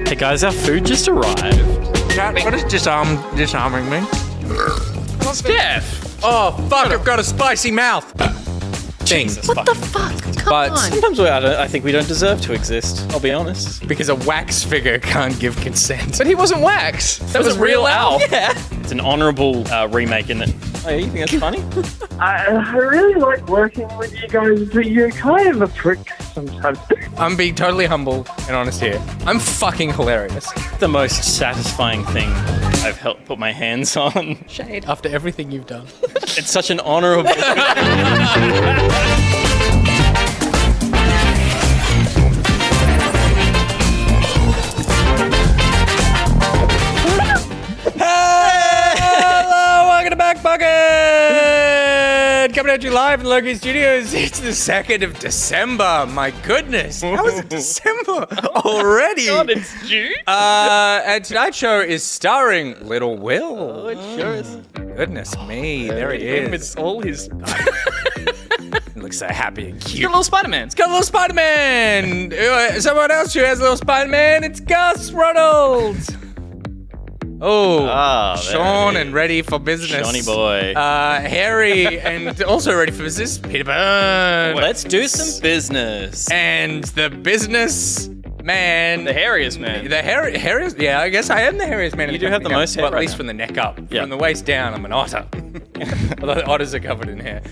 Hey guys, our food just arrived. Cat, what is disarming me? What's Jeff? Oh, fuck, I've got a spicy mouth. Jesus, What the fuck? Come But on. Sometimes I think we don't deserve to exist, I'll be honest. Because a wax figure can't give consent. But he wasn't wax. That was real Alf. Yeah. It's an honourable remake, isn't it? Oh, yeah, you think that's funny? I really like working with you guys, but you're kind of a prick sometimes. I'm being totally humble and honest here. I'm fucking hilarious. The most satisfying thing I've put my hands on. Shade. After everything you've done. It's such an honourable... Hello, welcome to Back Bucket! Coming at you live in Loki Studios. It's the 2nd of December. My goodness. How is it December already? God, it's June. And tonight's show is starring Little Will. Oh, it sure is. Goodness me, there he is. With all his... He looks so happy and He's got cute. a little Spider-Man. Got a little Spider-Man. Someone else who has a little Spider-Man. It's Gus Ronalds. Oh, Ah, there Sean it and is. ready for business. Johnny boy. Harry and also ready for business. Peter Byrne. Let's do some business. And the business man. The hairiest man. The hairiest. Yeah, I guess I am the hairiest man. You do have the most hair Well, at right least now. from the neck up. Yeah. From the waist down, I'm an otter. Although otters are covered in hair.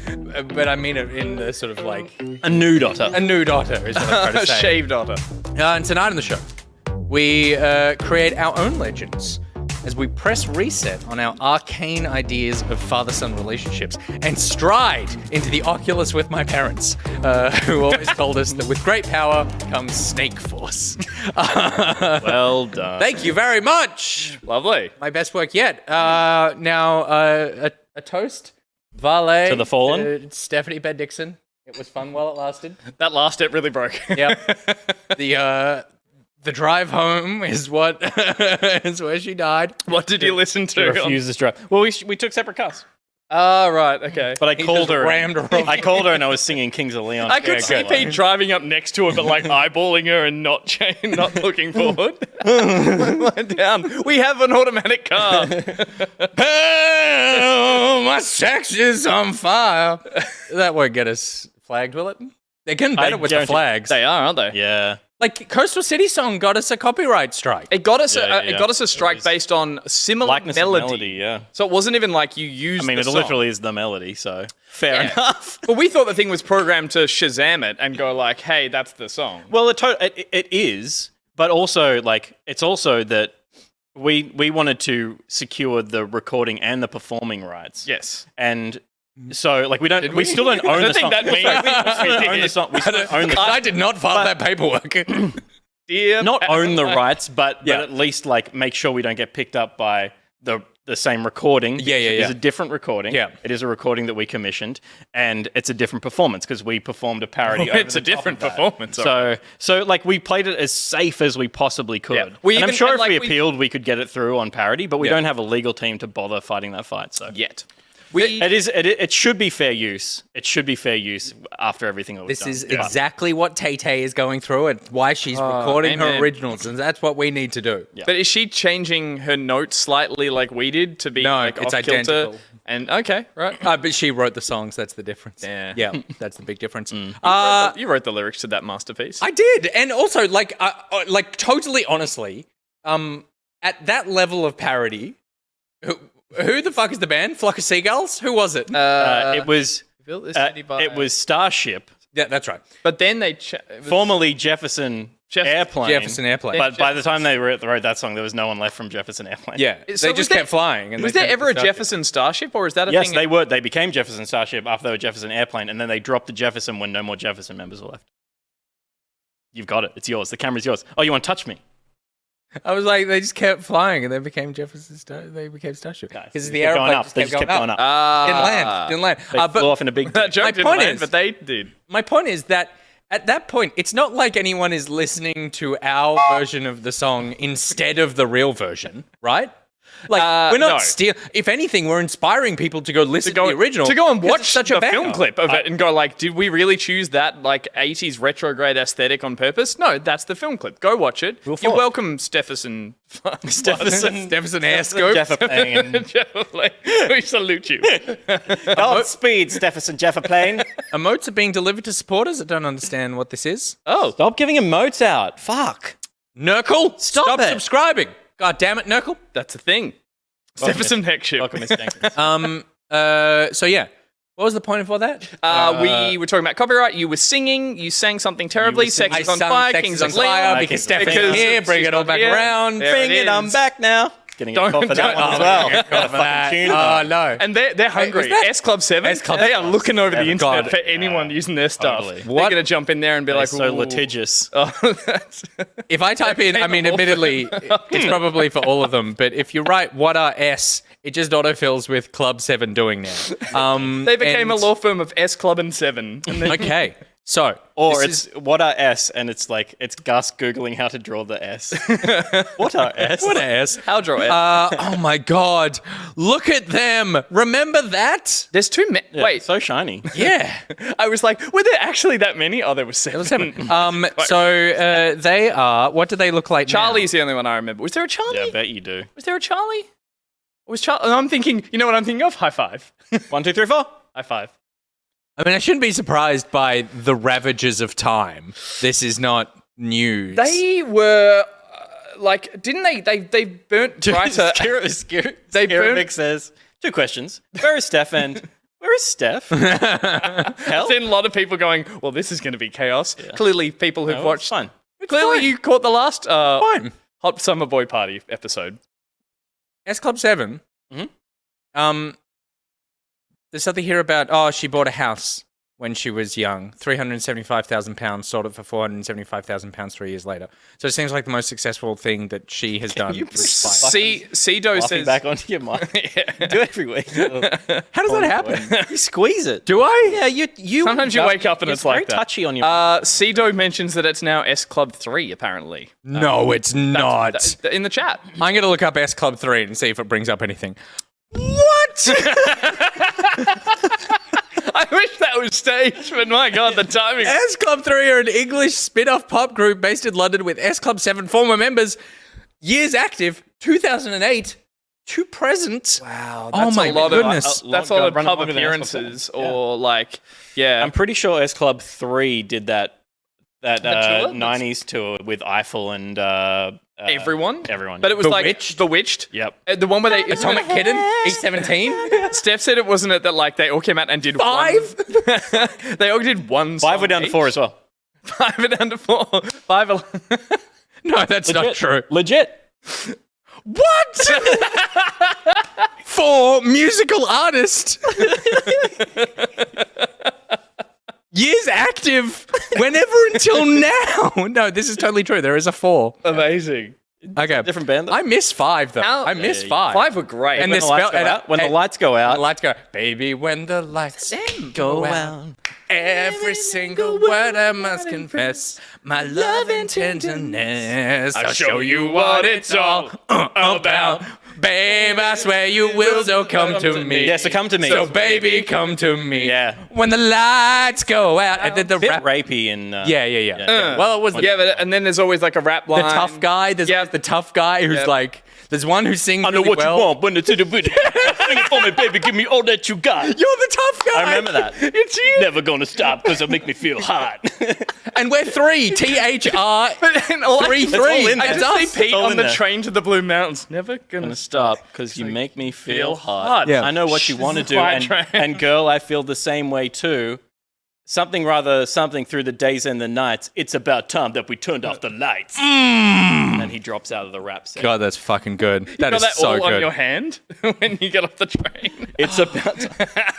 But I mean it in the sort of like A nude otter. a nude otter is what I'm trying to say. Shaved otter. And tonight on the show, we create our own legends as we press reset on our arcane ideas of father-son relationships and stride into the Oculus with my parents, who always told us that with great power comes snake force. Well done. Thank you very much. Lovely. My best work yet. Now, a toast, Valet. To the fallen? Stephanie Ben Dixon. It was fun while it lasted. That last step really broke. Yep. The drive home is what is where she died. What did you listen She to? refused this drive. Well, we took separate cars. Oh, right. Okay. But I He called just her. rammed her over. I called her and I was singing Kings of Leon. I could see Pete driving up next to her, but like eyeballing her and not not looking forward. Went down. We have an automatic car. Oh, my sex is on fire. That won't get us flagged, will it? They're getting better with the guarantee- flags. They are, aren't they? Yeah. Like Coastal City Song got us a copyright strike. It got us. Yeah, It got us a strike based on similar Likeness of melody. melody, yeah. So it wasn't even like you used. I mean, the it song. literally is the melody, so fair Yeah. enough. But we thought the thing was programmed to Shazam it and go like, "Hey, that's the song." Well, it is, but also like it's also that we wanted to secure the recording and the performing rights. Yes. And so like we we? still don't own I the think song. that means- we don't own the song. We still don't own the I did not file that paperwork. Dear not own the rights, but Yeah. at least like make sure we don't get picked up by the same recording. Yeah, yeah, It yeah. is a different recording. Yeah. It is a recording that we commissioned, and it's a different performance because we performed a parody. over It's the a top different of that. performance, alright. So like we played it as safe as we possibly could. Yeah. We And I'm even- sure and, if like, we we- appealed, we could get it through on parody, but we Yeah. don't have a legal team to bother fighting that fight. So yet. it should be fair use. It should be fair use after everything that we've This done. is But- exactly what Tay-Tay is going through and why she's recording her amen. originals, and that's what we need to do. Yeah. But is she changing her notes slightly like we did to be No, like it's off kilter? identical. And okay, right. But she wrote the songs, that's the difference. Yeah. That's the big difference. You wrote the lyrics to that masterpiece. I did, and also like totally honestly, at that level of parody, who the fuck is the band? Flock of Seagulls? Who was it? it was built this city by- it was Starship, Yeah, that's right. But then they formerly Jefferson Airplane. Jefferson Airplane. But by the time they wrote that song, there was no one left from Jefferson Airplane. Yeah, So they was just there- kept flying. And was they there kept ever a stuck. Jefferson Starship, or is that a Yes, thing? they were. They became Jefferson Starship after they were Jefferson Airplane, and then they dropped the Jefferson when no more Jefferson members were left. You've got it. It's yours. The camera's yours. Oh, you want to touch me? I was like, they just kept flying, and they became they became Starship. Guys, Because they the kept airplane going up. just They kept just kept going up. Didn't land. They But flew off in a big. That joke My didn't point land, is- but they did. my point is that at that point, it's not like anyone is listening to our version of the song instead of the real version, right? Like, we're not no. stealing. If anything, we're inspiring people to go listen to the original. To go and 'cause watch it's such the a banger. film clip of it and go like, did we really choose that like 80s retrograde aesthetic on purpose? No, that's the film clip. Go watch it. You're four. welcome, Stephenson. Stephenson Airscope. Jefferplane. We salute you. Godspeed, Stephenson Jefferplane. Emotes are being delivered to supporters. I don't understand what this is. Oh, Stop giving emotes out. Fuck. Nurgle, stop it. subscribing. God damn it, Nurgle. that's a thing. Stephenson next ship. Welcome, Miss Jenkins. So yeah, what was the point of all that? We were talking about copyright. You were singing. You sang something terribly. Sex is on fire. Kings on fire. because Stephanie's here. Bring it all back around. There Bring it, I'm back now. Getting a call for that one as well. Got a fucking tune. Oh no. And they're hungry. S Club 7, S-Club they are looking over the internet God. for anyone using their stuff. Totally. They're What? going to jump in there and be like, So "Ooh." litigious. Oh, that's If I type in, I mean, admittedly, it's probably for all of them, but if you write "what are S," it just autofills with Club 7 doing now. they became a and- law firm of S Club and 7. And then Okay, so Or this it's what are S, and it's like it's Gus googling how to draw the S. What are S? what are S? How draw it? Oh my God! Look at them. Remember that? There's too many. Yeah, Wait, so shiny. Yeah. I was like, were there actually that many? Oh, there was 7. So they are. What do they look like? Charlie's the only one I remember. Was there a Charlie? Yeah, I bet you do. Was there a Charlie? Was Charlie? I'm thinking, you know what I'm thinking of? High five. 1, 2, 3, 4. High five. I mean, I shouldn't be surprised by the ravages of time. This is not news. They were like, didn't they? They burnt writer. They Skirvik burnt. says 2 questions. Where is Steph and where is Steph? Hell, Seen a lot of people going, well, this is going to be chaos. Clearly, people who've no, watched. it's fine. Clearly, you caught the last Fine. Hot Summer Boy Party episode. S Club 7. Mhm. There's something here about, she bought a house when she was young. £375,000, sold it for £475,000 3 years later. So it seems like the most successful thing that she has done. you with Spike. Cedo Laughing says. back onto your mic. You do it every week. How does that happen? You squeeze it. Do I? Yeah, you. Sometimes you wake up and it's like very that. touchy on your. Cedo mentions that it's now S Club 3, apparently. No, it's not. In the chat. I'm going to look up S Club 3 and see if it brings up anything. What? I wish that was staged, but my God, the timing. S Club 3 are an English spin-off pop group based in London with S Club 7 former members. Years active, 2008 to present. Wow, Oh my goodness. That's a lot of Run pub longer than S Club appearances, 4. or like, yeah. I'm pretty sure S Club 3 did that tour? 90s tour with Eiffel and Everyone? Everyone. But it was Bewitched? like Bewitched. Yep. The one where they Atomic Kitten, E17. Steph said it wasn't it that like they all came out and did 5? They all did one song 5 were down to 4 as well. 5 were down to 4. 5 are No, that's not true. Legit. What? For musical artist. Years active. Whenever until now. No, this is totally true. There is a 4. amazing. Okay. Different band, though. I miss 5 though. How- I miss Yeah, 5. 5 were great. And When the the lights spell- go out. When the and- lights go The out. lights go, baby, when the lights go out. Every single word I must confess, my love and tenderness. I'll show you what it's all about. Babe, I swear you will, so come to me. Yeah, so come to me. So baby, come to me. Yeah. When the lights go out. And then the Bit rap. rapey and Yeah. Well, it was yeah, but and then there's always like a rap the line. tough guy. There's always the tough guy who's Yep. like, there's one who sings I know really what well. you want when it's in the video. Sing it for me, baby. Give me all that you got. You're the tough guy. I remember that. It's you. Never gonna stop because it make me feel hot. And we're 3. THR. And all I- 3 It's all 3. in I there. That's just us. see Pete all on in the there. train to the Blue Mountains. Never gonna Gonna stop because you make me feel hot. hot. Yeah. I know what you want to do, Quiet train. and girl, I feel the same way too. Something through the days and the nights. It's about time that we turned off the lights. And he drops out of the rap set. God, that's fucking good. That got is that so all on good. your hand when you get off the train. It's about.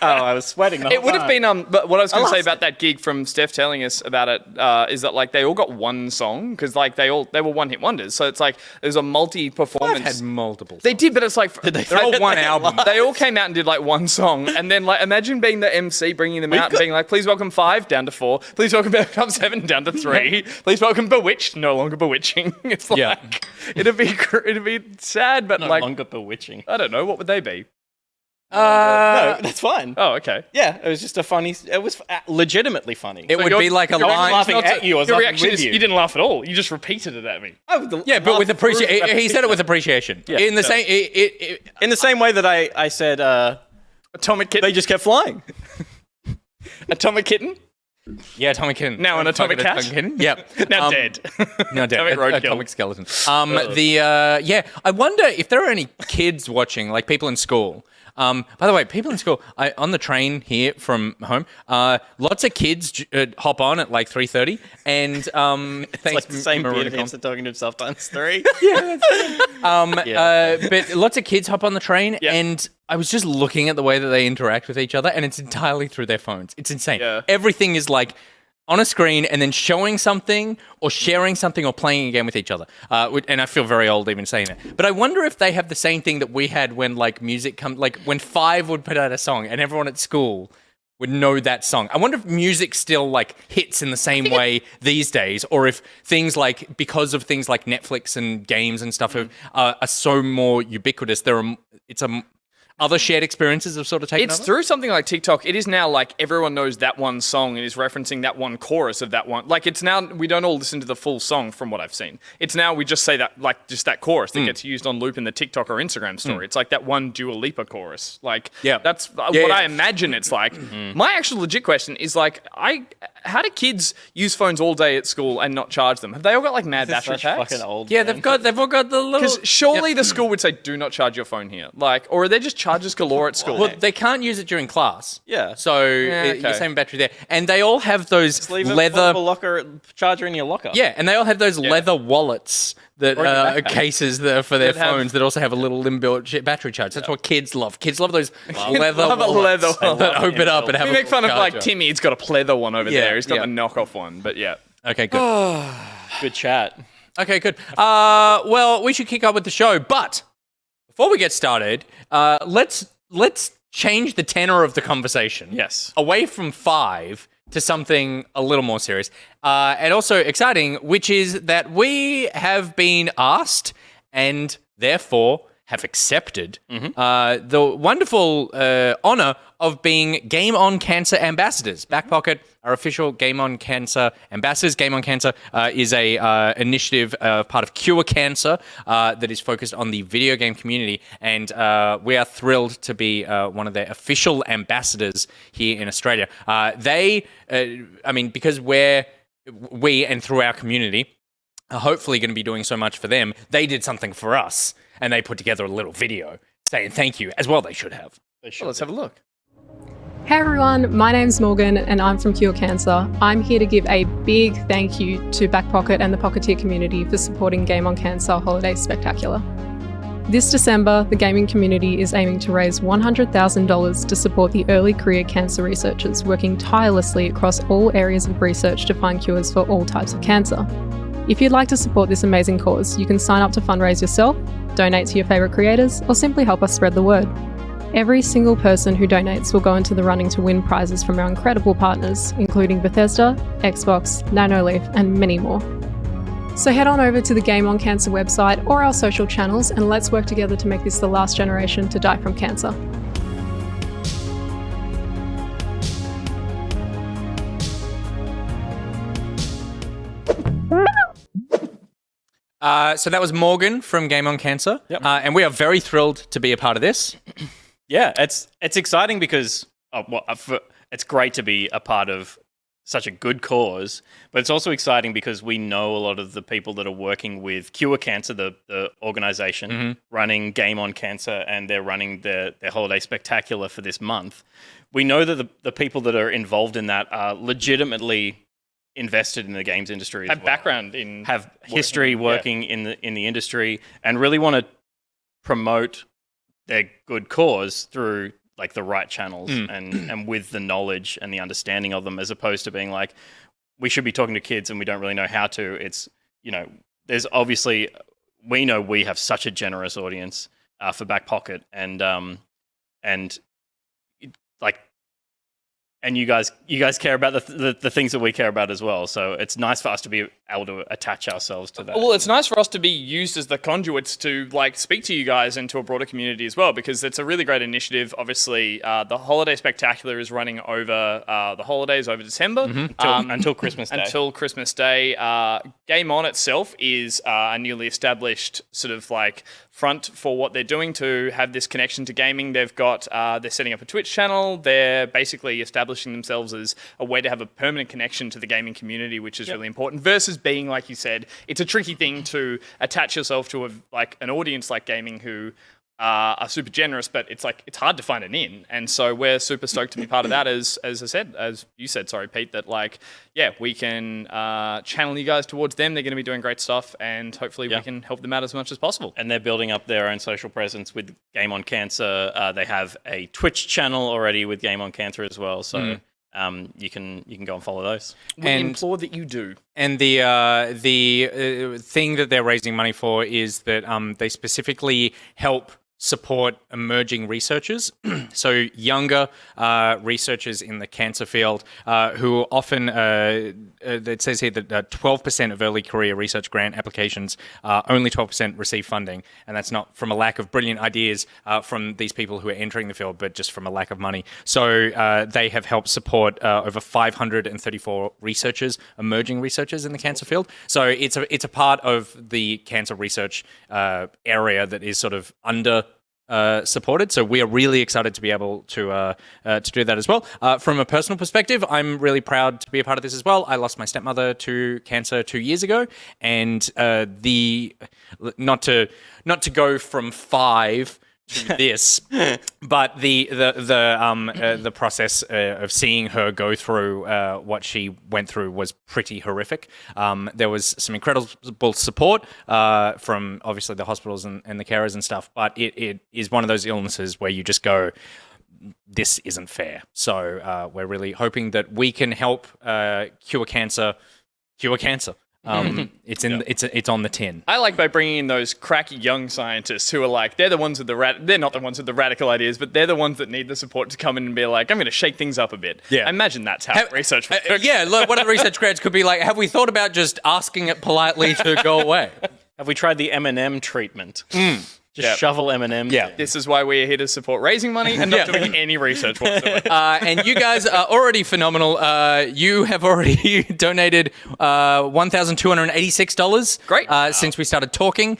Oh, I was sweating. The It whole would have time. been but what I was going to say lost about that gig from Steph telling us about it is that like they all got one song because like they were one hit wonders. So it's like there's a multi I've performance. had multiple. They did, but it's like they're all one album. They all came out and did like one song, and then like imagine being the MC, bringing them out, and being like, "Please welcome 5 down to 4. Please welcome Club 7 down to 3. Please welcome Bewitched, no longer bewitching." It's like, Yeah. It'd be sad, but No like longer bewitching. I don't know what would they be. No, that's fine. Oh, okay. Yeah, it was just a funny. It was legitimately funny. It would be like a I wasn't line. laughing at you. I was Your laughing reaction with is you. you didn't laugh at all. You just repeated it at me. Yeah, but with appreciation. He said it with appreciation. In the same. In the same way that I said, Atomic kitten. they just kept flying. Atomic kitten. Yeah, atomic kitten. Now an atomic cat? Kitten. Yep. Now dead. No, dead. Atomic roadkill. Atomic skeleton. I wonder if there are any kids watching, like people in school. By the way, people in school, on the train here from home, lots of kids hop on at like 3:30, and It's thanks like the same Maroon beard hamster talking to himself times 3. but lots of kids hop on the train, Yeah. and I was just looking at the way that they interact with each other, and it's entirely through their phones. It's insane. Yeah. Everything is like on a screen and then showing something or sharing something or playing a game with each other. And I feel very old even saying that. But I wonder if they have the same thing that we had when like music like when Five would put out a song and everyone at school would know that song. I wonder if music still like hits in the same way these days, or if things like, because of things like Netflix and games and stuff are so more ubiquitous, other shared experiences have sort of taken It's over? through something like TikTok. It is now like everyone knows that one song and is referencing that one chorus of that one. Like it's now, we don't all listen to the full song from what I've seen. It's now we just say that, like just that chorus that gets used on loop in the TikTok or Instagram story. It's like that one Dua Lipa chorus. Like that's what I imagine it's like. My actual legit question is like, how do kids use phones all day at school and not charge them? Have they all got like mad battery Such packs? fucking old. Yeah, man. they've all got the little. Because surely the school would say, do not charge your phone here. Like, or are there just charges galore at school? Well, they can't use it during class. Yeah. So okay. you're saving battery there. And they all have those Just leave a leather. portable locker charger in your locker. Yeah, and they all have those leather wallets that Or in your backpack. cases that are for their That have- phones that also have a little inbuilt battery charge. That's what kids love. Kids love those leather love a wallets leather wallet. that open up and have We a make little fun of like charger. Timmy. He's got a pleather one over Yeah, there. He's got yeah. the knockoff one. But yeah. Okay, good. Good chat. Okay, good. Well, we should kick up with the show, but before we get started, let's change the tenor of the conversation. Yes. Away from Five to something a little more serious, and also exciting, which is that we have been asked and therefore have accepted the wonderful honor of being Game on Cancer ambassadors. Backpocket, our official Game on Cancer ambassadors. Game on Cancer is a initiative part of Cure Cancer that is focused on the video game community, and we are thrilled to be one of their official ambassadors here in Australia. Because we and through our community are hopefully going to be doing so much for them, they did something for us, and they put together a little video saying thank you, as well they should have. Well, let's have a look. Hey everyone, my name's Morgan and I'm from Cure Cancer. I'm here to give a big thank you to Backpocket and the Pocketeer community for supporting Game on Cancer Holiday Spectacular. This December, the gaming community is aiming to raise $100,000 to support the early career cancer researchers working tirelessly across all areas of research to find cures for all types of cancer. If you'd like to support this amazing cause, you can sign up to fundraise yourself, donate to your favourite creators, or simply help us spread the word. Every single person who donates will go into the running to win prizes from our incredible partners, including Bethesda, Xbox, Nanoleaf, and many more. So head on over to the Game on Cancer website or our social channels and let's work together to make this the last generation to die from cancer. So that was Morgan from Game on Cancer, and we are very thrilled to be a part of this. Yeah, it's exciting because it's great to be a part of such a good cause, but it's also exciting because we know a lot of the people that are working with Cure Cancer, the organization running Game on Cancer, and they're running their holiday spectacular for this month. We know that the people that are involved in that are legitimately invested in the games industry, Have background in have history working in the industry, and really want to promote their good cause through like the right channels and with the knowledge and the understanding of them, as opposed to being like, we should be talking to kids and we don't really know how to. It's, there's obviously, we know we have such a generous audience for Back Pocket, and and you guys care about the things that we care about as well. So it's nice for us to be able to attach ourselves to that. Well, it's nice for us to be used as the conduits to like speak to you guys and to a broader community as well, because it's a really great initiative. Obviously, the Holiday Spectacular is running over the holidays, over December. Until Christmas Day. Until Christmas Day. Game On itself is a newly established sort of like front for what they're doing to have this connection to gaming. They've got, they're setting up a Twitch channel. They're basically establishing themselves as a way to have a permanent connection to the gaming community, which is really important, versus being, like you said, it's a tricky thing to attach yourself to an audience like gaming who are super generous, but it's hard to find an in. And so we're super stoked to be part of that, as you said, sorry, Pete, that we can channel you guys towards them. They're going to be doing great stuff, and hopefully we can help them out as much as possible. And they're building up their own social presence with Game on Cancer. They have a Twitch channel already with Game on Cancer as well. So you can go and follow those. We implore that you do. And the thing that they're raising money for is that they specifically help support emerging researchers, so younger researchers in the cancer field who often, it says here that 12% of early career research grant applications, only 12% receive funding. And that's not from a lack of brilliant ideas from these people who are entering the field, but just from a lack of money. So they have helped support over 534 researchers, emerging researchers in the cancer field. So it's a part of the cancer research area that is sort of under supported. So we are really excited to be able to do that as well. From a personal perspective, I'm really proud to be a part of this as well. I lost my stepmother to cancer 2 years ago, and not to go from 5 to this, but the process of seeing her go through what she went through was pretty horrific. There was some incredible support from obviously the hospitals and the carers and stuff, but it is one of those illnesses where you just go, this isn't fair. So we're really hoping that we can help cure cancer. It's on the tin. I like by bringing in those cracky young scientists who are they're the ones with they're not the ones with the radical ideas, but they're the ones that need the support to come in and be like, I'm going to shake things up a bit. Yeah. I imagine that's how research works. Look, one of the research grants could be have we thought about just asking it politely to go away? Have we tried the M&M treatment? Just shovel M&Ms. Yeah. This is why we're here to support raising money and not doing any research whatsoever. And you guys are already phenomenal. You have already donated $1,286. Great. Since we started talking,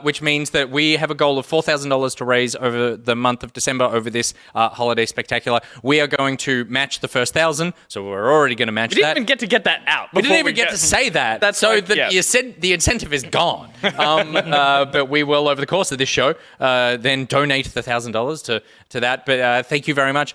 which means that we have a goal of $4,000 to raise over the month of December over this holiday spectacular. We are going to match the first 1,000, so we're already going to match that. We didn't even get that out. We didn't even get to say that. You said the incentive is gone. But we will, over the course of this show, then donate the $1,000 to that. But thank you very much.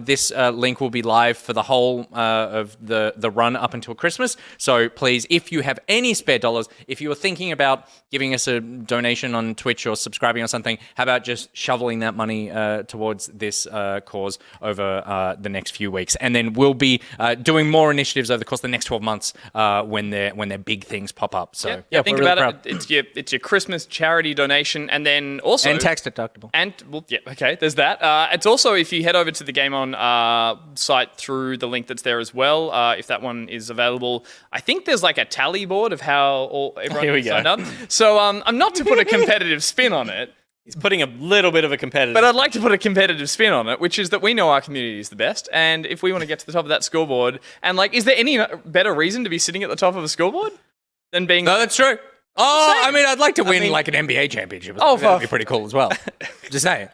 This link will be live for the whole of the run up until Christmas. So please, if you have any spare dollars, if you are thinking about giving us a donation on Twitch or subscribing or something, how about just shoveling that money towards this cause over the next few weeks? And then we'll be doing more initiatives over the course of the next 12 months when their big things pop up. So think about it. It's your Christmas charity donation, and then also tax deductible. And there's that. It's also, if you head over to the Game On site through the link that's there as well, if that one is available, I think there's a tally board of how everyone signed up. So I'm not to put a competitive spin on it. He's putting a little bit of a competitive But I'd like to put a competitive spin on it, which is that we know our community is the best, and if we want to get to the top of that scoreboard, and is there any better reason to be sitting at the top of a scoreboard than being... No, that's true. Oh, I mean, I'd like to win an NBA championship. That'd be pretty cool as well. Just saying.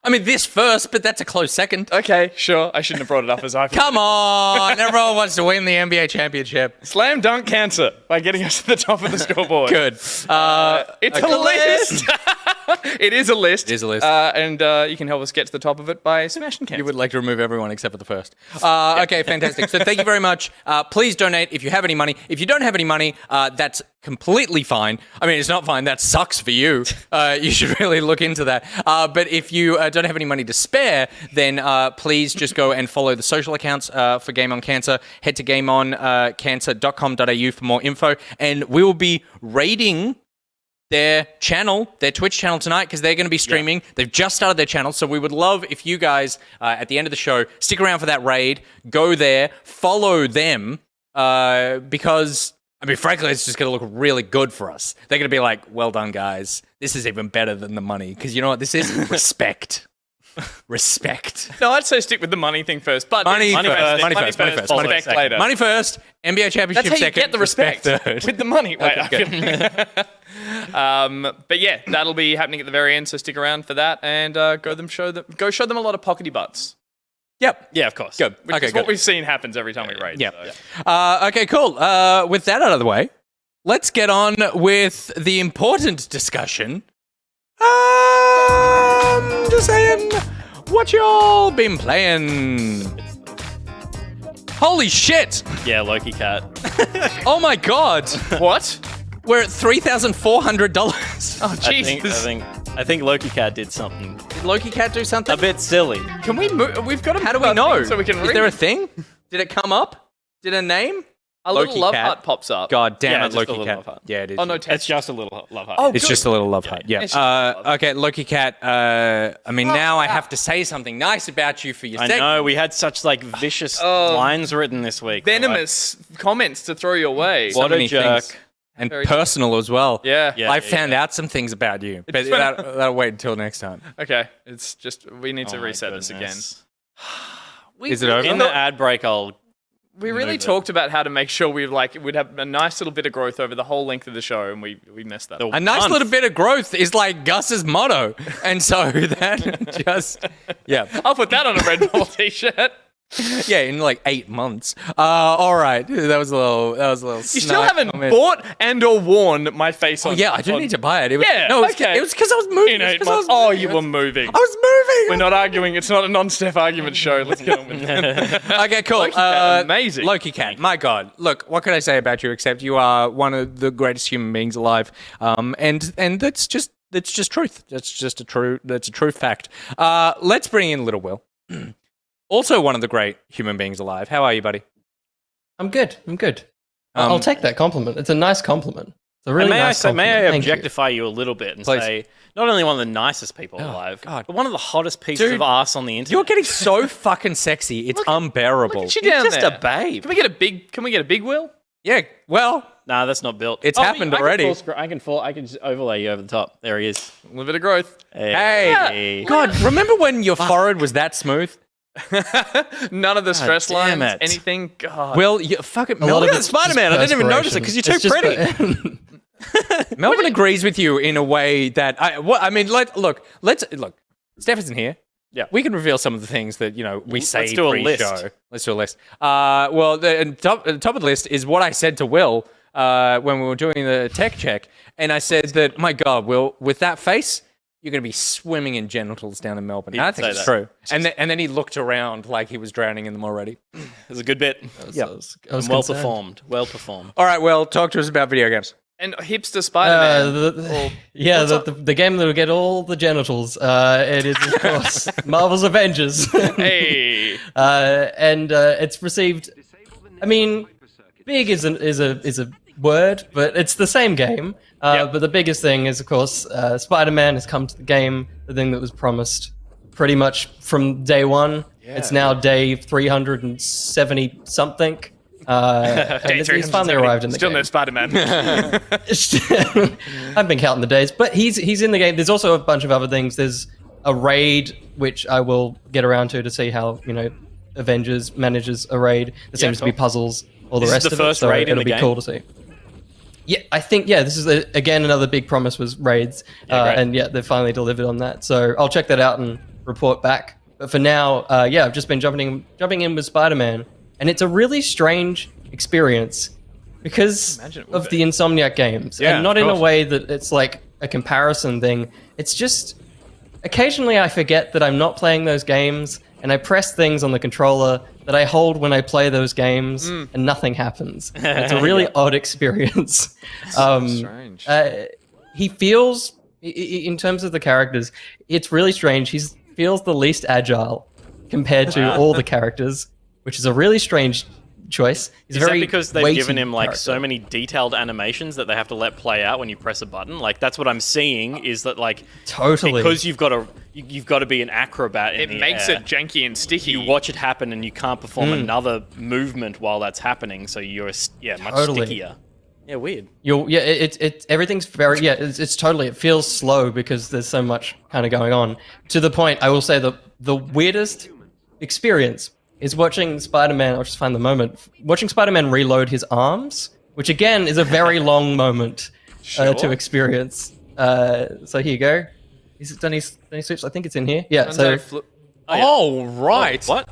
I mean, this first, but that's a close second. Okay, sure. I shouldn't have brought it up as I... Come on! Everyone wants to win the NBA championship. Slam dunk cancer by getting us to the top of the scoreboard. Good. It's a list! It is a list. It is a list. And you can help us get to the top of it by smashing cancer. You would like to remove everyone except for the first. Okay, fantastic. So thank you very much. Please donate if you have any money. If you don't have any money, that's completely fine. I mean, it's not fine. That sucks for you. You should really look into that. But if you don't have any money to spare, then please just go and follow the social accounts for Game On Cancer. Head to gameoncancer.com.au for more info. And we will be raiding their channel, their Twitch channel tonight, because they're going to be streaming. They've just started their channel, so we would love if you guys, at the end of the show, stick around for that raid, go there, follow them, because, I mean, frankly, it's just going to look really good for us. They're going to be like, well done, guys. This is even better than the money, because you know what this is? Respect. Respect. No, I'd say stick with the money thing first. But Money first. Respect later. Money first, NBA championship That's how you second, get the respect third. with the money. Wait, Okay, but yeah, that'll be happening at the very end. So stick around for that and go show them a lot of pockety butts. Yep. Yeah, of course. Good. Which is what we've seen happens every time we raid. Yeah. So. Okay, cool. With that out of the way, let's get on with the important discussion. Just saying, what y'all been playing? Holy shit! Yeah, LokiCat. Oh my god! What? We're at $3,400. Oh Jesus! I think LokiCat did something Did LokiCat do something? a bit silly. Can we move? We've got to. How do we know? So we can read. Is there a thing? Did it come up? Did a name? A little love LokiCat. heart pops up. God damn Yeah, it, just a little love LokiCat. heart. Yeah, it is. Oh no, It's just a little love heart. Oh, It's good. just a little love heart. Yeah. It's just a love Okay, LokiCat. I mean, now I have to say something nice about you for your I segment. know, we had such like vicious lines written this week. venomous comments to throw your way. What many a jerk. things. And Very personal as well. Yeah. Yeah. I found out some things about you, but It's- that'll wait until next time. Okay. It's just we need to Oh my reset this again. goodness. Is it over? In the ad break, We really move it. talked about how to make sure we'd have a nice little bit of growth over the whole length of the show, and we messed that up. A nice month. little bit of growth is like Gus's motto, and so that just I'll put that on a Red Bull t-shirt. in like 8 months. All right, that was a little. You still haven't bought and/or worn my face on. Oh yeah, I do need to buy it. It was, Yeah, no, okay. It was because I was moving. In It's 8 'cause I months. was Oh, moving. you were moving. I was moving. We're not arguing. It's not a non-Steph argument show. Let's get on with it. Okay, cool. LokiCat, amazing. LokiCat, my God. Look, what can I say about you except you are one of the greatest human beings alive. And that's just truth. That's a true fact. Let's bring in Little Will. Also one of the great human beings alive. How are you, buddy? I'm good. I'll take that compliment. It's a nice compliment. It's a really nice compliment. may I Thank you. objectify you a little bit and Please. say, not only one of the nicest people Oh, alive, God. but one of the hottest pieces Dude, of ass on the internet. You're getting so fucking sexy. It's unbearable. Look at you He's down just there. a babe. Can we get a big Will? Yeah, well, Nah, that's not built. it's happened already. I can just overlay you over the top. There he is. A little bit of growth. Hey. Yeah. God, remember when your forehead was that smooth? None of the stress damn lines. it. Anything. God. Will, you fucking A lot Melvin, of it's Spider-Man. I just didn't even notice it because you're too perspiration. pretty. It's just- Melvin agrees with you in a way that let's look. Steph isn't here. Yeah. We can reveal some of the things that we say Let's do a pre-show. list. Let's do a list. Well, the top of the list is what I said to Will when we were doing the tech check, and I said that, my God, Will, with that face, you're going to be swimming in genitals down in Melbourne. He And I did think say it's that. true. And then he looked around like he was drowning in them already. It was a good bit. I was Well concerned. performed. Well performed. All right, Will, talk to us about video games. And hipster Spider-Man. The game that will get all the genitals. It is, of course, Marvel's Avengers. Hey. And it's received. I mean, big is a word, but it's the same game. But the biggest thing is, of course, Spider-Man has come to the game. The thing that was promised pretty much from day one. It's now day 370 something. He's finally arrived in the Still game. no Spider-Man. I've been counting the days, but he's in the game. There's also a bunch of other things. There's a raid, which I will get around to see how Avengers manages a raid. There seems to be puzzles, all the This is rest the of it. first So raid in it'll the be game? cool to see. Yeah, I think this is again another big promise was raids, great. and they've finally delivered on that. So I'll check that out and report back. But for now, I've just been jumping in with Spider-Man, and it's a really strange experience because Imagine it would of be. the Insomniac games, Yeah, and not of in a course. way that it's like a comparison thing. It's just occasionally I forget that I'm not playing those games, and I press things on the controller that I hold when I play those games, and nothing happens. It's a really odd experience. strange. He feels, in terms of the characters, it's really strange. He feels the least agile compared to all the characters, which is a really strange choice. He's Is very that because they've weighty given him like character. so many detailed animations that they have to let play out when you press a button? Like that's what I'm seeing is that like Totally. because you've got to be an acrobat in It the makes air. it janky and sticky. You watch it happen and you can't perform another movement while that's happening, so you're much Totally. stickier. Yeah, weird. It's everything's very it's totally, it feels slow because there's so much kind of going on. To the point, I will say the weirdest experience is watching Spider-Man. I'll just find the moment. Watching Spider-Man reload his arms, which again is a very long moment to experience. So here you go. He's done his sweeps. I think it's in here. Yeah. So Oh, right. What?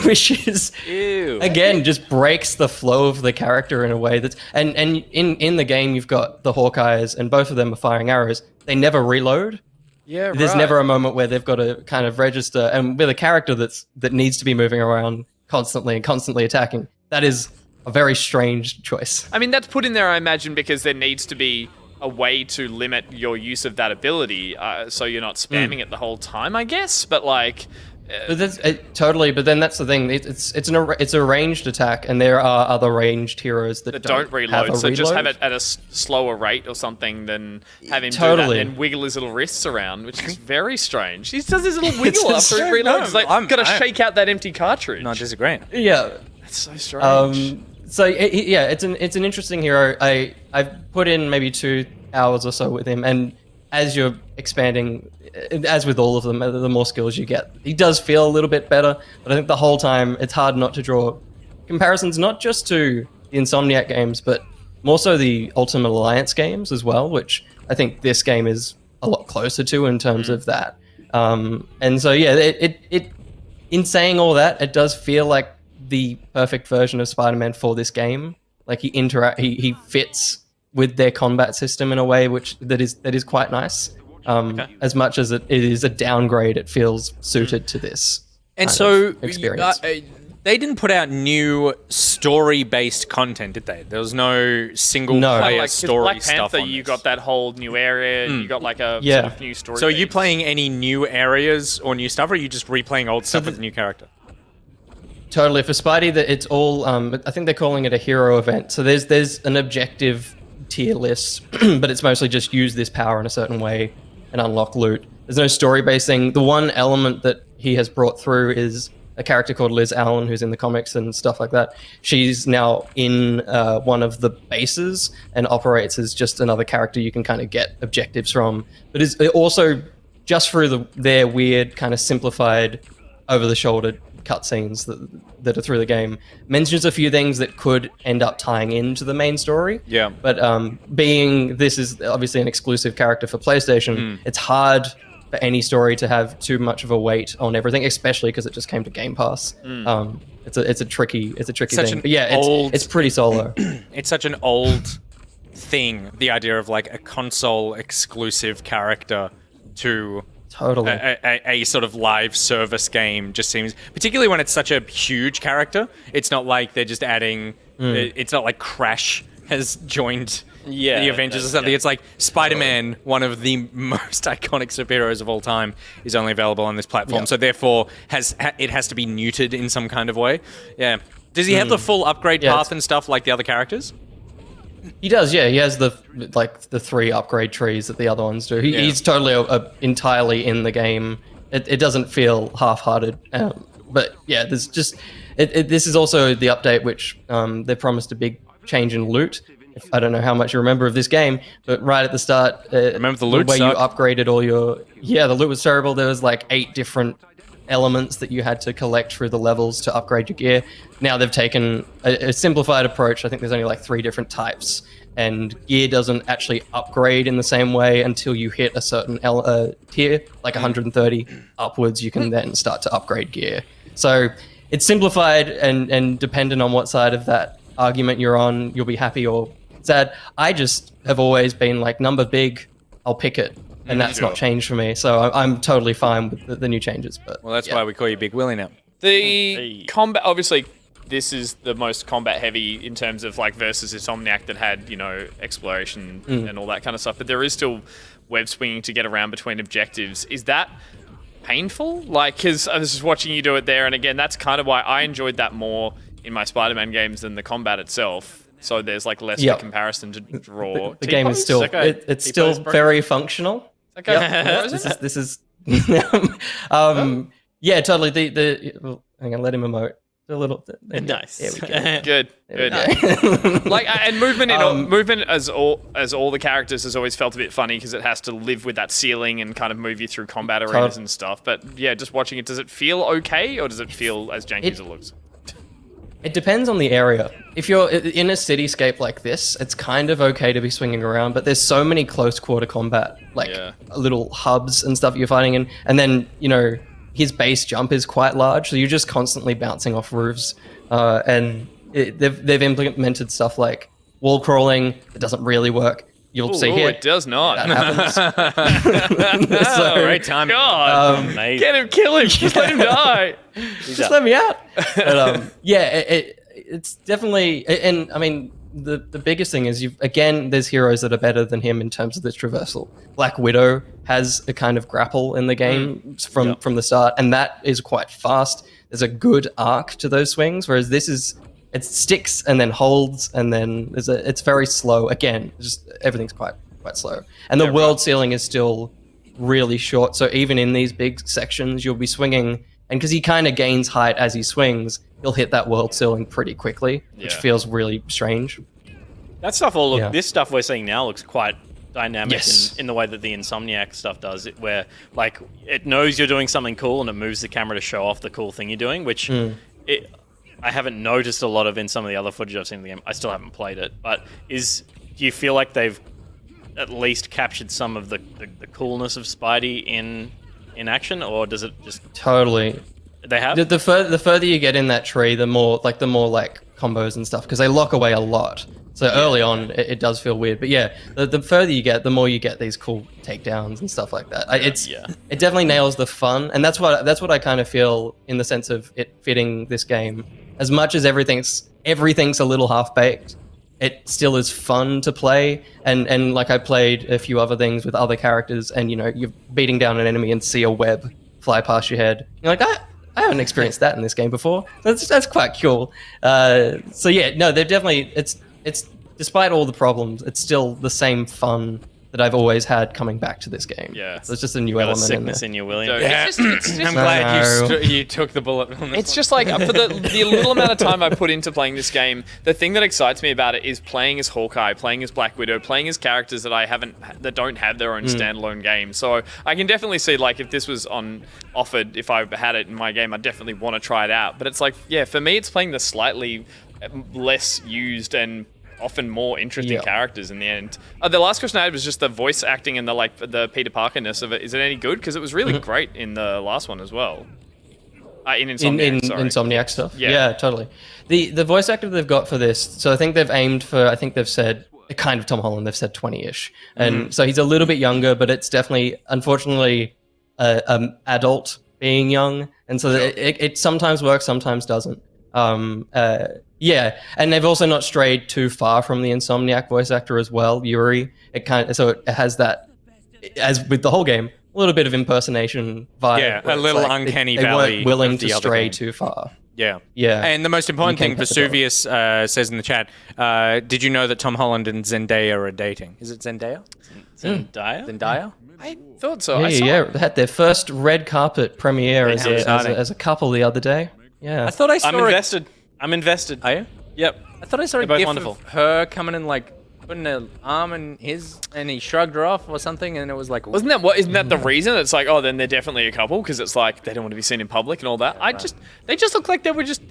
which is Ew. again just breaks the flow of the character in a way that's and in the game you've got the Hawkeyes and both of them are firing arrows. They never reload. Yeah, There's never a moment where they've got to kind of register, and with a character that needs to be moving around constantly and constantly attacking, that is a very strange choice. I mean, that's put in there, I imagine, because there needs to be a way to limit your use of that ability, so you're not spamming it the whole time, I guess. But like, But that's totally. But then that's the thing. It's a ranged attack, and there are other ranged heroes that don't have reload. a So just have reload. it at a slower rate or something than have him Totally. do that and wiggle his little wrists around, which is very strange. He does his little wiggle after he strange. reloads. He's like, I'm- got to shake out that empty cartridge. Not disagreeing. Yeah. That's so strange. So it's an interesting hero. I've put in maybe 2 hours or so with him, and as you're expanding, as with all of them, the more skills you get, he does feel a little bit better. But I think the whole time it's hard not to draw comparisons, not just to the Insomniac games, but more so the Ultimate Alliance games as well, which I think this game is a lot closer to in terms of that. And so yeah, it in saying all that, it does feel like the perfect version of Spider-Man for this game. Like he fits with their combat system in a way that is quite nice. As much as it is a downgrade, it feels suited to this And kind so of experience. they didn't put out new story-based content, did they? There was no single-player like story Black stuff Panther, on you this. got that whole new area, you got like a Yeah. sort of new story. So are you things. playing any new areas or new stuff, or are you just replaying old stuff with a new character? Totally. For Spidey, that it's all. I think they're calling it a hero event. So there's an objective tier list, but it's mostly just use this power in a certain way and unlock loot. There's no story-based thing. The one element that he has brought through is a character called Liz Allen, who's in the comics and stuff like that. She's now in one of the bases and operates as just another character you can kind of get objectives from. But it's also just through their weird kind of simplified, over-the-shoulder cutscenes that are through the game, mentions a few things that could end up tying into the main story. Yeah. But being this is obviously an exclusive character for PlayStation, it's hard for any story to have too much of a weight on everything, especially because it just came to Game Pass. It's a tricky Such thing. an But yeah, it's pretty solo. It's such an old thing, the idea of like a console exclusive character to Totally. a sort of live service game just seems, particularly when it's such a huge character. It's not like they're just adding. It's not like Crash has joined the Avengers or something. yeah. It's like Spider-Man, one of the most iconic superheroes of all time, is only available on this platform. Yeah. So therefore, it has to be neutered in some kind of way. Yeah. Does he have the full upgrade Yeah, path and stuff like the other characters? He does, yeah. He has the 3 upgrade trees that the other ones do. He's totally entirely in the game. It doesn't feel half-hearted. But yeah, there's just this is also the update which they promised a big change in loot. I don't know how much you remember of this game, but right at the start, Remember the loot way you sucked? upgraded all your the loot was terrible. There was like 8 different elements that you had to collect through the levels to upgrade your gear. Now they've taken a simplified approach. I think there's only like 3 different types, and gear doesn't actually upgrade in the same way until you hit a certain tier, like 130 upwards. You can then start to upgrade gear. So it's simplified, and dependent on what side of that argument you're on, you'll be happy or sad. I just have always been like, number big, I'll pick it. And that's not changed for me, so I'm totally fine with the new changes. But Well, that's yeah. why we call you Big Willie now. The combat, obviously, this is the most combat heavy in terms of like versus Insomniac that had, exploration and all that kind of stuff. But there is still web swinging to get around between objectives. Is that painful? Like, because I was just watching you do it there, and again, that's kind of why I enjoyed that more in my Spider-Man games than the combat itself. So there's like less of Yep. a comparison to draw. The game is still it's still very functional. Okay. Yep. this is yeah, totally. Well, hang on, let him emote a little bit. Nice. There we go. Good. Like and movement movement as all the characters has always felt a bit funny because it has to live with that ceiling and kind of move you through combat arenas and stuff. But yeah, just watching it, does it feel okay or does it feel as janky as it looks? It depends on the area. If you're in a cityscape like this, it's kind of okay to be swinging around, but there's so many close quarter combat, like little hubs and stuff you're fighting in, and then, you know, his base jump is quite large, so you're just constantly bouncing off roofs, and they've implemented stuff like wall crawling. It doesn't really work. You'll see here. It does not. That happens. So, Great time. God, get him, kill him, just let him die. Just let me out. But, yeah, it's definitely, and I mean, the biggest thing is there's heroes that are better than him in terms of this traversal. Black Widow has a kind of grapple in the game from the start, and that is quite fast. There's a good arc to those swings, whereas it sticks and then holds, and then it's very slow. Again, just everything's quite slow. And the world ceiling is still really short, so even in these big sections, you'll be swinging, and because he kind of gains height as he swings, he'll hit that world ceiling pretty quickly, which feels really strange. That stuff this stuff we're seeing now looks quite dynamic in the way that the Insomniac stuff does it, where like it knows you're doing something cool and it moves the camera to show off the cool thing you're doing, which I haven't noticed a lot of in some of the other footage I've seen in the game. I still haven't played it, but do you feel like they've at least captured some of the coolness of Spidey in action, or does it just totally? They have the further you get in that tree, the more combos and stuff, because they lock away a lot. So early on, it does feel weird, but yeah, the further you get, the more you get these cool takedowns and stuff like that. It definitely nails the fun, and that's what I kind of feel in the sense of it fitting this game. As much as everything's a little half baked, it still is fun to play. And like I played a few other things with other characters, and you know, you're beating down an enemy and see a web fly past your head. You're like, I haven't experienced that in this game before. That's quite cool. So yeah, no, they're definitely it's despite all the problems, it's still the same fun that I've always had coming back to this game. Yeah, so it's just a new element sickness in there. in you, William. Yeah. It's just I'm glad you took the bullet on this It's just like, for the little amount of time I put into playing this game, the thing that excites me about it is playing as Hawkeye, playing as Black Widow, playing as characters that don't have their own standalone game. So I can definitely see, like, if this was offered, if I had it in my game, I'd definitely want to try it out. But it's like, yeah, for me, it's playing the slightly less used and often more interesting characters in the end. The last question I had was just the voice acting and the Peter Parker-ness of it. Is it any good? Because it was really great in the last one as well. In Insomniac, sorry. Insomniac stuff. Yeah, totally. The voice actor they've got for this, so I think they've said, kind of Tom Holland, they've said 20-ish. And so he's a little bit younger, but it's definitely, unfortunately, adult being young. And so it sometimes works, sometimes doesn't. Yeah, and they've also not strayed too far from the Insomniac voice actor as well, Yuri. It has that, as with the whole game, a little bit of impersonation vibe. Yeah, a little uncanny valley. They weren't willing to stray too far. Yeah. Yeah. And the most important thing, Vesuvius says in the chat, did you know that Tom Holland and Zendaya are dating? Is it Zendaya? Zendaya? I thought so. Yeah, they had their first red carpet premiere as a couple the other day. Yeah. I thought I saw I'm invested. Are you? Yep. I thought I saw a both gif wonderful. of her coming in, like, putting an arm in his, and he shrugged her off or something, and it was like... Isn't that the reason? It's like, oh, then they're definitely a couple, because it's like, they don't want to be seen in public and all that. They just look like they were just...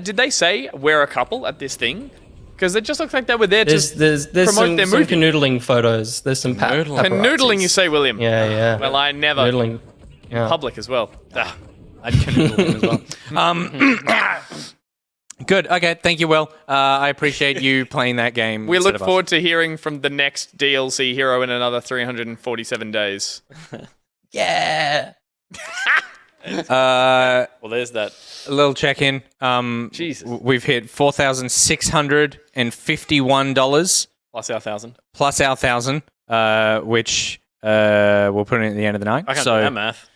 did they say, we're a couple at this thing? Because it just looks like they were there to promote their movie. Some canoodling photos. There's some paparazzis. Canoodling, you say, William? Yeah. Well, I never... Canoodling. Yeah. Public as well. I'd canoodle him as well. Good. Okay. Thank you, Will. I appreciate you playing that game. We look forward to hearing from the next DLC hero in another 347 days. Yeah. Well, there's that. A little check-in. Jesus. We've hit $4,651. Plus our 1,000. Plus our 1,000, which we'll put in at the end of the night. I can't do that math.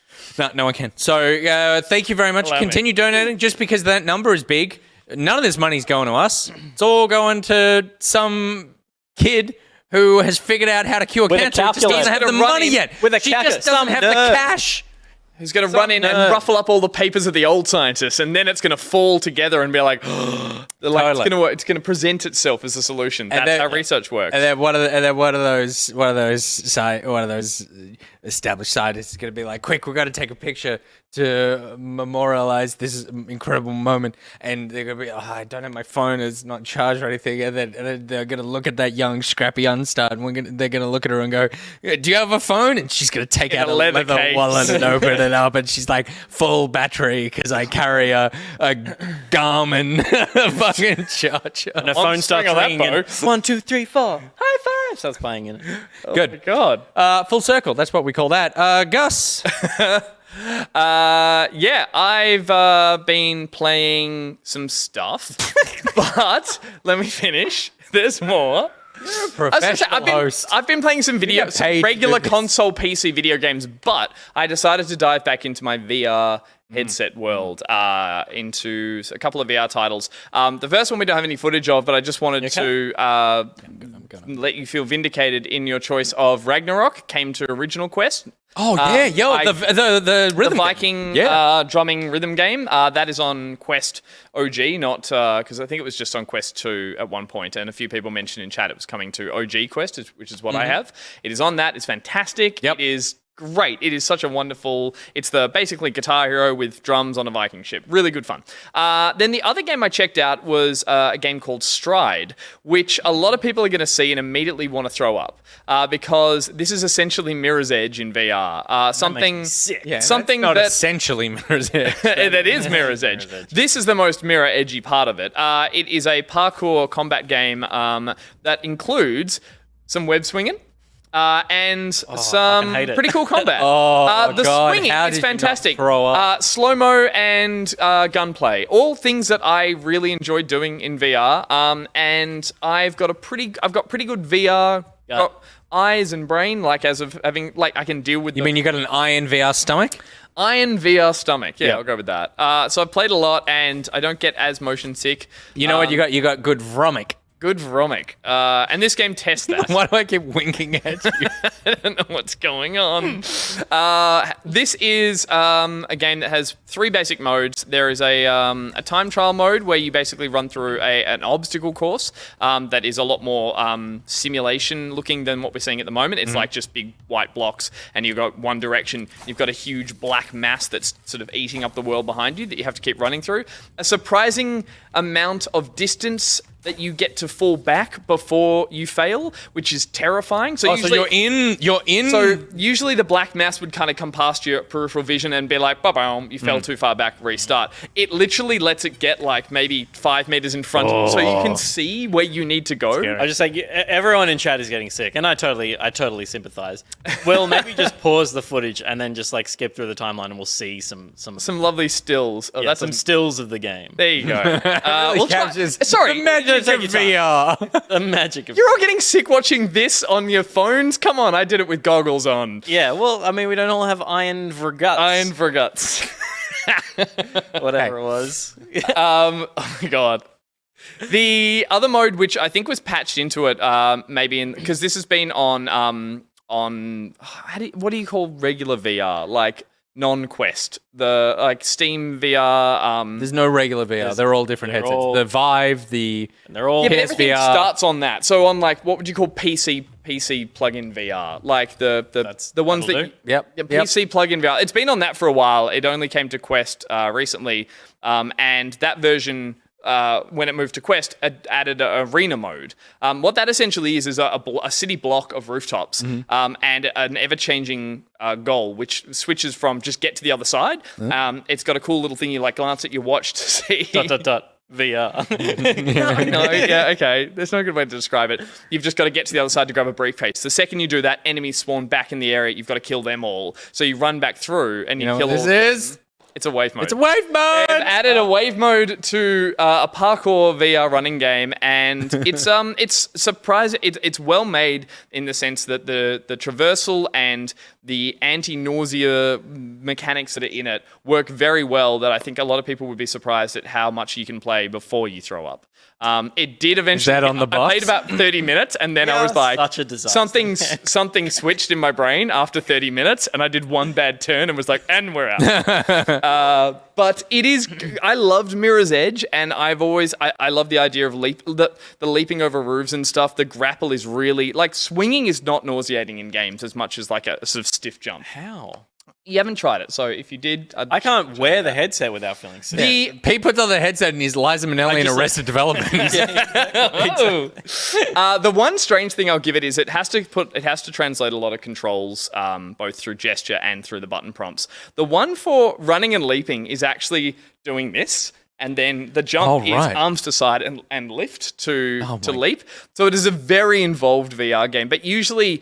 No one can. So thank you very much. Continue donating. Just because that number is big none of this money's going to us. It's all going to some kid who has figured out how to cure With a cancer. Just doesn't calculator. have the Run money in yet. with a she calculator. just doesn't Some have the nerd. cash. Who's going to run in and ruffle up all the papers of the old scientists, and then it's going to fall together and be like, Totally. it's going to present itself as a solution. That's then- how research works. And then one of those established scientists is going to be like, quick, we've got to take a picture to memorialize this incredible moment. And they're going to be, I don't have my phone, it's not charged or anything. And then they're going to look at that young, scrappy unstart, and they're going to look at her and go, do you have a phone? And she's going to take out a leather case. wallet and open it up. And she's like, full battery because I carry a Garmin fucking charger. And a phone starts swing on that ringing. And bow. 1, 2, 3, 4. High five. Starts playing in it. Good. God. Full circle. That's what we call that. Gus. Yeah, I've been playing some stuff, but let me finish. There's more. I was gonna say, Professional host. I've been playing some get paid to regular do this. console PC video games, but I decided to dive back into my VR headset world, into a couple of VR titles. The first one we don't have any footage of, but I just wanted to let you feel vindicated in your choice of Ragnarok. Came to Original Quest. Oh yeah, the rhythm The Viking game. drumming rhythm game. That is on Quest OG, not because I think it was just on Quest 2 at one point, and a few people mentioned in chat it was coming to OG Quest, which is what I have. It is on that. It's fantastic. Yep. It is great. It is such a wonderful. It's the basically Guitar Hero with drums on a Viking ship. Really good fun. Then the other game I checked out was a game called Stride, which a lot of people are going to see and immediately want to throw up because this is essentially Mirror's Edge in VR. Something sick. Yeah, something that's not that essentially Mirror's Edge. that is Mirror's Edge. This is the most mirror edgy part of it. It is a parkour combat game that includes some web swinging. And some hate it. pretty cool combat. The God, swinging how is did you not fantastic. throw up? Slow-mo and gunplay. All things that I really enjoyed doing in VR. And I've got pretty good VR eyes and brain, like as of having, like I can deal with You mean you got an iron VR stomach? iron VR stomach. Yeah, I'll go with that. So I've played a lot and I don't get as motion sick. You know what you got? You got good vromic. Good vromic. And this game tests that. Why do I keep winking at you? I don't know what's going on. This is a game that has 3 basic modes. There is a time trial mode where you basically run through an obstacle course that is a lot more simulation looking than what we're seeing at the moment. It's like just big white blocks and you've got one direction. You've got a huge black mass that's sort of eating up the world behind you that you have to keep running through. A surprising amount of distance that you get to fall back before you fail, which is terrifying. So, So you're in. So usually the black mass would kind of come past your peripheral vision and be like, ba-boom, you fell too far back, restart. It literally lets it get like maybe 5 meters in front of you so you can see where you need to go. I just say everyone in chat is getting sick, and I totally sympathize. Well, maybe just pause the footage and then just like skip through the timeline, and we'll see some lovely stills. Oh, that's some stills of the game. There you go. We'll try- captures Sorry, the magic of VR. The magic of you're all getting sick watching this on your phones? Come on, I did it with goggles on. yeah. Well, I mean, we don't all have iron for guts. Iron for guts. whatever it was. Oh my god. The other mode, which I think was patched into it, maybe because this has been on what do you call regular VR, like non-Quest, the like Steam VR. There's no regular VR. They're all different they're headsets. all- The Vive, the They're all Yeah, but everything PSVR. starts on that. So on like what would you call PC plug-in VR, like the ones that'll that do. Yep. Yeah, PC plug-in VR. It's been on that for a while. It only came to Quest recently, and that version, when it moved to Quest, added an arena mode. What that essentially is a city block of rooftops and an ever-changing goal, which switches from just get to the other side. It's got a cool little thing you like glance at your watch to see. ... VR. No, yeah, okay. There's no good way to describe it. You've just got to get to the other side to grab a briefcase. The second you do that, enemies spawn back in the area. You've got to kill them all. So you run back through and you You know kill what all. this is? It's a wave mode. It's a wave mode. They've added a wave mode to a parkour VR running game, and it's surprising. It's well made in the sense that the traversal and the anti-nausea mechanics that are in it work very well. That I think a lot of people would be surprised at how much you can play before you throw up. It did eventually. Is that on the I box? played about 30 minutes, and then I was like, such a disaster. something switched in my brain after 30 minutes, and I did one bad turn and was like, and we're out. But it is. I loved Mirror's Edge, and I've always I love the idea of the leaping over roofs and stuff. The grapple is really like swinging is not nauseating in games as much as like a sort of stiff jump. How? You haven't tried it, so if you did, I can't wear the headset without feeling sick. Pete puts on the headset and he's Liza Minnelli in Arrested Development. The one strange thing I'll give it is it has to translate a lot of controls, both through gesture and through the button prompts. The one for running and leaping is actually doing this. And then the jump is arms to side and lift to leap. So it is a very involved VR game. But usually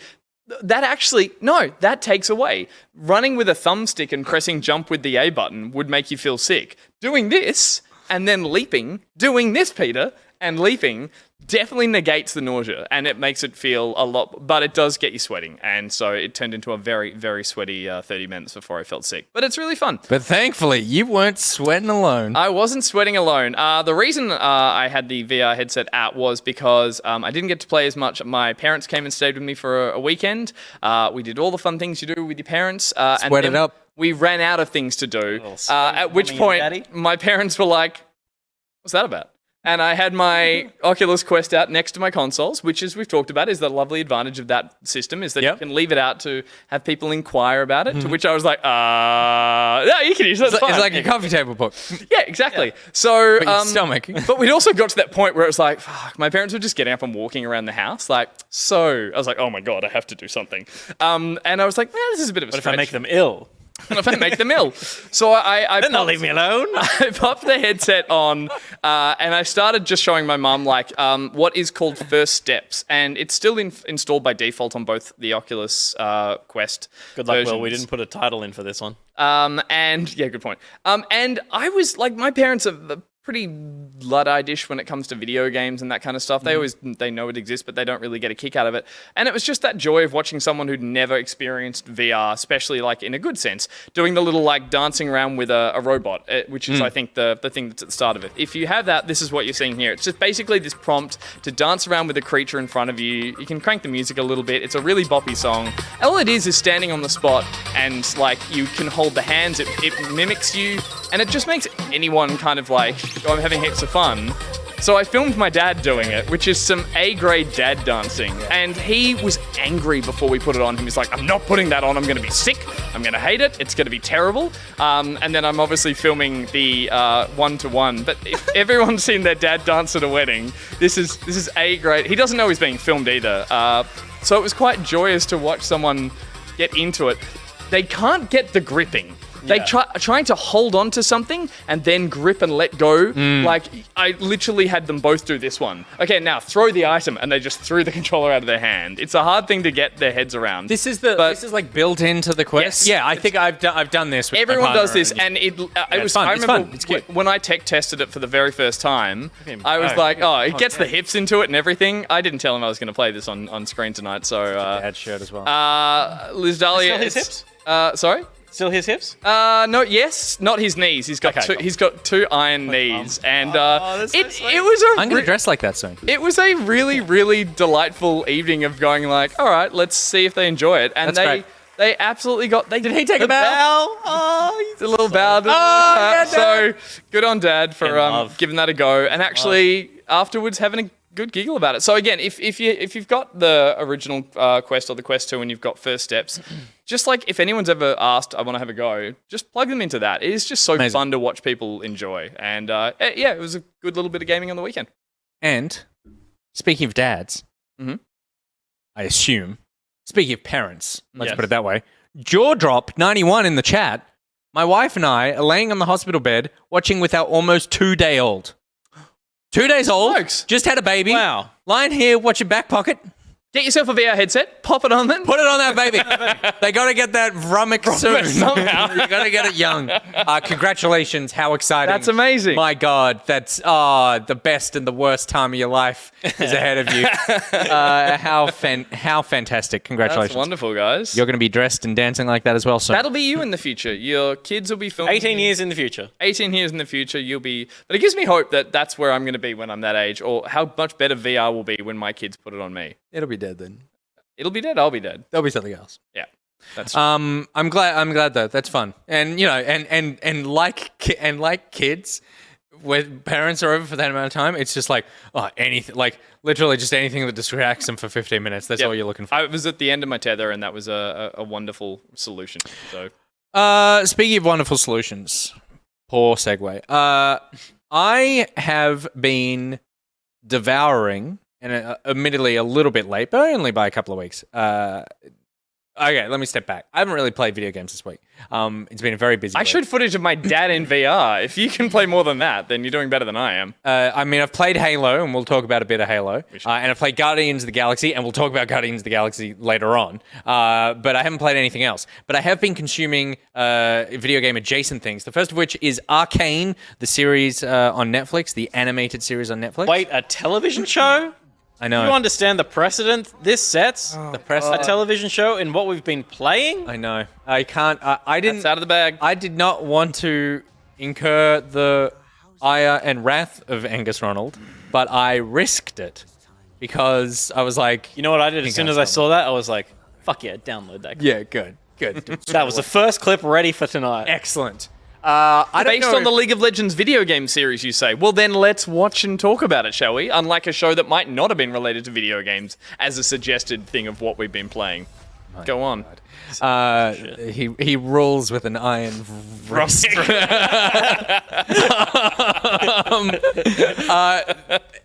that takes away. Running with a thumbstick and pressing jump with the A button would make you feel sick. Doing this and then leaping, doing this, Peter, and leaping definitely negates the nausea, and it makes it feel a lot, but it does get you sweating. And so it turned into a very, very sweaty 30 minutes before I felt sick. But it's really fun. But thankfully, you weren't sweating alone. I wasn't sweating alone. The reason I had the VR headset out was because I didn't get to play as much. My parents came and stayed with me for a weekend. We did all the fun things you do with your parents. Sweat it up. We ran out of things to do, at which point my parents were like, what's that about? And I had my Oculus Quest out next to my consoles, which, as we've talked about, is the lovely advantage of that system, is that you can leave it out to have people inquire about it, to which I was like, no, you can use it. It's like a coffee table book. Yeah, exactly. So, But your stomach. But we'd also got to that point where it was like, fuck, my parents were just getting up and walking around the house. Like, so I was like, oh my God, I have to do something. And I was like, this is a bit of a What stretch. if I make them ill? And if I make them ill. So I Then they'll leave me alone. I popped the headset on and I started just showing my mum like what is called First Steps. And it's still installed by default on both the Oculus Quest Good luck, versions. Will. We didn't put a title in for this one. And yeah, good point. And I was like, my parents are pretty Luddite-ish when it comes to video games and that kind of stuff. They know it exists, but they don't really get a kick out of it. And it was just that joy of watching someone who'd never experienced VR, especially like in a good sense, doing the little like dancing around with a robot, which is I think the thing that's at the start of it. If you have that, this is what you're seeing here. It's just basically this prompt to dance around with a creature in front of you. You can crank the music a little bit. It's a really boppy song. All it is standing on the spot and like you can hold the hands. It mimics you, and it just makes anyone kind of like, oh, I'm having heaps of fun. So I filmed my dad doing it, which is some A-grade dad dancing. And he was angry before we put it on. He was like, I'm not putting that on. I'm going to be sick. I'm going to hate it. It's going to be terrible. And then I'm obviously filming the one-to-one. But if everyone's seen their dad dance at a wedding, this is A-grade. He doesn't know he's being filmed either. So it was quite joyous to watch someone get into it. They can't get the gripping. They trying to hold on to something and then grip and let go. Like, I literally had them both do this one. Okay, now throw the item, and they just threw the controller out of their hand. It's a hard thing to get their heads around. This is like built into the Quest. Yes. Yeah, I think I've done this. With Everyone my does partner this, and it was fun. I It's remember fun. It's cute. when I tech tested it for the very first time. I was like, it gets the hips into it and everything. I didn't tell him I was going to play this on screen tonight. So Dad shirt as well. Liz Dahlia. Still his hips? Sorry. Still his hips? No, yes, not his knees. He's got he's got two iron knees, and it was a. I'm gonna dress like that soon. It was a really, really delightful evening of going like, all right, let's see if they enjoy it, and That's great. they absolutely got. Did he take a bow? Oh, he's a little bow. yeah, so good on Dad for love. giving that a go, and actually afterwards having a good giggle about it. So again, if you've got the original Quest or the Quest 2 and you've got First Steps, just like if anyone's ever asked, I want to have a go, just plug them into that. It is just so fun to watch people enjoy. And it was a good little bit of gaming on the weekend. And speaking of dads, I assume, speaking of parents, let's put it that way, Jaw Drop 91 in the chat, my wife and I are laying on the hospital bed watching with our almost 2-day-old. 2 days old, Smokes. just had a baby. Wow. Lying here watching Back Pocket. Get yourself a VR headset, pop it on then. Put it on that baby. They got to get that Rummick soon. somehow. You got to get it young. Congratulations. How exciting. That's amazing. My God. That's the best and the worst time of your life is ahead of you. How fantastic. Congratulations. That's wonderful, guys. You're going to be dressed and dancing like that as well soon. That'll be you in the future. Your kids will be filming. 18 years in the future. 18 years in the future, you'll be... But it gives me hope that that's where I'm going to be when I'm that age, or how much better VR will be when my kids put it on me. It'll be dead then. It'll be dead, I'll be dead. There'll be something else. Yeah. That's I'm glad though. That's fun. And you know, and like kids, when parents are over for that amount of time, it's just like anything, like literally just anything that distracts them for 15 minutes. That's all you're looking for. I was at the end of my tether, and that was a wonderful solution. So, speaking of wonderful solutions, poor segue. I have been devouring, and admittedly a little bit late, but only by a couple of weeks. Okay, let me step back. I haven't really played video games this week. It's been a very busy I week. showed footage of my dad in VR. If you can play more than that, then you're doing better than I am. I mean, I've played Halo, and we'll talk about a bit of Halo. And I've played Guardians of the Galaxy, and we'll talk about Guardians of the Galaxy later on. But I haven't played anything else. But I have been consuming video game adjacent things. The first of which is Arcane, the series on Netflix, the animated series on Netflix. Wait, a television show? I know. You understand the precedent this sets? The precedent. A television show in what we've been playing? I know. I can't. I didn't. It's out of the bag. I did not want to incur the ire and wrath of Angus Ronald, but I risked it because I was like, You know what I did? As soon as I saw that, I was like, fuck yeah, download that. yeah, good. That was the first clip ready for tonight. Excellent. I don't Based know on the League of Legends video game series, you say? Well, then let's watch and talk about it, shall we? Unlike a show that might not have been related to video games as a suggested thing of what we've been playing. Go on. He rules with an iron wrist.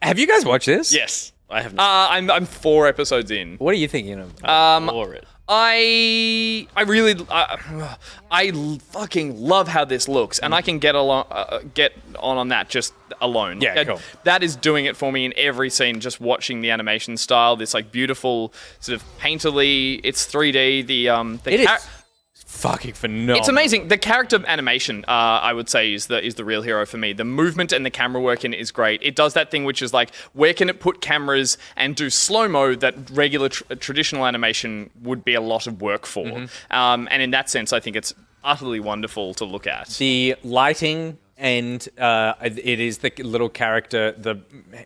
Have you guys watched this? Yes, I have not. I'm 4 episodes in. What are you thinking of? For it. I fucking love how this looks, and I can get on that just alone. Yeah, cool. That is doing it for me in every scene. Just watching the animation style, this like beautiful sort of painterly. It's 3D. It is fucking phenomenal. It's amazing. The character animation, I would say, is the real hero for me. The movement and the camera work in it is great. It does that thing which is like, where can it put cameras and do slow-mo that regular traditional animation would be a lot of work for. And in that sense, I think it's utterly wonderful to look at. The lighting and it is the little character, the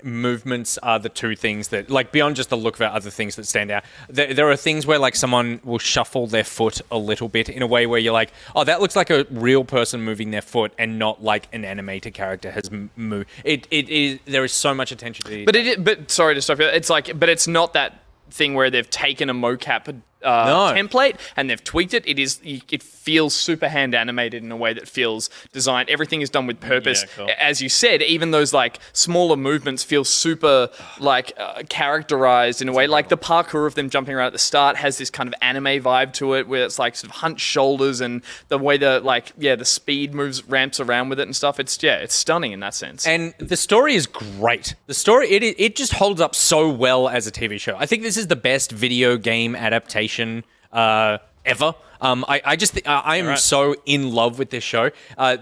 movements are the two things that, like, beyond just the look of it, other things that stand out. There are things where, like, someone will shuffle their foot a little bit in a way where you're like, oh, that looks like a real person moving their foot and not like an animated character has moved. It is, there is so much attention to it. But sorry to stop you. It's like, but it's not that thing where they've taken a mocap template and they've tweaked it. It feels super hand animated in a way that feels designed. Everything is done with purpose. Yeah, cool. As you said, even those like smaller movements feel super like characterized in a way. Like the parkour of them jumping around at the start has this kind of anime vibe to it, where it's like sort of hunched shoulders and the way the speed ramps around with it and stuff. It's stunning in that sense. And the story is great. The story it just holds up so well as a TV show. I think this is the best video game adaptation ever. I am so in love with this show. I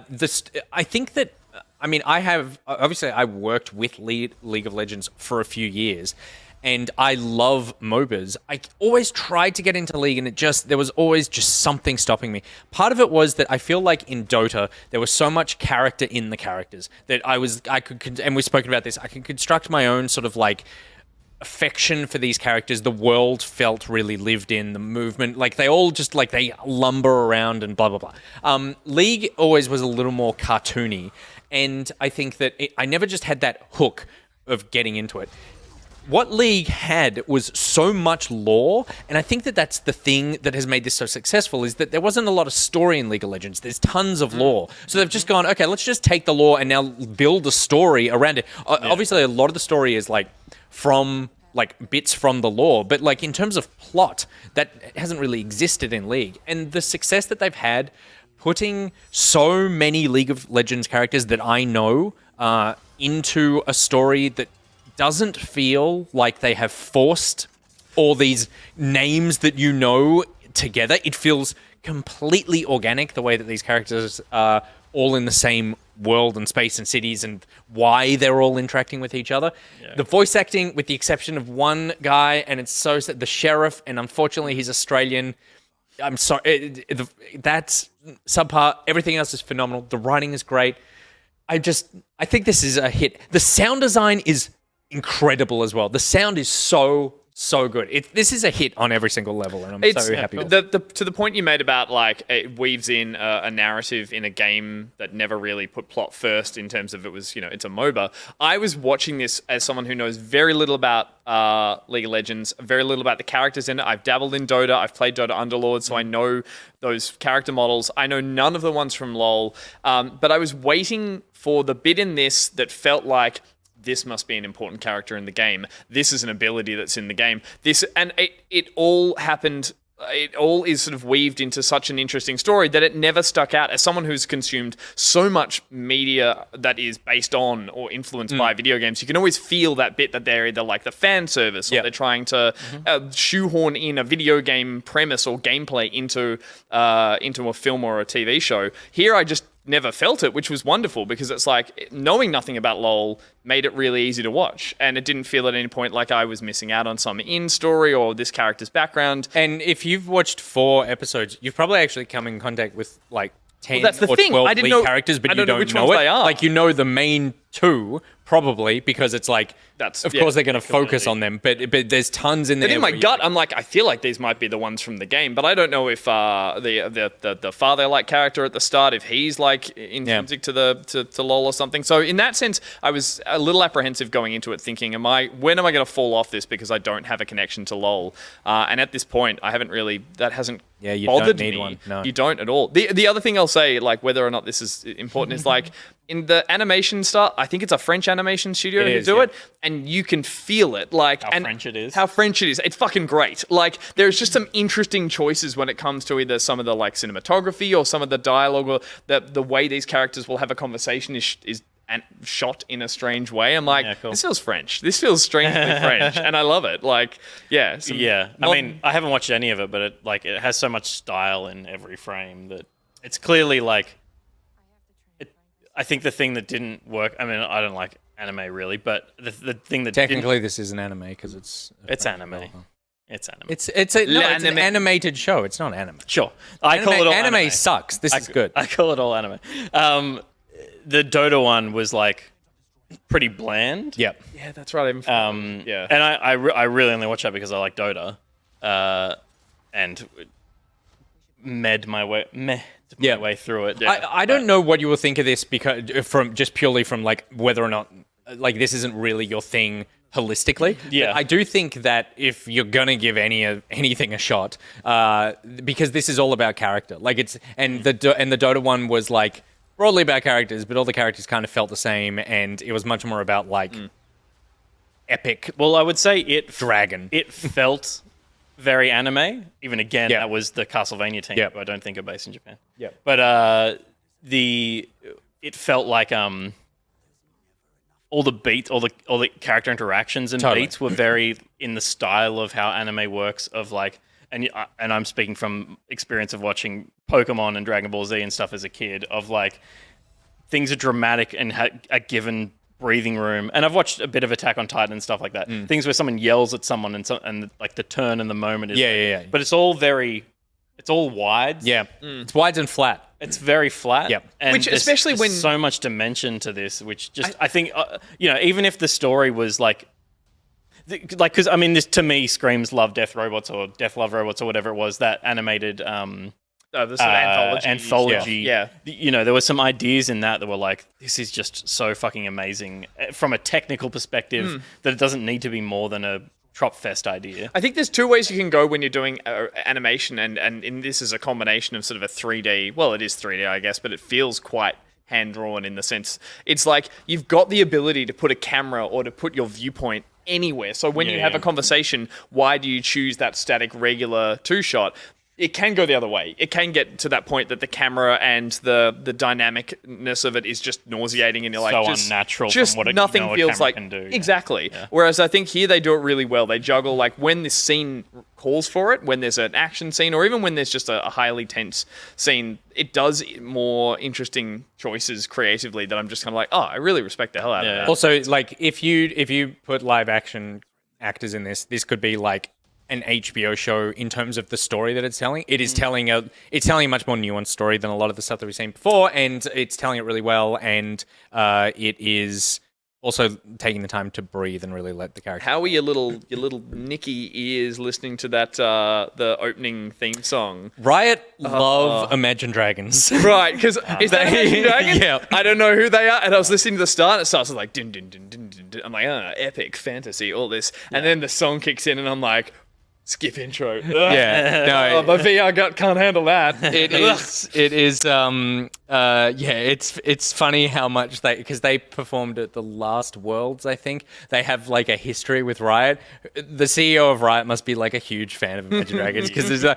think that, I mean, I worked with League of Legends for a few years, and I love MOBAs. I always tried to get into League, and there was always just something stopping me. Part of it was that I feel like in Dota, there was so much character in the characters that I could, and we've spoken about this, I could construct my own sort of like affection for these characters. The world felt really lived in. The movement, like they all just like they lumber around and blah blah blah. League always was a little more cartoony, and I think that I never just had that hook of getting into it. What League had was so much lore, and I think that that's the thing that has made this so successful, is that there wasn't a lot of story in League of Legends. There's tons of lore. So they've just gone, okay, let's just take the lore and now build a story around it. Obviously, a lot of the story is like from like bits from the lore, but like in terms of plot, that hasn't really existed in League. And the success that they've had putting so many League of Legends characters that I know into a story that doesn't feel like they have forced all these names that you know together. It feels completely organic, the way that these characters are all in the same world and space and cities and why they're all interacting with each other. Yeah. The voice acting, with the exception of one guy, and it's so sad, the sheriff, and unfortunately he's Australian. I'm sorry, that's subpar. Everything else is phenomenal. The writing is great. I think this is a hit. The sound design is incredible as well. The sound is so good. This is a hit on every single level, and I'm so happy with it. To the point you made about, like, it weaves in a narrative in a game that never really put plot first in terms of it was, it's a MOBA. I was watching this as someone who knows very little about League of Legends, very little about the characters in it. I've dabbled in Dota. I've played Dota Underlord, so I know those character models. I know none of the ones from LoL, but I was waiting for the bit in this that felt like, this must be an important character in the game. This is an ability that's in the game. It all happened. It all is sort of weaved into such an interesting story that it never stuck out. As someone who's consumed so much media that is based on or influenced by video games, you can always feel that bit that they're either like the fan service or they're trying to shoehorn in a video game premise or gameplay into a film or a TV show. Here, I just never felt it, which was wonderful, because it's like, knowing nothing about LoL made it really easy to watch, and it didn't feel at any point like I was missing out on some in-story or this character's background. And if you've watched 4 episodes, you've probably actually come in contact with like 10 that's the or thing. 12 I didn't lead know, characters, but you don't which know ones it. they are. Like, you know the main 2, probably, because it's like, of course they're going to focus on them, but there's tons in there. And in my gut, I'm like, I feel like these might be the ones from the game, but I don't know if the father-like character at the start, if he's like intrinsic to LoL or something. So in that sense, I was a little apprehensive going into it, thinking, when am I going to fall off this because I don't have a connection to LoL? And at this point, I haven't really, that hasn't you bothered don't need me. one. No. You don't at all. The other thing I'll say, like, whether or not this is important, is like, in the animation style, I think it's a French animation studio who do it, and you can feel it. Like, How French it is. How French it is. It's fucking great. Like, there's just some interesting choices when it comes to either some of the, like, cinematography or some from the dialogue or the way these characters will have a conversation is shot in a strange way. I'm like, This feels French. This feels strangely French, and I love it. Like, I mean, I haven't watched any of it, but it has so much style in every frame that it's clearly like. I think the thing that didn't work. I mean, I don't like anime really, but the thing that technically this is an anime because it's anime. It's anime. It's an animated show. It's not anime. Sure, I call it all anime. Anime sucks. This is good. I call it all anime. The Dota one was like pretty bland. Yep. Yeah, that's right. And I really only watch that because I like Dota, and made my way through it. Yeah. I don't know what you will think of this because from like whether or not like this isn't really your thing holistically. Yeah, but I do think that if you're gonna give anything a shot, because this is all about character. Like the Dota one was like broadly about characters, but all the characters kind of felt the same, and it was much more about like epic. Well, I would say it felt very anime. Even again, that was the Castlevania team, who I don't think are based in Japan. Yeah, but it felt like all the beats, all the character interactions and beats were very in the style of how anime works. Of like, and I'm speaking from experience of watching Pokemon and Dragon Ball Z and stuff as a kid. Of like, things are dramatic and are given breathing room. And I've watched a bit of Attack on Titan and stuff like that. Things where someone yells at someone and like the turn and the moment is But it's all wide. Yeah. It's wide and flat. It's very flat. Yep. And which especially when so much dimension to this, which just I think even if the story was like because I mean this to me screams Love Death Robots or Death Love Robots or whatever it was, that animated the sort of anthology. Yeah. There were some ideas in that were like, this is just so fucking amazing from a technical perspective that it doesn't need to be more than a Trop Fest idea. I think there's two ways you can go when you're doing animation, and in this is a combination of sort of a 3D. Well, it is 3D, I guess, but it feels quite hand-drawn in the sense it's like you've got the ability to put a camera or to put your viewpoint anywhere. So when you have a conversation, why do you choose that static regular two-shot? it can go the other way. It can get to that point that the camera and the dynamicness of it is just nauseating, and you're like, So just unnatural from Just what it- nothing you know a feels camera like can do, yeah. exactly. Yeah. Whereas I think here they do it really well. They juggle like when this scene calls for it, when there's an action scene, or even when there's just a highly tense scene. It does more interesting choices creatively that I'm just kind of like, oh, I really respect the hell out of that. Also, like if you put live action actors in this could be like an HBO show in terms of the story that it's telling. It is telling a much more nuanced story than a lot of the stuff that we've seen before, and it's telling it really well. And it is also taking the time to breathe and really let the character. How are your little Nicky ears listening to that the opening theme song? Riot love Imagine Dragons. Right, because is that Imagine Dragons? Yeah. I don't know who they are, and I was listening to the start, and it starts with like dun dun dun dun dun. Dun. I'm like, epic fantasy, all this, and then the song kicks in, and I'm like, skip intro. Yeah, no, My VR gut can't handle that. It is. It's funny how much because they performed at the last Worlds. I think they have like a history with Riot. The CEO of Riot must be like a huge fan of Imagine Dragons because I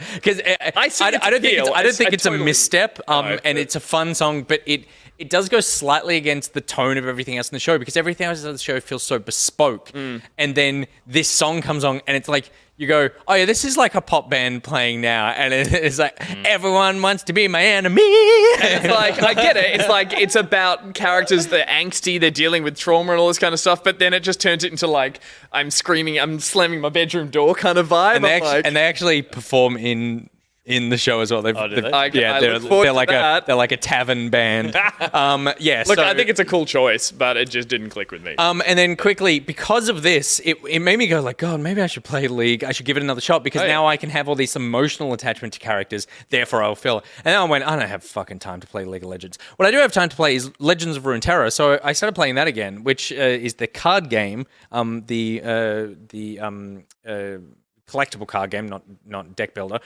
don't think it's a misstep. And it's a fun song, but it does go slightly against the tone of everything else in the show because everything else in the show feels so bespoke. And then this song comes on, and it's like. You go, oh yeah, this is like a pop band playing now, and it's like everyone wants to be my enemy. And it's like I get it. It's like it's about characters that are angsty, they're dealing with trauma and all this kind of stuff. But then it just turns it into like I'm screaming, I'm slamming my bedroom door kind of vibe. And they actually perform in the show as well. Do they? They're like a tavern band. Look, so, I think it's a cool choice, but it just didn't click with me. And then quickly, because of this, it made me go like, God, maybe I should play League. I should give it another shot because now I can have all this emotional attachment to characters. Therefore, I'll feel it. And then I went, I don't have fucking time to play League of Legends. What I do have time to play is Legends of Runeterra. So I started playing that again, which is the card game, collectible card game, not deck builder,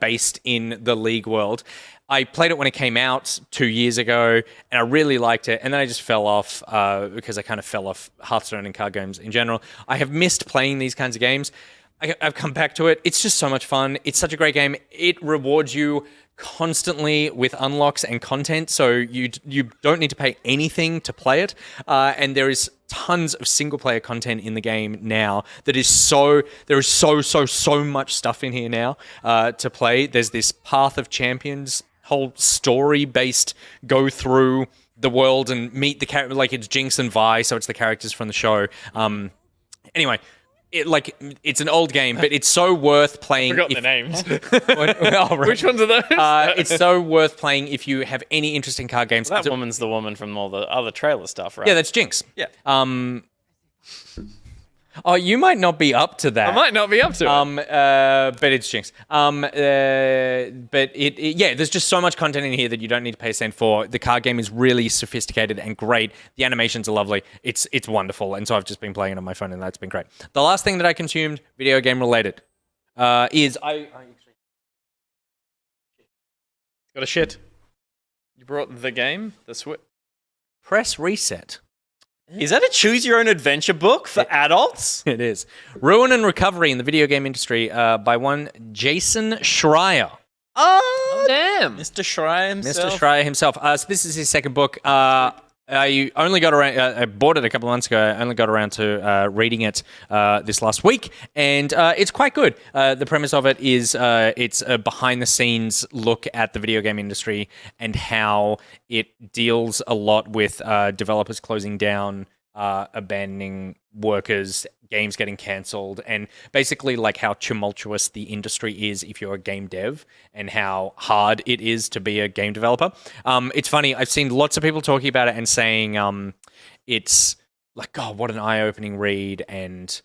based in the League world. I played it when it came out 2 years ago, and I really liked it. And then I just fell off because I kind of fell off Hearthstone and card games in general. I have missed playing these kinds of games. I've come back to it. It's just so much fun. It's such a great game. It rewards you constantly with unlocks and content, so you don't need to pay anything to play it. And there is tons of single player content in the game now there is so much stuff in here now to play. There's this Path of Champions whole story based go through the world and meet the character, like it's Jinx and Vi, so it's the characters from the show. Anyway, it's an old game, but it's so worth playing. Forgot the names. Which ones are those? It's so worth playing if you have any interest in card games. That woman's the woman from all the other trailer stuff, right? Yeah, that's Jinx. Yeah. Oh, you might not be up to that. I might not be up to it. But it's Jinx. But there's just so much content in here that you don't need to pay a cent for. The card game is really sophisticated and great. The animations are lovely. It's wonderful. And so I've just been playing it on my phone, and that's been great. The last thing that I consumed, video game related, is I Got a shit. You brought the game, the Switch. Press Reset. Is that a choose your own adventure book for adults? It is. Ruin and Recovery in the Video Game Industry by one Jason Schreier. Oh, damn. Mr. Schreier himself. Mr. Schreier himself. So this is his second book. I only got around. I bought it a couple of months ago. I only got around to reading it this last week, and it's quite good. The premise of it is it's a behind-the-scenes look at the video game industry and how it deals a lot with developers closing down, abandoning workers, games getting cancelled, and basically like how tumultuous the industry is if you're a game dev and how hard it is to be a game developer. It's funny, I've seen lots of people talking about it and saying it's like, God, what an eye-opening read, and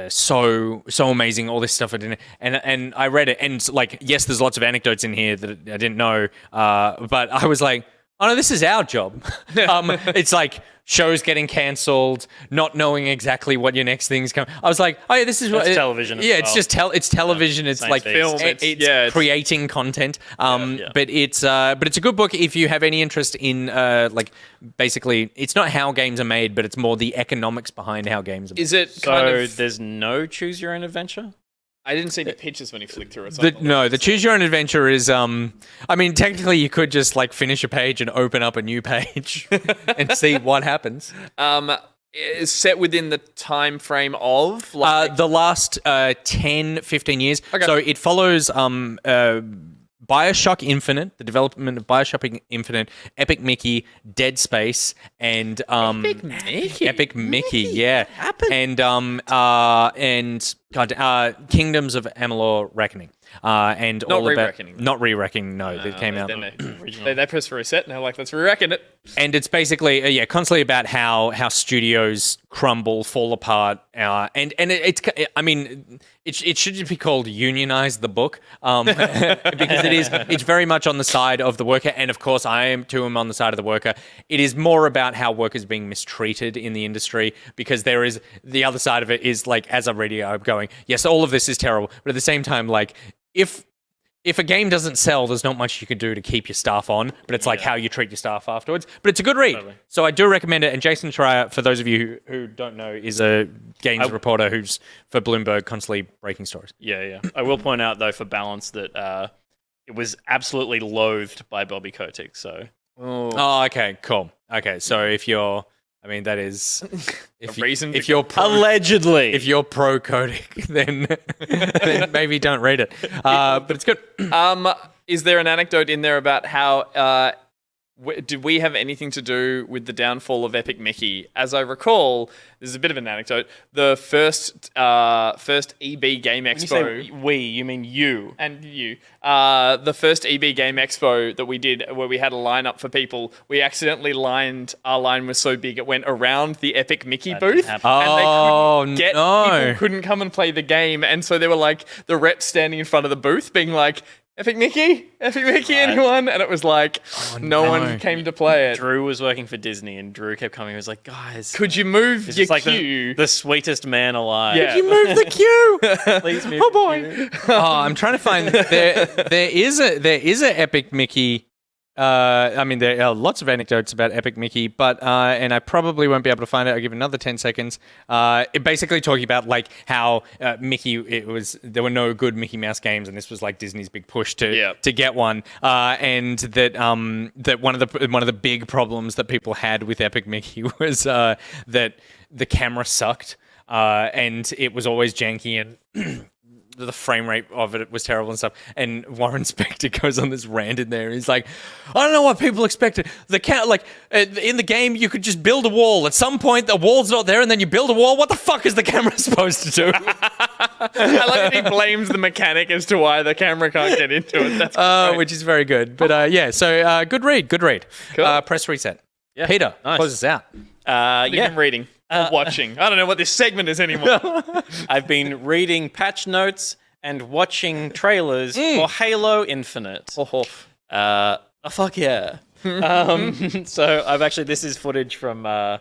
so amazing, all this stuff. And I read it, and like, yes, there's lots of anecdotes in here that I didn't know, but I was like, oh no, this is our job. It's like shows getting cancelled, not knowing exactly what your next thing's coming. I was like, oh yeah, this is what television. Yeah, it's just it's television. It's like film. It's creating content. But it's a good book if you have any interest in like basically it's not how games are made, but it's more the economics behind how games are made. Is it So there's no choose your own adventure? I didn't see any pictures when he flicked through it. So The choose your own adventure is I mean, technically you could just like finish a page and open up a new page and see what happens. Is set within the time frame of The last 10, 15 years. Okay. So it follows BioShock Infinite, the development of BioShock Infinite, Epic Mickey, Dead Space, and Epic Mickey, yeah, and Kingdoms of Amalur Reckoning, and Not all about Re-Reckoning. not Re-Reckoning. No, that came out. They press for reset and they're like, let's re-reckon it. And it's basically constantly about how studios crumble, fall apart, and I mean it should just be called Unionize the Book, because it's very much on the side of the worker, and of course I am on the side of the worker. It is more about how workers being mistreated in the industry, because there is the other side of it is like, as I'm reading, I'm going, yes, all of this is terrible, but at the same time, like if a game doesn't sell, there's not much you can do to keep your staff on, but it's like how you treat your staff afterwards. But it's a good read. Totally. So I do recommend it. And Jason Schreier, for those of you who don't know, is a games reporter who's for Bloomberg constantly breaking stories. Yeah. I will point out, though, for balance, that it was absolutely loathed by Bobby Kotick. So. Oh, okay, cool. Okay, so if you're... I mean, that is... If you're allegedly. If you're pro-Kotick, then maybe don't read it. But it's good. Is there an anecdote in there about how... did we have anything to do with the downfall of Epic Mickey? As I recall, there's a bit of an anecdote. The first EB Game Expo. When you say we, you mean you. And you. The first EB Game Expo that we did, where we had a lineup for people, we accidentally our line was so big it went around the Epic Mickey booth. And people couldn't come and play the game. And so they were like, the reps standing in front of the booth being like, Epic Mickey, anyone? And it was like, no one came to play it. Drew was working for Disney, and Drew kept coming. He was like, guys, could you move your like queue? The sweetest man alive. Yeah. Could you move the queue? Please move. Oh boy. I'm trying to find there is a Epic Mickey. I mean, there are lots of anecdotes about Epic Mickey, but and I probably won't be able to find it. I'll give it another 10 seconds. It basically talking about like how Mickey, there were no good Mickey Mouse games, and this was like Disney's big push to get one. And that one of the big problems that people had with Epic Mickey was that the camera sucked, and it was always janky, and the frame rate of it was terrible and stuff. And Warren Spector goes on this rant in there. He's like, I don't know what people expected. In the game, you could just build a wall. At some point, the wall's not there, and then you build a wall. What the fuck is the camera supposed to do? I like that he blames the mechanic as to why the camera can't get into it. That's great. Which is very good. But so good read. Cool. Press reset. Yeah. Peter, nice. close us out. You've been reading or watching. I don't know what this segment is anymore. I've been reading patch notes and watching trailers for Halo Infinite. Fuck yeah. So this is footage from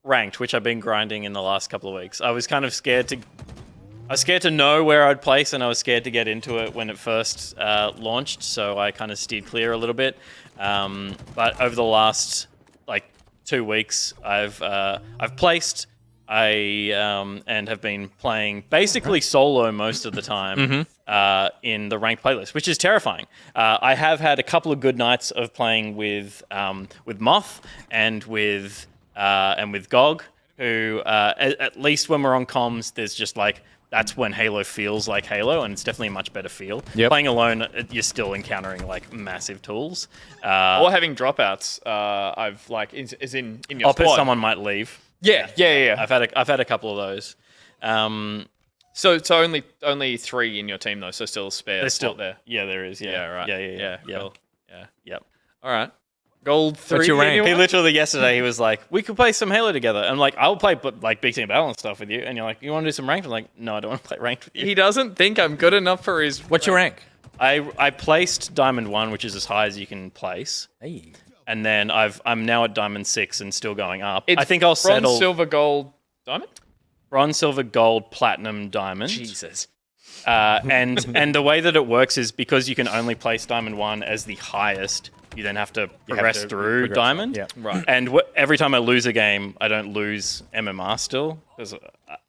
Ranked, which I've been grinding in the last couple of weeks. I was kind of scared to know where I'd place, and I was scared to get into it when it first launched, so I kind of steered clear a little bit. But over the last 2 weeks, I've placed. And have been playing basically solo most of the time in the ranked playlist, which is terrifying. I have had a couple of good nights of playing with Moth and with Gog, who at least when we're on comms, there's just that's when Halo feels like Halo, and it's definitely a much better feel. Yep. Playing alone, you're still encountering massive tools. Or having dropouts. I've is in your squad. Someone might leave. Yeah. I've had a couple of those. So only 3 in your team though, so still a spare. There's still there. Yeah, there is. Yeah, right. Yeah. Cool. Yeah. Yep. All right. Gold 3. What's your rank? He literally yesterday he was like, "We could play some Halo together." I'm like, "I'll play Big Team Battle and stuff with you." And you're like, "You want to do some ranked?" I'm like, "No, I don't want to play ranked with you." He doesn't think I'm good enough for his. What's your rank? I placed Diamond 1, which is as high as you can place. Hey. And then I'm now at Diamond 6 and still going up. It's I think I'll settle bronze, silver, gold, diamond. Bronze, silver, gold, platinum, diamond. Jesus. And the way that it works is because you can only place Diamond 1 as the highest, you then have to progress through Diamond. Yeah. Right. And every time I lose a game, I don't lose MMR still, because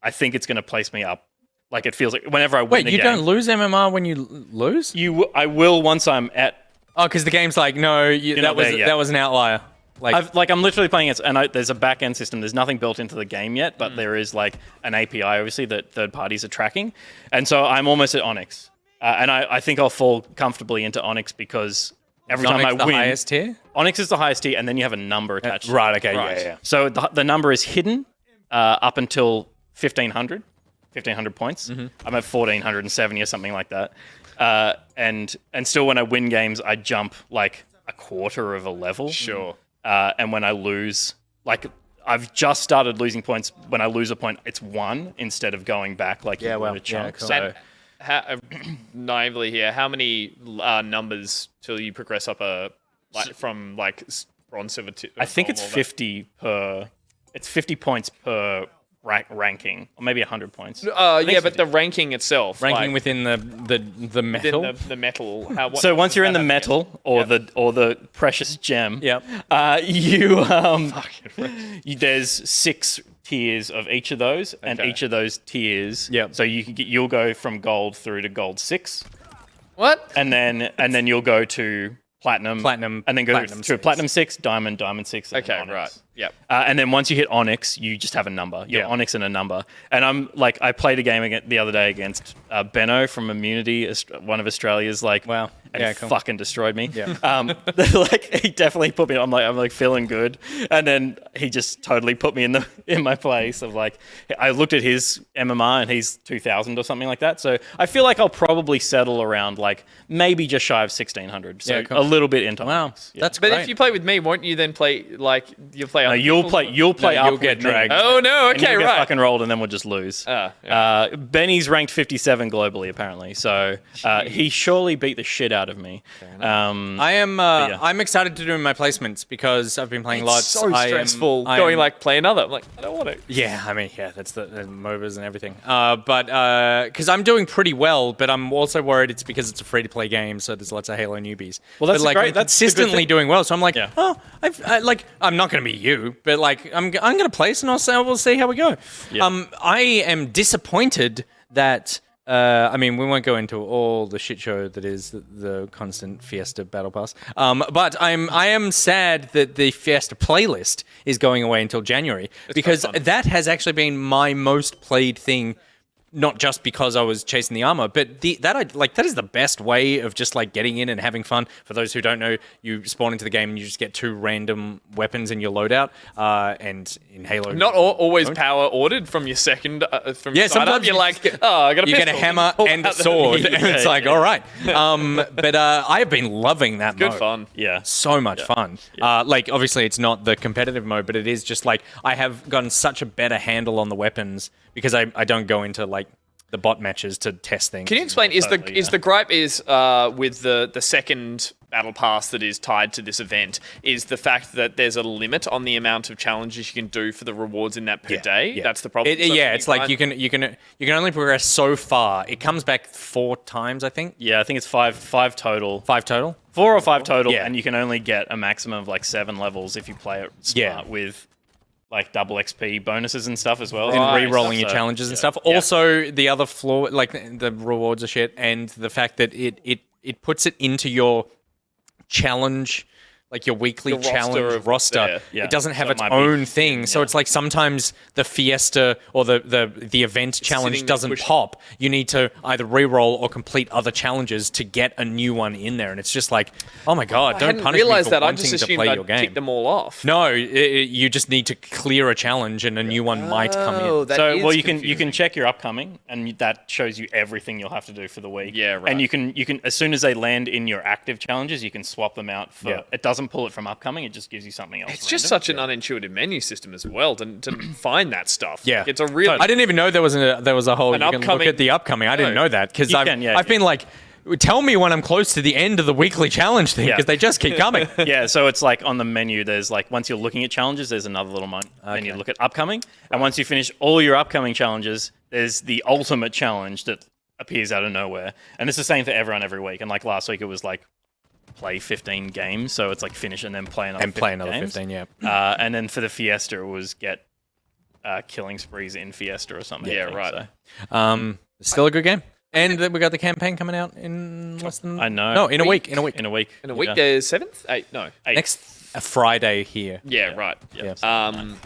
I think it's going to place me up Like it feels like whenever I win Wait, a you game, don't lose MMR when you lose? I will once I'm at. Oh, because the game's like, no, not there yet. that was an outlier. Like, I'm literally playing it, and there's a back end system. There's nothing built into the game yet, but there is like an API, obviously, that third parties are tracking. And so I'm almost at Onyx, and I think I'll fall comfortably into Onyx because every time I the win, highest tier? Onyx is the highest tier, and then you have a number attached. Right. Okay. Right. Yeah. So the number is hidden up until 1,500 points. I'm at 1,470 or something like that. And still, when I win games, I jump like a quarter of a level. Sure. And when I lose, like I've just started losing points. When I lose a point, it's 1 instead of going back like you would a chunk. cool. So Naively here, how many numbers till you progress up from bronze, silver to? I think it's normal, 50 per. It's 50 points per ranking, or maybe 100 points. Yeah, but the ranking itself, Ranking like, within the metal. within the metal. So once you're in the metal or the precious gem, Yep. There's 6 tiers of each of those, and Okay. each of those tiers. Yep. So you'll go from gold through to gold 6, What? and then you'll go to platinum, and then go platinum to 6. platinum 6, diamond 6. And Okay, onyx. right. Yep. And then once you hit Onyx, you just have a number. You're Onyx and a number. And I played a game the other day against Benno from Immunity, one of Australia's Wow. and Yeah, he cool. fucking destroyed me. Yeah. He definitely put me. I'm like feeling good, and then he just totally put me in my place of like. I looked at his MMR and he's 2,000 or something like that. So I feel like I'll probably settle around like maybe just shy of 1,600. So Yeah, cool. a little bit into Wow. Onyx. Yeah. That's But great. if you play with me, won't you then play you'll play? No, other you'll people? play. You'll play No, up. you'll get with me. dragged. Oh no! And you'll Okay, get right. fucking rolled, and then we'll just lose. Yeah. Benny's ranked 57 globally, apparently. So he surely beat the shit out of me. I'm excited to do my placements because I've been playing lots. So stressful going like play another. I'm like, I don't want to. Yeah, I mean, yeah, that's the MOBAs and everything. But because I'm doing pretty well, but I'm also worried it's because it's a free-to-play game, so there's lots of Halo newbies. Well, that's but, like, great. I'm That's the good consistently thing. doing well, so I'm like, Yeah. I'm not going to be you, but like, I'm going to place and we'll see how we go. Yeah. I am disappointed that. I mean, we won't go into all the shit show that is the constant Fiesta Battle Pass. But I am sad that the Fiesta playlist is going away until January because that has actually been my most played thing. Not just because I was chasing the armor, but that is the best way of just like getting in and having fun. For those who don't know, you spawn into the game and you just get 2 random weapons in your loadout. And in Halo, Not always power ordered from your second. From Yeah, your side up, sometimes you're you like, just I got a you pistol. get a hammer Pull and a out the- sword, and it's like, all right. But I have been loving that Good mode. fun. Yeah. So much fun. Like, obviously, it's not the competitive mode, but it is just like I have gotten such a better handle on the weapons because I don't go into like the bot matches to test things. Can you explain? Is Totally, the gripe with the second battle pass that is tied to this event is the fact that there's a limit on the amount of challenges you can do for the rewards in that per day? Yeah. That's the problem. So Yeah, can it's like grind- you can only progress so far. It comes back 4 times, I think. Yeah, I think it's five total. 5 total. 4 or 5 total, Yeah. and you can only get a maximum of like 7 levels if you play it smart Yeah. with like double XP bonuses and stuff as well. And Right. re-rolling your So, challenges and stuff. yeah. Also, the other flaw, like the rewards are shit, and the fact that it puts it into your challenge, like your weekly Your roster challenge of roster. there. Yeah. It doesn't have So it its might be- own thing. So it's like sometimes the Fiesta or the event challenge sitting there doesn't pushing. pop. You need to either re-roll or complete other challenges to get a new one in there. And it's just like, oh my god, I don't hadn't punish me realized for that. I wanting just to assumed play I'd your game. tick them all off. No, you just need to clear a challenge and a new one might come in. that So is well, you can confusing. check your upcoming, and that shows you everything you'll have to do for the week. Yeah, right. And you can as soon as they land in your active challenges, you can swap them out for. Yeah. It doesn't pull it from upcoming; it just gives you something else. It's just random. such an unintuitive menu system as well to find that stuff. Yeah. Like, it's a real. I didn't even know there was a whole. An You can look upcoming- at the upcoming. I didn't No. know that because You I've can, yeah, I've been like, tell me when I'm close to the end of the weekly challenge thing Yeah. because they just keep coming. Yeah, so it's like on the menu, there's like once you're looking at challenges, there's another little one. Then you look at upcoming, and once you finish all your upcoming challenges, there's the ultimate challenge that appears out of nowhere, and it's the same for everyone every week. And like last week, it was like play 15 games, so it's like finish and then play another And play 15 another games. 15, yeah. And then for the Fiesta, it was get killing sprees in Fiesta or something. Yeah, I think, right. So. It's still a good game. And we got the campaign coming out in less than... I know. No, in a week. In a week. In a week, Yeah. the 7th? 8th? No, 8th. Next Friday here. Yeah, right. Yeah.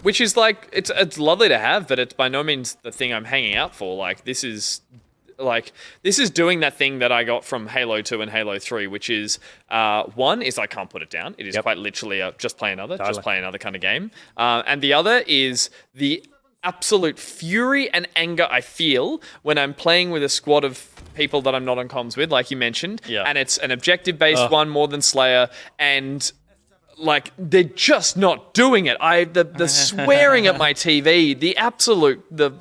Which is like, it's lovely to have, but it's by no means the thing I'm hanging out for. Like, this is doing that thing that I got from Halo 2 and Halo 3, which is, one is I can't put it down. It is quite literally a just play another kind of game. And the other is the absolute fury and anger I feel when I'm playing with a squad of people that I'm not on comms with, like you mentioned. Yeah. And it's an objective-based one more than Slayer, and like they're just not doing it. The swearing at my TV, the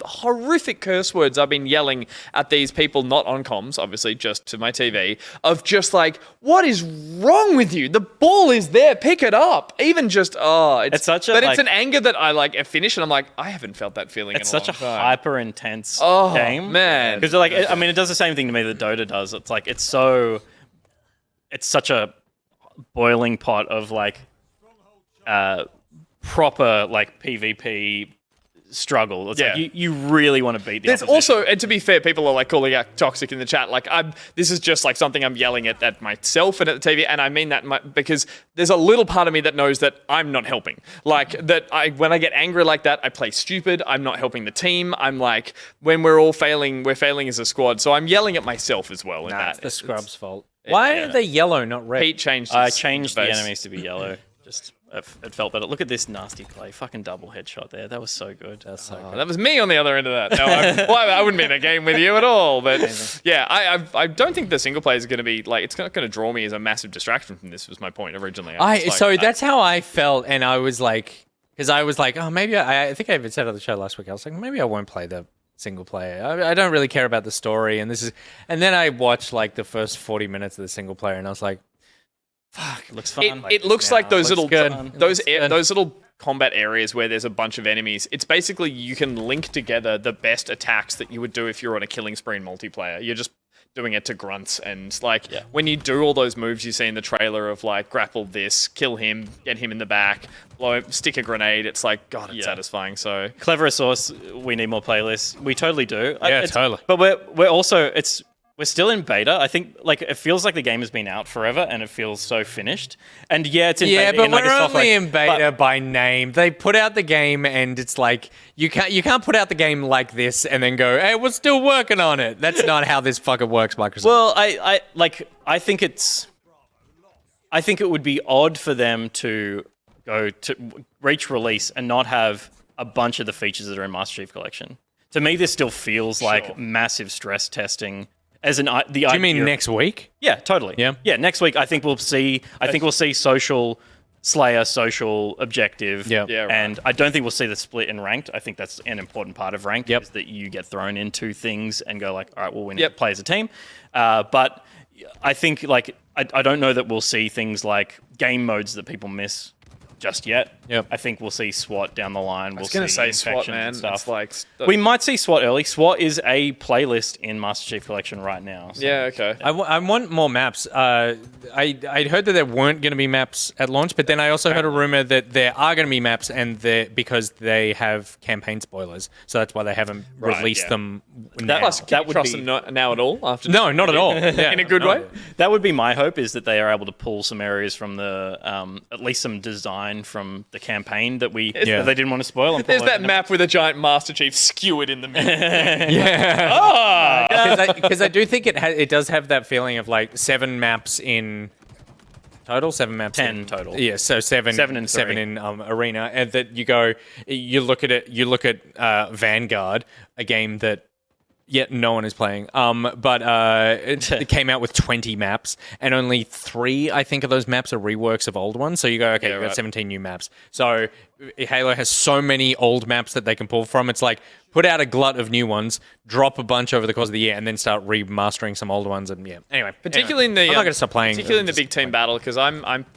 horrific curse words I've been yelling at these people not on comms, obviously just to my TV, of just like, what is wrong with you? The ball is there, pick it up. Even just it's such a, but it's an anger that I like finish and I'm like, I haven't felt that feeling. It's in a such long a time. hyper intense game, man. Because like, I mean, it does the same thing to me that Dota does. It's like it's such a boiling pot of like proper like PvP struggle. It's like you really want to beat the There's opposition. also, and to be fair, people are like calling out toxic in the chat. Like this is just like something I'm yelling at myself and at the TV, and I mean that because there's a little part of me that knows that I'm not helping. Like that, when I get angry like that, I play stupid. I'm not helping the team. I'm like, when we're all failing, we're failing as a squad. So I'm yelling at myself as well. It's the scrub's fault. Why are they yellow, not red? Pete changed. I changed the enemies to be yellow. Just it felt better. Look at this nasty play. Fucking double headshot there. That was so good. That's so good. That was me on the other end of that. No, I wouldn't be in a game with you at all. But yeah, I don't think the single player is going to be like, it's not going to draw me as a massive distraction from this. Was my point originally. That's how I felt, and I was like, because I was like, oh, maybe I think I even said on the show last week. I was like, maybe I won't play the single player. I don't really care about the story, and then I watched like the first 40 minutes of the single player, and I was like, fuck, it looks fun. It looks like those little good. those little combat areas where there's a bunch of enemies. It's basically you can link together the best attacks that you would do if you're on a killing spree in multiplayer. You're just doing it to grunts, and like when you do all those moves you see in the trailer of like grapple this, kill him, get him in the back, stick a grenade. It's like, God, it's satisfying. So clever resource. We need more playlists. We totally do. Yeah, totally. But we're also we're still in beta. I think like it feels like the game has been out forever and it feels so finished. And it's in beta. But we're only in beta by name. They put out the game and it's like you can't put out the game like this and then go, hey, we're still working on it. That's not how this fucker works, Microsoft. Well, I think it would be odd for them to go to reach release and not have a bunch of the features that are in Master Chief Collection. To me, this still feels like massive stress testing. Do you mean next week? Yeah, totally. Yeah. Next week, I think we'll see. Social Slayer, social objective. Yeah. And I don't think we'll see the split in ranked. I think that's an important part of ranked is that you get thrown into things and go like, all right, well, we need to play as a team. But I think like I don't know that we'll see things like game modes that people miss just yet. I think we'll see SWAT down the line. I was going to say SWAT, man. Stuff. It's like we might see SWAT early. SWAT is a playlist in Master Chief Collection right now. So. Yeah, okay. I want more maps. I heard that there weren't going to be maps at launch, but then I also heard a rumor that there are going to be maps, and because they have campaign spoilers, so that's why they haven't released them now. That would trust them now at all? After no, not at all. In a good way? That would be my hope, is that they are able to pull some areas from the at least some design from the campaign that they didn't want to spoil. There's that map with a giant Master Chief skewered in the middle. Because I do think it does have that feeling of like 7 maps in total, 7 maps 10 total. Yeah, so 7 in arena, and that you look at Vanguard, a game that no one is playing. But it came out with 20 maps, and only 3, I think, of those maps are reworks of old ones. So you go, okay, you've got 17 new maps. So Halo has so many old maps that they can pull from. It's like, put out a glut of new ones, drop a bunch over the course of the year, and then start remastering some old ones. And particularly in the I'm not going to stop playing. Particularly in the big team battle, because I'm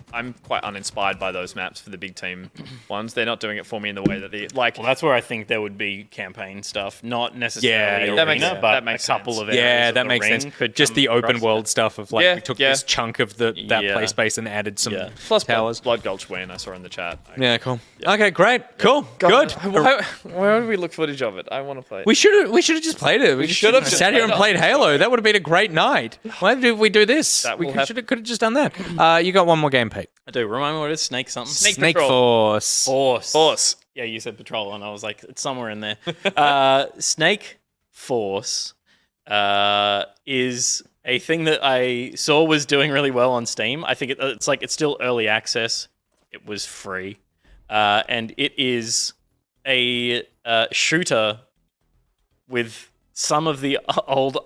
quite uninspired by those maps for the big team ones. They're not doing it for me in the way that they like. Well, that's where I think there would be campaign stuff, not necessarily arena, but a couple of areas. Yeah, that makes sense. Just the open world stuff of like we took this chunk of that play space and added some towers. Blood Gulch win I saw in the chat. Yeah, cool. Okay, great, cool, good. Where would we look footage of it? but I want to play it. We should have just played it. We should have sat here and played Halo. That would have been a great night. Why did we do this? We could have just done that. You got one more game, Pete. I do. Remind me what it is. Snake something. Snake Patrol. Force. Yeah, you said Patrol, and I was like, it's somewhere in there. Snake Force is a thing that I saw was doing really well on Steam. I think it's still early access. It was free, and it is a shooter with some of the old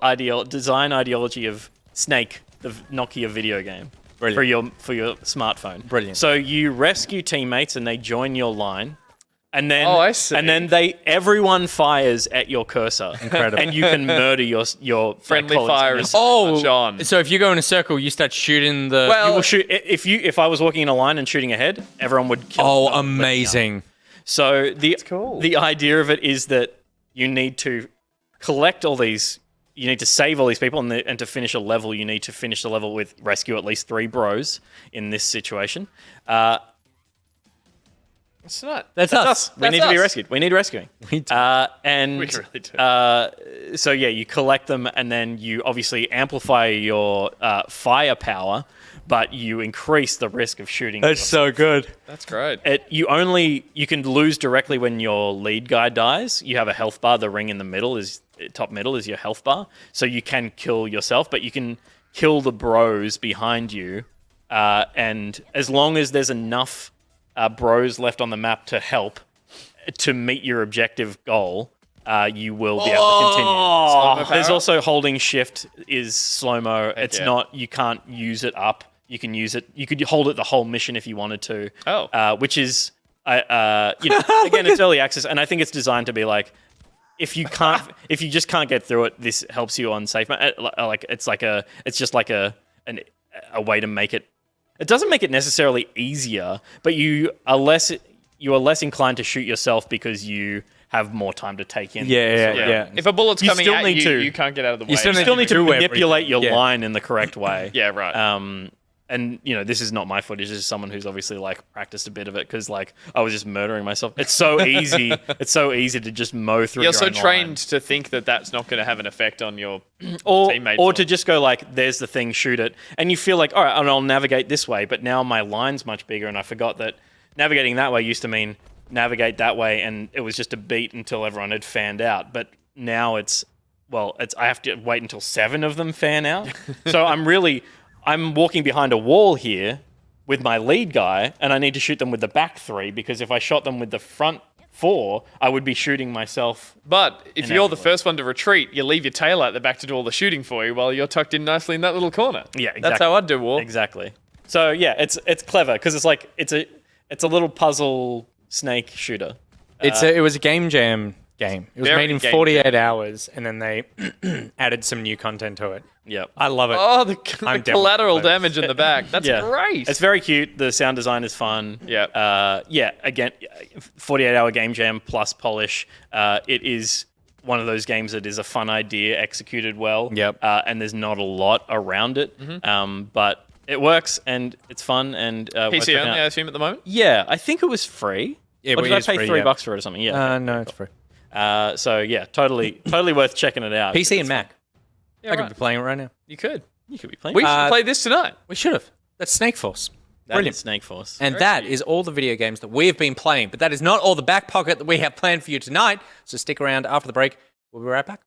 design ideology of Snake, the Nokia video game. Brilliant. For your smartphone. Brilliant. So you rescue teammates and they join your line. And then, I see. And then everyone fires at your cursor. Incredible. And you can murder your Friendly fire is so if you go in a circle, you start shooting the... you will shoot. If I was walking in a line and shooting ahead, everyone would kill. Oh, amazing. So cool. The idea of it is that you need to collect all these... You need to save all these people, and to finish a level, you need to finish the level with rescue at least 3 bros in this situation. That's us. We need to be rescued. We need rescuing. We do. And We really do. so yeah, you collect them, and then you obviously amplify your firepower, but you increase the risk of shooting. That's so good. That's great. You can lose directly when your lead guy dies. You have a health bar. The ring in the top middle is your health bar, so you can kill yourself, but you can kill the bros behind you, and as long as there's enough bros left on the map to help to meet your objective goal, you will be able to continue. There's also holding shift is slow-mo. It's not, you can't use it up. You can use it. You could hold it the whole mission if you wanted to. Which is, again, it's early access, and I think it's designed to be like, if you just can't get through it, this helps you on safe mode. It's just like a way to make it. It doesn't make it necessarily easier, but you are less inclined to shoot yourself because you have more time to take in. Yeah. If a bullet's You coming still at need you, to- you can't get out of the way. You still need to do manipulate everything. your line in the correct way. Yeah, right. And this is not my footage. This is someone who's obviously practiced a bit of it because I was just murdering myself. It's so easy. It's so easy to just mow through. You're your so own trained line. to think that that's not going to have an effect on your teammates. Or to just go there's the thing, shoot it, and you feel like, all right, and I'll navigate this way. But now my line's much bigger, and I forgot that navigating that way used to mean navigate that way, and it was just a beat until everyone had fanned out. But now I have to wait until 7 of them fan out. So I'm walking behind a wall here with my lead guy, and I need to shoot them with the back 3 because if I shot them with the front 4, I would be shooting myself. But if you're the first one to retreat, you leave your tail out the back to do all the shooting for you while you're tucked in nicely in that little corner. Yeah, exactly. That's how I'd do war. Exactly. So yeah, it's clever because it's a little puzzle snake shooter. It was a game jam game. It was Very made in game 48 hours, and then they added some new content to it. Yep. I love it. Oh, the I'm collateral definitely- damage in the back. That's great. It's very cute. The sound design is fun. Yeah. Again, 48-hour game jam plus polish. It is one of those games that is a fun idea executed well. Yep. And there's not a lot around it. But it works and it's fun and worth PC checking only, out. I assume, at the moment? Yeah, I think it was free. Yeah, or well, did I it is pay free, $3 for it or something? Yeah. No, it's free. So yeah, totally worth checking it out. PC and Mac. Yeah, I could right. be playing it right now. You could. You could be playing. We should play this tonight. We should have. That's Snake Force. Brilliant. Snake Force. And that is all the video games that we have been playing. But that is not all the back pocket that we have planned for you tonight. So stick around after the break. We'll be right back.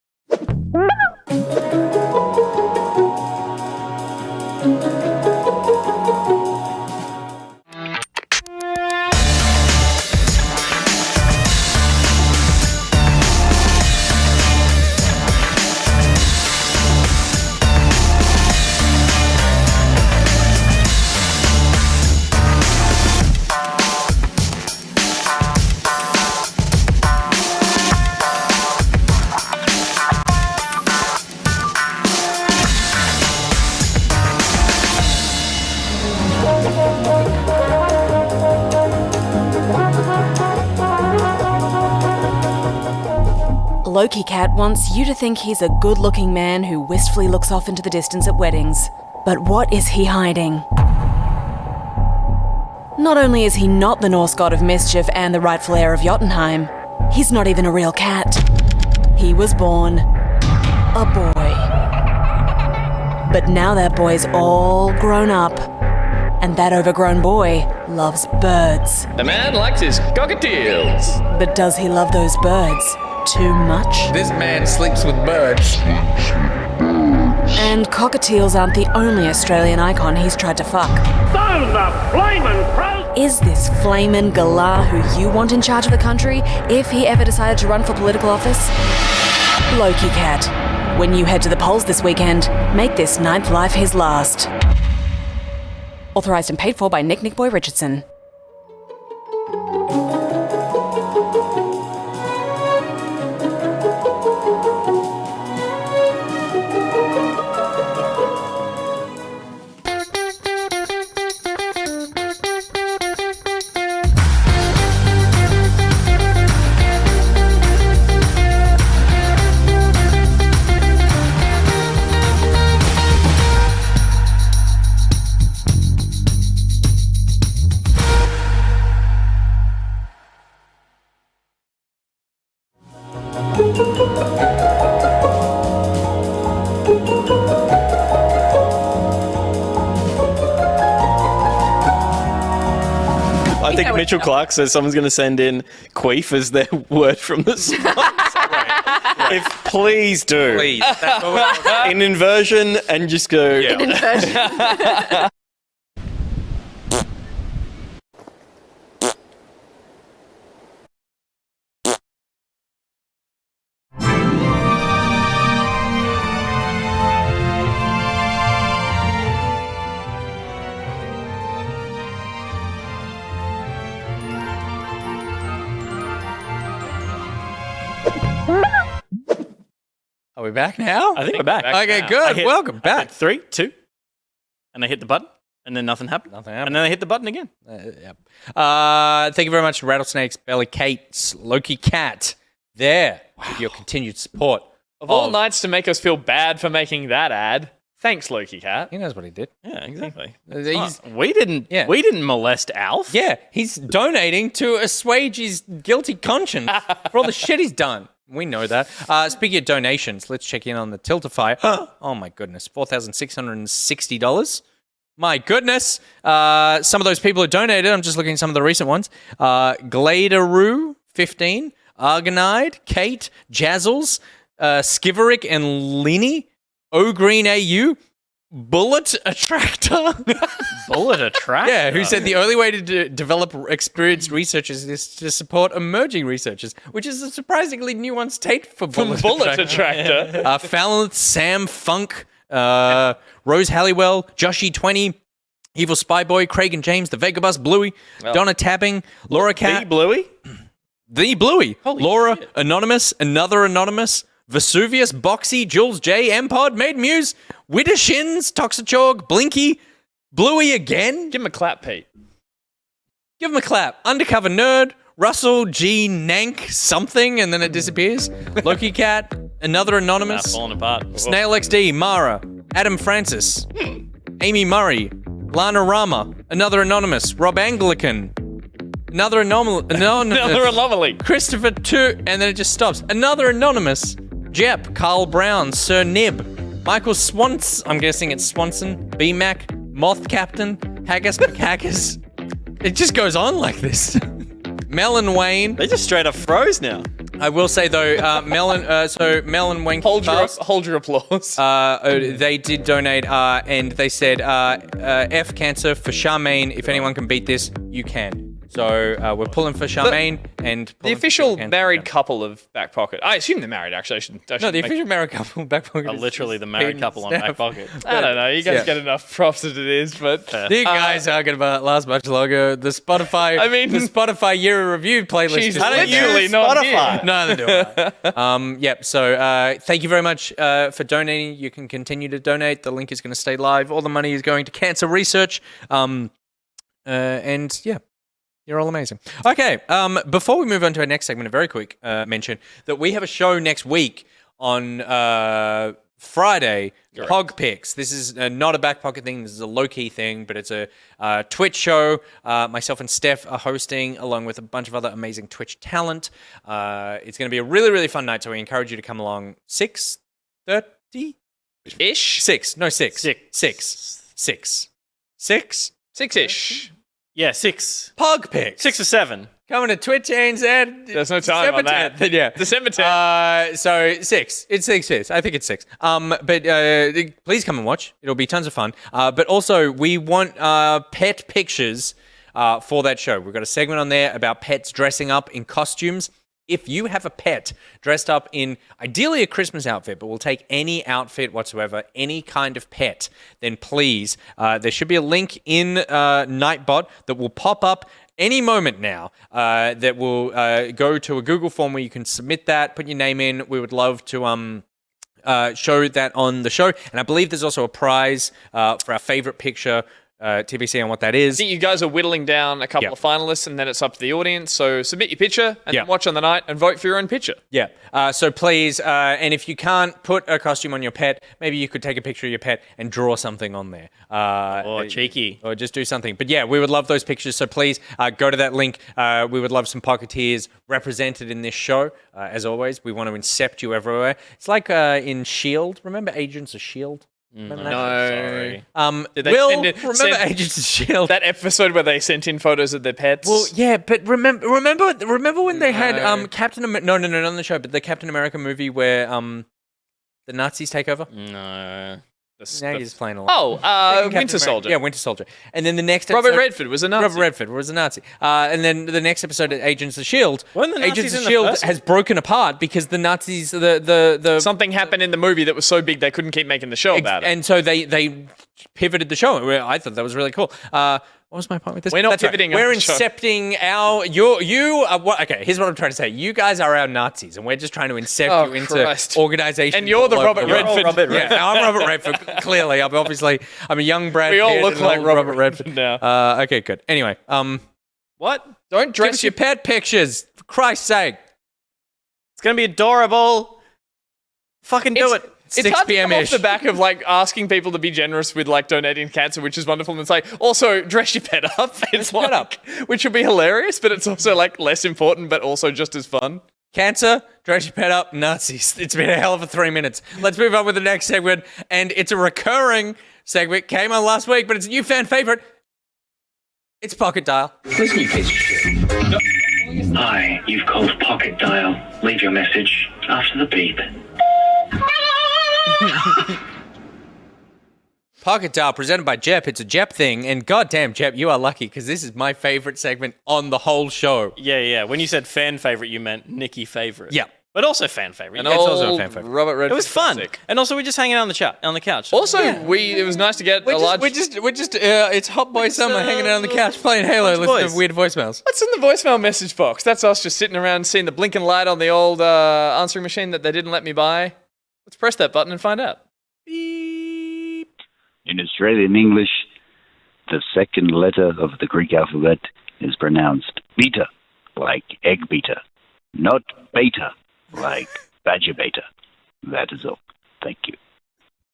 LokiCat wants you to think he's a good-looking man who wistfully looks off into the distance at weddings. But what is he hiding? Not only is he not the Norse god of mischief and the rightful heir of Jotunheim, he's not even a real cat. he was born a boy. But now that boy's all grown up, and that overgrown boy loves birds. The man likes his cockatiels. But does he love those birds too much? This man sleeps with birds. And cockatiels aren't the only Australian icon he's tried to fuck. Those are flaming pros! Is this flamin' galah who you want in charge of the country if he ever decided to run for political office? LokiCat. When you head to the polls this weekend, make this 9th life his last. Authorised and paid for by Nick Boy Richardson. I think Mitchell Clark says someone's going to send in queef as their word from the song. If please do. Please. That's what we're talking In inversion and just go. about. Are we back now? I think we're back. Okay, now. good. I hit- Welcome I back. hit 3, 2, and I hit the button, and then nothing happened. Nothing happened. And then I hit the button again. Yep. Thank you very much, RaddleSnakes, Belly Kates, LokiCat. There, with your continued support. Of all nights to make us feel bad for making that ad, thanks, LokiCat. He knows what he did. Yeah, exactly. He's, We didn't. Yeah. We didn't molest Alf. yeah, he's donating to assuage his guilty conscience for all the shit he's done. We know that. Speaking of donations, let's check in on the Tiltify. Oh my goodness, $4,660. My goodness. Some of those people who donated, I'm just looking at some of the recent ones. Gladeroo, 15. Argonide, Kate, Jazzles, Skiverick and Linny, O'Green AU, Bullet Attractor. Bullet attractor. Yeah, who said the only way to develop experienced researchers is to support emerging researchers, which is a surprisingly nuanced take for Bullet Attractor. Fallon, Sam Funk, Rose Halliwell, Joshy20, Evil Spy Boy, Craig and James, The Vegabus, Bluey, Donna Tapping, Laura Cat, The Bluey. The Bluey, Holy Laura, shit. Anonymous, Another Anonymous, Vesuvius, Boxy, Jules J, Mpod, Made Muse, Widdershins, toxiCHORG, Blinky, Bluey again. Give him a clap, Pete. Give him a clap. Undercover Nerd, Russell G Nank something, and then it disappears. LokiCat, Another Anonymous, Falling apart. Snail XD, Mara, Adam Francis, Amy Murray, Lana Rama, Another Anonymous, Rob Anglican, Another Anonymous, Another anomaly. Christopher 2, and then it just stops. Another Anonymous, Jepp, Carl Brown, Sir Nib, Michael Swans, I'm guessing it's Swanson, B-Mac, Moth Captain, Haggis McHaggis. It just goes on like this. Melon Wayne. They just straight up froze now. I will say though, Melon Wayne. Hold your applause. They did donate, and they said, F cancer for Charmaine. If anyone can beat this, you can. So we're pulling for Charmaine and The pulling for official cancer. married couple of Back Pocket. I assume they're married, actually. No, the official married couple back pocket. Are is literally the married Pete couple on and Back Steph. Pocket. I don't know. You guys Yeah. get enough props as it is, but You guys aren't going to last much longer. The Spotify, the Spotify year in review playlist. She's is literally not here. No, they're doing that. Yep. So thank you very much for donating. You can continue to donate. The link is going to stay live. All the money is going to cancer research. And yeah. You're all amazing. Okay, before we move on to our next segment, a very quick mention that we have a show next week on Friday, Pog Picks. This is not a back pocket thing. This is a low-key thing, but it's a Twitch show. Myself and Steph are hosting, along with a bunch of other amazing Twitch talent. It's going to be a really, really fun night, so we encourage you to come along. 6:30? Ish? 6. No, 6. 6. 6-ish. Yeah, 6. Pog Picks. 6 or 7. Coming to Twitch, ANZ. There's no time on that. December 10th. Yeah. December 10th. So 6. It's 6. I think it's 6. But please come and watch. It'll be tons of fun. But also, we want pet pictures for that show. We've got a segment on there about pets dressing up in costumes. If you have a pet dressed up in ideally a Christmas outfit, but we'll take any outfit whatsoever, any kind of pet, then please, there should be a link in Nightbot that will pop up any moment now that will go to a Google form where you can submit that, put your name in. We would love to show that on the show. And I believe there's also a prize for our favorite picture. TBC on what that is. I think you guys are whittling down a couple of finalists, and then it's up to the audience. So submit your picture, and then watch on the night and vote for your own picture. Yeah. So please, and if you can't put a costume on your pet, maybe you could take a picture of your pet and draw something on there. Or cheeky. Or just do something. But yeah, we would love those pictures. So please go to that link. We would love some Pocketeers represented in this show. As always, we want to incept you everywhere. It's like in S.H.I.E.L.D. Remember Agents of S.H.I.E.L.D.? Remember that? Sorry. Did they Remember Agents of S.H.I.E.L.D.? that episode where they sent in photos of their pets? Well, yeah, but remember when they had Captain America? No, not on the show, but the Captain America movie where the Nazis take over. No. Now you're just playing along. Winter Soldier. Yeah, Winter Soldier. And then the next episode... Robert Redford was a Nazi. And then the next episode of Agents of S.H.I.E.L.D. Weren't the Nazis Agents of in the S.H.I.E.L.D. first has broken apart because the Nazis... the Something happened in the movie that was so big they couldn't keep making the show about it. And so they pivoted the show. I thought that was really cool. What was my point with this? We're not pivoting. Right. We're incepting our... Okay, here's what I'm trying to say. You guys are our Nazis, and we're just trying to incept you into organizations. And you're the Robert Redford. Yeah, I'm Robert Redford, clearly. I'm a young Brad Pitt. We all look like Robert Redford now. Okay, good. Anyway, what? Don't dress your pet pictures, for Christ's sake. It's going to be adorable. Fucking do it. It's hard to come off the back of asking people to be generous with donating to cancer, which is wonderful, and it's also dress your pet up. Which would be hilarious, but it's also less important, but also just as fun. Cancer, dress your pet up, Nazis. It's been a hell of a 3 minutes. Let's move on with the next segment, and it's a recurring segment. Came on last week, but it's a new fan favorite. It's Pocket Dial. Listen, you piece of shit. Hi, you've called Pocket Dial. Leave your message after the beep. Pocket Dial presented by Jepp. It's a Jepp thing, and goddamn, Jepp, you are lucky because this is my favorite segment on the whole show. Yeah. When you said fan favorite, you meant Nikki favorite. Yeah. But also fan favorite. And it's also a fan favorite. Robert Redford. It was fun. Classic. And also we're just hanging out on the couch. Also, it was nice to get it's hot boy summer hanging out on the couch playing Halo, listening to weird voicemails. What's in the voicemail message box? That's us just sitting around seeing the blinking light on the old answering machine that they didn't let me buy. Let's press that button and find out. Beep. In Australian English, the second letter of the Greek alphabet is pronounced beta, like egg beta, not beta, like badger beta. That is all. Thank you.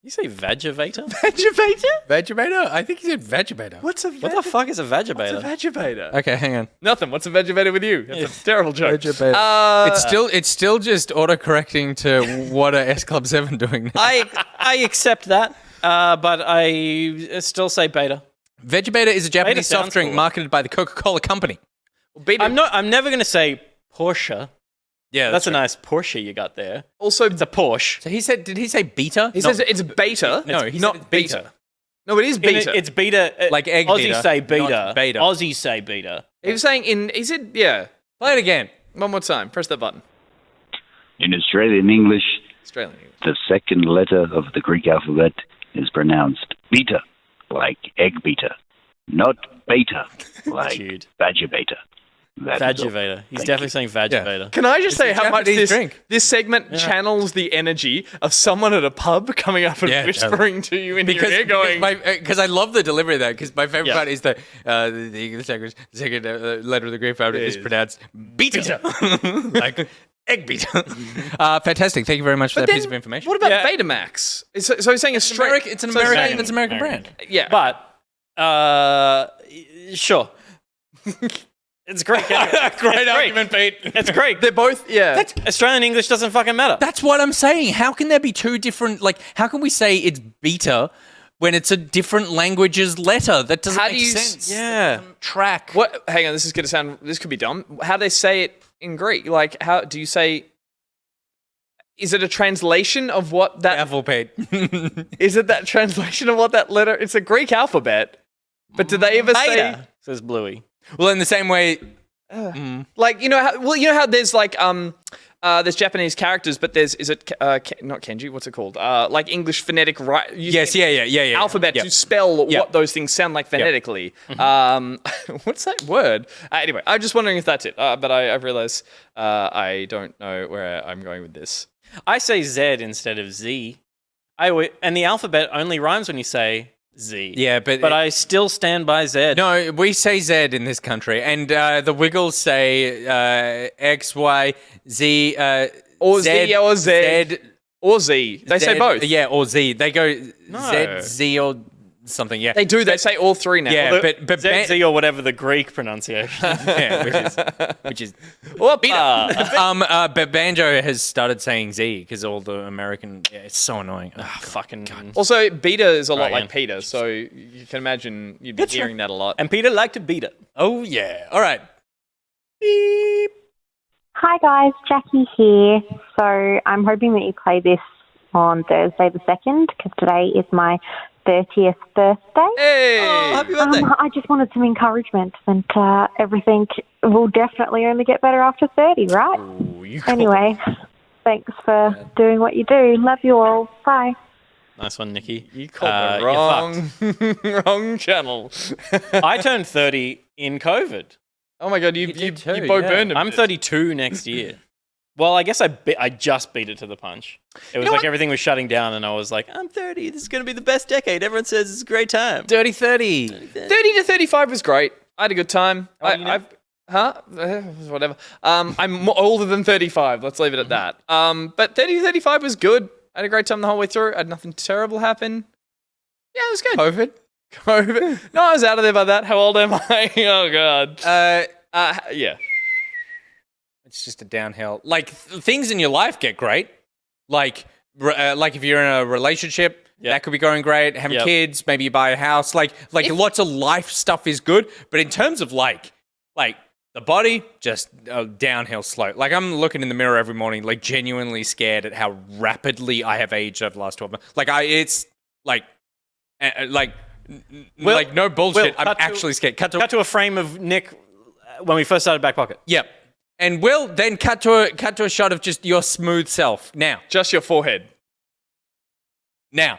You say vagavator? Vegetator? I think he said vegetator. What the fuck is a vagavator? What's a vegetator? Okay, hang on. Nothing. What's a vegetator with you? That's a terrible joke. It's still just autocorrecting to what are S Club 7 doing now. I accept that, but I still say beta. Vegebeta is a Japanese sounds soft drink cool. marketed by the Coca-Cola Company. I'm never going to say Porsche. Yeah, that's a nice Porsche you got there. Also, it's a Porsche. So did he say beta? He says it's beta. No, he's not beta. No, it is beta. It's beta. Like egg Aussies beta, say beta. not beta. Aussies say beta. He was saying yeah. Play it again. One more time. Press that button. In Australian English, Australian English. the second letter of the Greek alphabet is pronounced beta, like egg beta, not beta, like badger beta. Vagavator. He's definitely saying Vagavator. Yeah. Can I just say how much this segment Yeah. channels the energy of someone at a pub coming up and whispering to you in your ear going... Because I love the delivery of that, because my favorite part is the English language, the second letter of the Greek alphabet is pronounced beta. Like Egg beater. Fantastic. Thank you very much for that piece of information. What about Betamax? So he's saying it's an American brand. Yeah. But, sure. It's great. Great argument, Pete. It's great. They're both, Australian English doesn't fucking matter. That's what I'm saying. How can there be two different, like, how can we say it's beta when it's a different language's letter? That doesn't make sense. Yeah. Track. What? Hang on, this could be dumb. How do they say it in Greek? Like, how do you say, is it a translation of what that... Alphabet. Is it that translation of what that letter... It's a Greek alphabet, but do they ever say... Says Bluey. Well, in the same way... Like, you know how there's like, there's Japanese characters, but there's, not kanji, what's it called? Like English phonetic, right? Yes, yeah. Alphabet to spell what those things sound like phonetically. What's that word? Anyway, I'm just wondering if that's it. But I realize I don't know where I'm going with this. I say Z instead of Z. And the alphabet only rhymes when you say Z. Yeah, but I still stand by Z. No, we say Z in this country, and the Wiggles say X, Y, Z, or Z, Z, or Z, or Z. They say both. Yeah, or Z. They go Z, Z, or something. Yeah, they do. They say all three now. Yeah, but Z, Z, or whatever the Greek pronunciation. Yeah, which is. But Banjo has started saying Z because all the American. Yeah, it's so annoying. Fucking. God. Also, beta is a lot like Peter, so you can imagine you'd be hearing that a lot. And Peter liked to beat it. Oh yeah. All right. Beep. Hi guys, Jackie here. So I'm hoping that you play this on Thursday the 2nd because today is my 30th birthday. Hey! Oh, happy birthday. I just wanted some encouragement and everything will definitely only get better after 30, right? Ooh, anyway, thanks for doing what you do. Love you all. Bye. Nice one, Nikki. You called the wrong channel. I turned 30 in COVID. Oh my God, you both burned him. I'm 32 next year. Well, I guess I just beat it to the punch. It was like everything was shutting down, and I was like, I'm 30. This is going to be the best decade. Everyone says it's a great time. Dirty 30. 30 to 35 was great. I had a good time. Whatever. I'm older than 35. Let's leave it at that. But 30 to 35 was good. I had a great time the whole way through. I had nothing terrible happen. Yeah, it was good. COVID? No, I was out of there by that. How old am I? Oh, God. Yeah. It's just a downhill. Like, things in your life get great. Like if you're in a relationship, that could be going great. Having kids, maybe you buy a house. Like lots of life stuff is good. But in terms of like the body, just a downhill slope. Like, I'm looking in the mirror every morning, like genuinely scared at how rapidly I have aged over the last 12 months. Like, no bullshit. I'm actually scared. Cut to a frame of Nick when we first started Back Pocket. Yep. And Will then cut to a shot of just your smooth self. Now. Just your forehead. Now.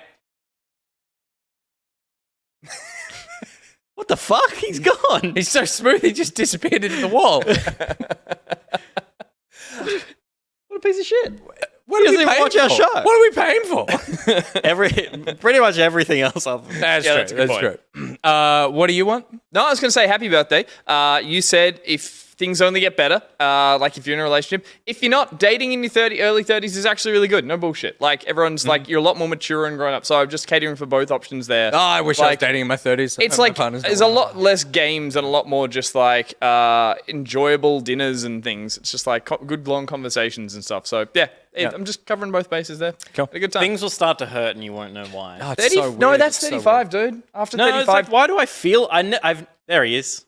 What the fuck? He's gone. He's so smooth, he just disappeared into the wall. What a piece of shit. What are we paying watch for? our show. What are we paying for? Pretty much everything else. That's true. What do you want? No, I was going to say happy birthday. You said if things only get better, like if you're in a relationship, if you're not, dating in your early 30s is actually really good. No bullshit. Like, everyone's like, you're a lot more mature and grown up. So I'm just catering for both options there. Oh, I wish I was dating in my 30s. It's like, there's a lot less games and a lot more just like enjoyable dinners and things. It's just like good long conversations and stuff. So yeah. I'm just covering both bases there. Cool. Had a good time. Things will start to hurt and you won't know why. Oh, it's so no, weird. that's 35, dude. After 35. It's like, why do I feel... there he is.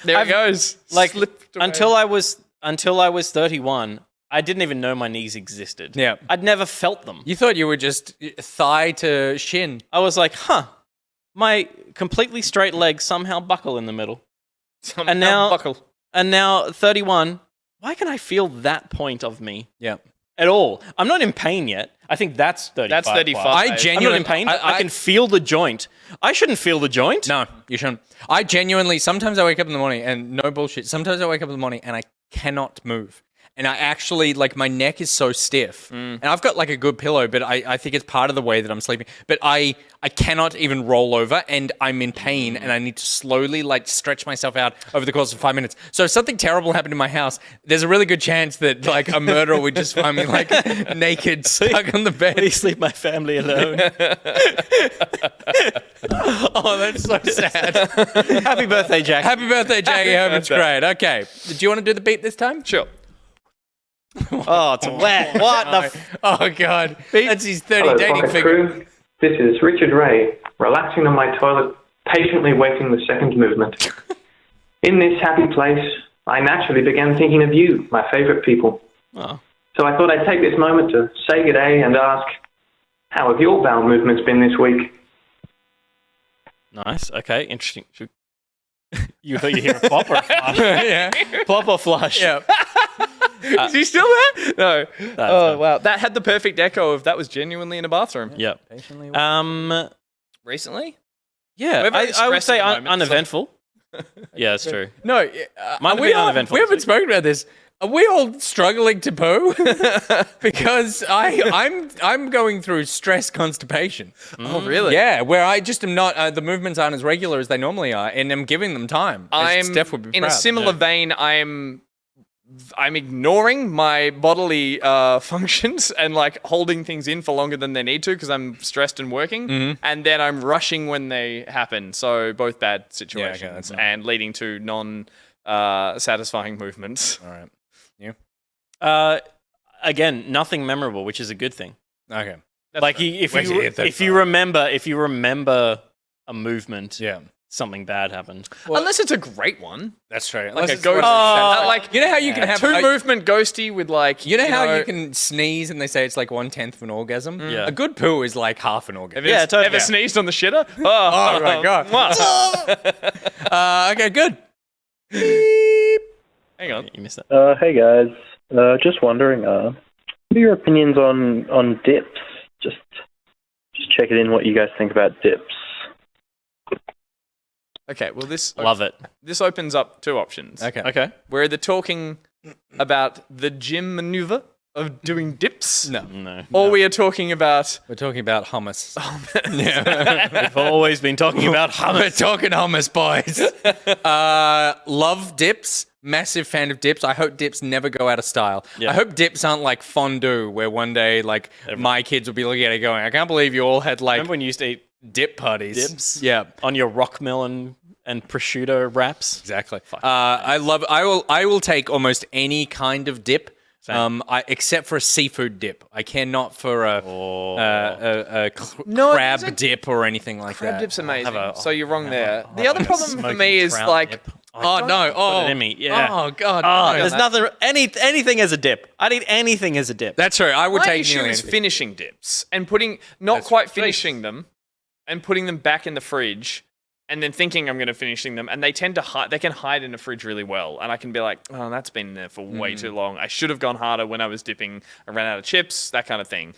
There he goes. Like, until I was 31, I didn't even know my knees existed. Yeah. I'd never felt them. You thought you were just thigh to shin. I was like, my completely straight legs somehow buckle in the middle. And now 31, why can I feel that point of me? Yeah. At all. I'm not in pain yet. I think that's 35. That's 35. I'm not in pain. I can feel the joint. I shouldn't feel the joint. No, you shouldn't. I genuinely, sometimes I wake up in the morning and no bullshit. Sometimes I wake up in the morning and I cannot move. and I actually, like, my neck is so stiff. And I've got, like, a good pillow, but I think it's part of the way that I'm sleeping. But I cannot even roll over, and I'm in pain, and I need to slowly, like, stretch myself out over the course of 5 minutes. So if something terrible happened in my house, there's a really good chance that, like, a murderer would just find me, like, naked, stuck on the bed. Please leave my family alone. Oh, that's so sad. Happy birthday, Jack. Happy birthday, Jackie. Hope it's great. Okay. Do you want to do the beat this time? Sure. Oh, it's wet. What the? Oh, God. That's his 30 Hello, dating Pocket figure. crew. This is Richard Ray, relaxing on my toilet, patiently waiting the second movement. In this happy place, I naturally began thinking of you, my favourite people. Oh. So I thought I'd take this moment to say good day and ask, how have your bowel movements been this week? Nice. Okay. Interesting. You thought you hear a plop or a flush? Yeah. Plop or flush? Yeah. Is he still there? No. Oh, wow. That had the perfect echo of that was genuinely in a bathroom. Yep. Recently? Yeah. We're very I would stressed say at the moment, uneventful. Yeah, that's true. No, Mine would be uneventful. We haven't spoken about this. Are we all struggling to poo? Because I'm going through stress constipation. Oh, really? Yeah, where I just am not. The movements aren't as regular as they normally are, and I'm giving them time. Steph would be in a proud. similar vein. I'm ignoring my bodily functions and like holding things in for longer than they need to because I'm stressed and working, and then I'm rushing when they happen. So both bad situations and leading to non-satisfying movements. All right. Again, nothing memorable, which is a good thing. Okay. Like if you remember a movement, something bad happened. Well, unless it's a great one. That's true. Like Unless a ghost. Like you know how you can have two movement ghosty with like you know how you can sneeze and they say it's like 1/10 of an orgasm. Yeah. A good poo is like half an orgasm. Ever sneezed on the shitter? Oh my God. Okay, good. Hang on. You missed that. Hey guys, just wondering, what are your opinions on dips? Just checking in what you guys think about dips. Okay, well Love it. This opens up two options. Okay. We're either talking about the gym maneuver of doing dips. No. Or we are talking about We're talking about hummus. We've always been talking about hummus. We're talking hummus, boys. Love dips. Massive fan of dips. I hope dips never go out of style. Yeah. I hope dips aren't like fondue, where one day, like, my kids will be looking at it going, I can't believe you all had, like, Remember when you used to eat dip parties. dips? Yeah. On your rock melon and prosciutto wraps? Exactly. I will take almost any kind of dip. Except for a seafood dip. I cannot for a crab dip or anything like that. crab dip's amazing. So you're wrong there. The other problem for me is trout like dip. Oh no! Oh, Put it in me. Yeah. Oh God! Oh, no. there's nothing. Anything as a dip. I'd eat anything as a dip. That's true. I would my take issue nearly is anything. finishing dips and putting not quite finishing them and putting them back in the fridge and then thinking I'm going to finishing them, and they tend to hide. They can hide in the fridge really well, and I can be like, oh, that's been there for way too long. I should have gone harder when I was dipping. I ran out of chips, that kind of thing.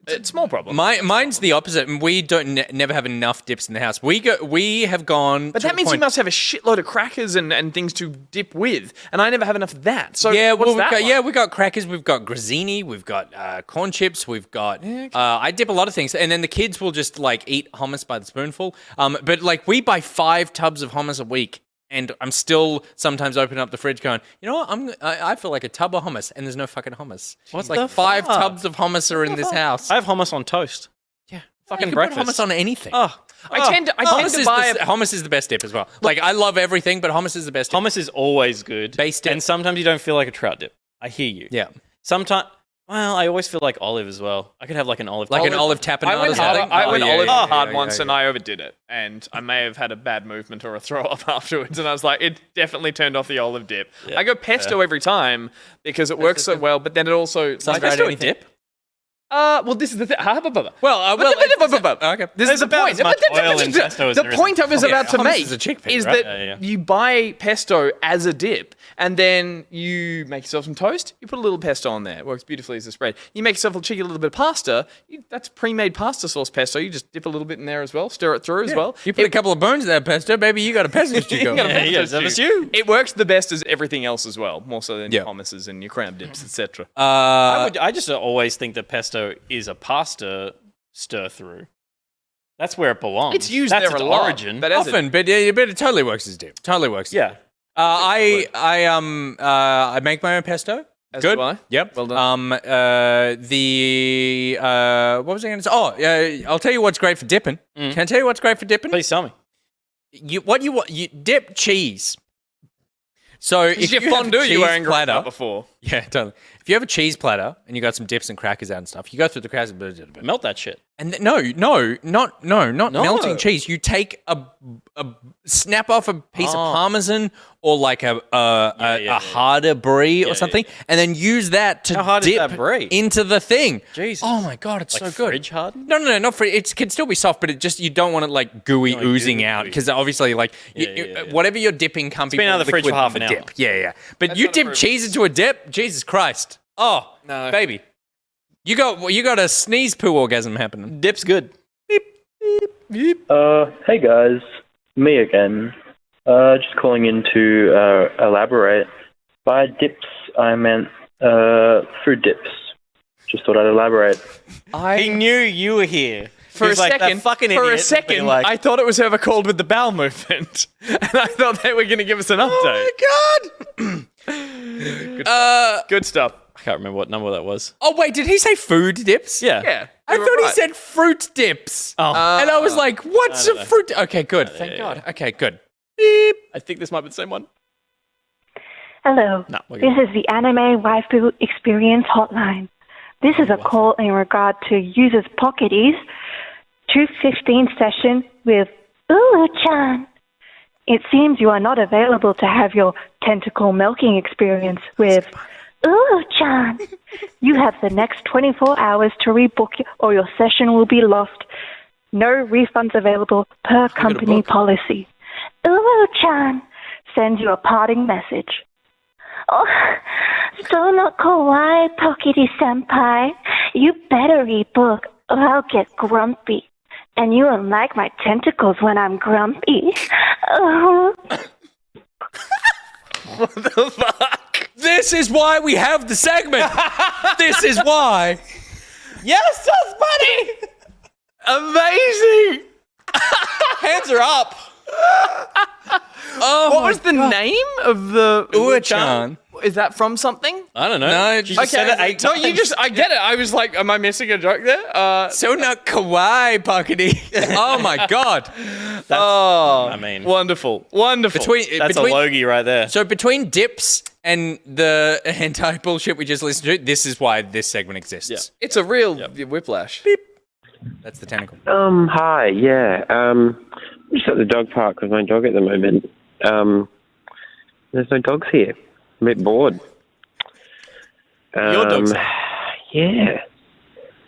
It's a small problem. Mine's the opposite, and we don't never have enough dips in the house. We have gone. But that means you must have a shitload of crackers and things to dip with, and I never have enough of that. So yeah, what's that? we've got crackers, we've got grazzini, we've got corn chips, we've got. I dip a lot of things, and then the kids will just like eat hummus by the spoonful. But like we buy 5 tubs of hummus a week. And I'm still sometimes opening up the fridge going, you know what, I feel like a tub of hummus, and there's no fucking hummus. What's like the 5 fuck? tubs of hummus are in this house. I have hummus on toast. Yeah. Fucking you can breakfast. put hummus on anything. Oh, I tend to buy hummus is the best dip as well. Like I love everything, but hummus is the best dip. hummus is always good. Base dip. And sometimes you don't feel like a trout dip. I hear you. Yeah. Sometimes, well, I always feel like olive as well. I could have like an olive. Like an olive tapenade. I went or something. olive hard yeah, once, yeah. and I overdid it, and I may have had a bad movement or a throw up afterwards, and I was like, it definitely turned off the olive dip. Yeah. I go pesto every time because it works so well, but then it also Is pesto a dip? Well, this is the thing. okay. This is the about point. as much oil in pesto as The there is point in- I was about to hummus make is a chickpea, is right? that you buy pesto as a dip, and then you make yourself some toast. You put a little pesto on there. It works beautifully as a spread. You make yourself a little bit of pasta. That's pre-made pasta sauce pesto. You just dip a little bit in there as well. Stir it through as well. You put a couple of bones in that pesto, baby. You got a pesto stew going. It works the best as everything else as well, more so than your hummuses and your crab dips, etc. I just always think that pesto is a pasta stir through. That's where it belongs. It's used That's there its a lot, origin. but as Often, but it totally works as dip. Totally works. Yeah. I make my own pesto. As Good. do I. Yep. Well done. What was I going to say? Oh, I'll tell you what's great for dipping. Can I tell you what's great for dipping? Please tell me. You dip cheese. So if your you have fondue a you were cheese angry platter about before. Yeah, totally. If you have a cheese platter and you got some dips and crackers out and stuff, you go through the crackers. Melt that shit. And not melting cheese. You take a snap off a piece of parmesan or like a harder brie or something, and then use that to How hard is dip that brie? into the thing. Jesus. Oh my god, it's Like so good. fridge hardened? No, not fridge. It can still be soft, but it just you don't want it like gooey Like oozing gooey. out because obviously like whatever you're dipping can't be been out of the fridge liquid for half in an the hour. dip. Yeah. But you dip cheese into a dip, Jesus Christ. Oh No. baby, you got a sneeze poo orgasm happening. Dip's good. Hey guys, me again. Just calling in to elaborate. By dips, I meant food dips. Just thought I'd elaborate. He knew you were here. For He a was like, "That second, fucking for a idiot," second, being like, I thought it was whoever called with the bowel movement, and I thought they were going to give us an update. Good stuff. I can't remember what number that was. Oh wait, did he say food dips? Yeah. Yeah, I you were thought he right. said fruit dips. Oh. And I was like, what's no. a fruit? Okay, good. Thank yeah, God. Okay, good. I think this might be the same one. Hello. No, we're This good. is the Anime Waifu Experience Hotline. This is a call in regard to users' Pocketies 215 session with Ulu-chan. It seems you are not available to have your tentacle milking experience with Ulu-chan. You have the next 24 hours to rebook or your session will be lost. No refunds available per company policy. Ulu-chan sends you a parting message. Oh, so not kawaii, Pokedy-senpai. You better rebook or I'll get grumpy. And you won't like my tentacles when I'm grumpy. Oh. What the fuck? This is why we have the segment. This is why. Yes, that's buddy. Amazing! Hands are up. Oh, What was the name of the Ulu-chan? Is that from something? I don't know. No, You just said it 8 No, times. you just. I get it. I was like, am I missing a joke there? So not kawaii, Pockety. Oh my God. Oh, I mean, wonderful. that's a logie right there. So between dips and the hentai bullshit we just listened to, this is why this segment exists. Yeah. It's a real whiplash. That's the tentacle. Hi, yeah. I'm just at the dog park with my dog at the moment. There's no dogs here. I'm a bit bored. Your dog's Yeah.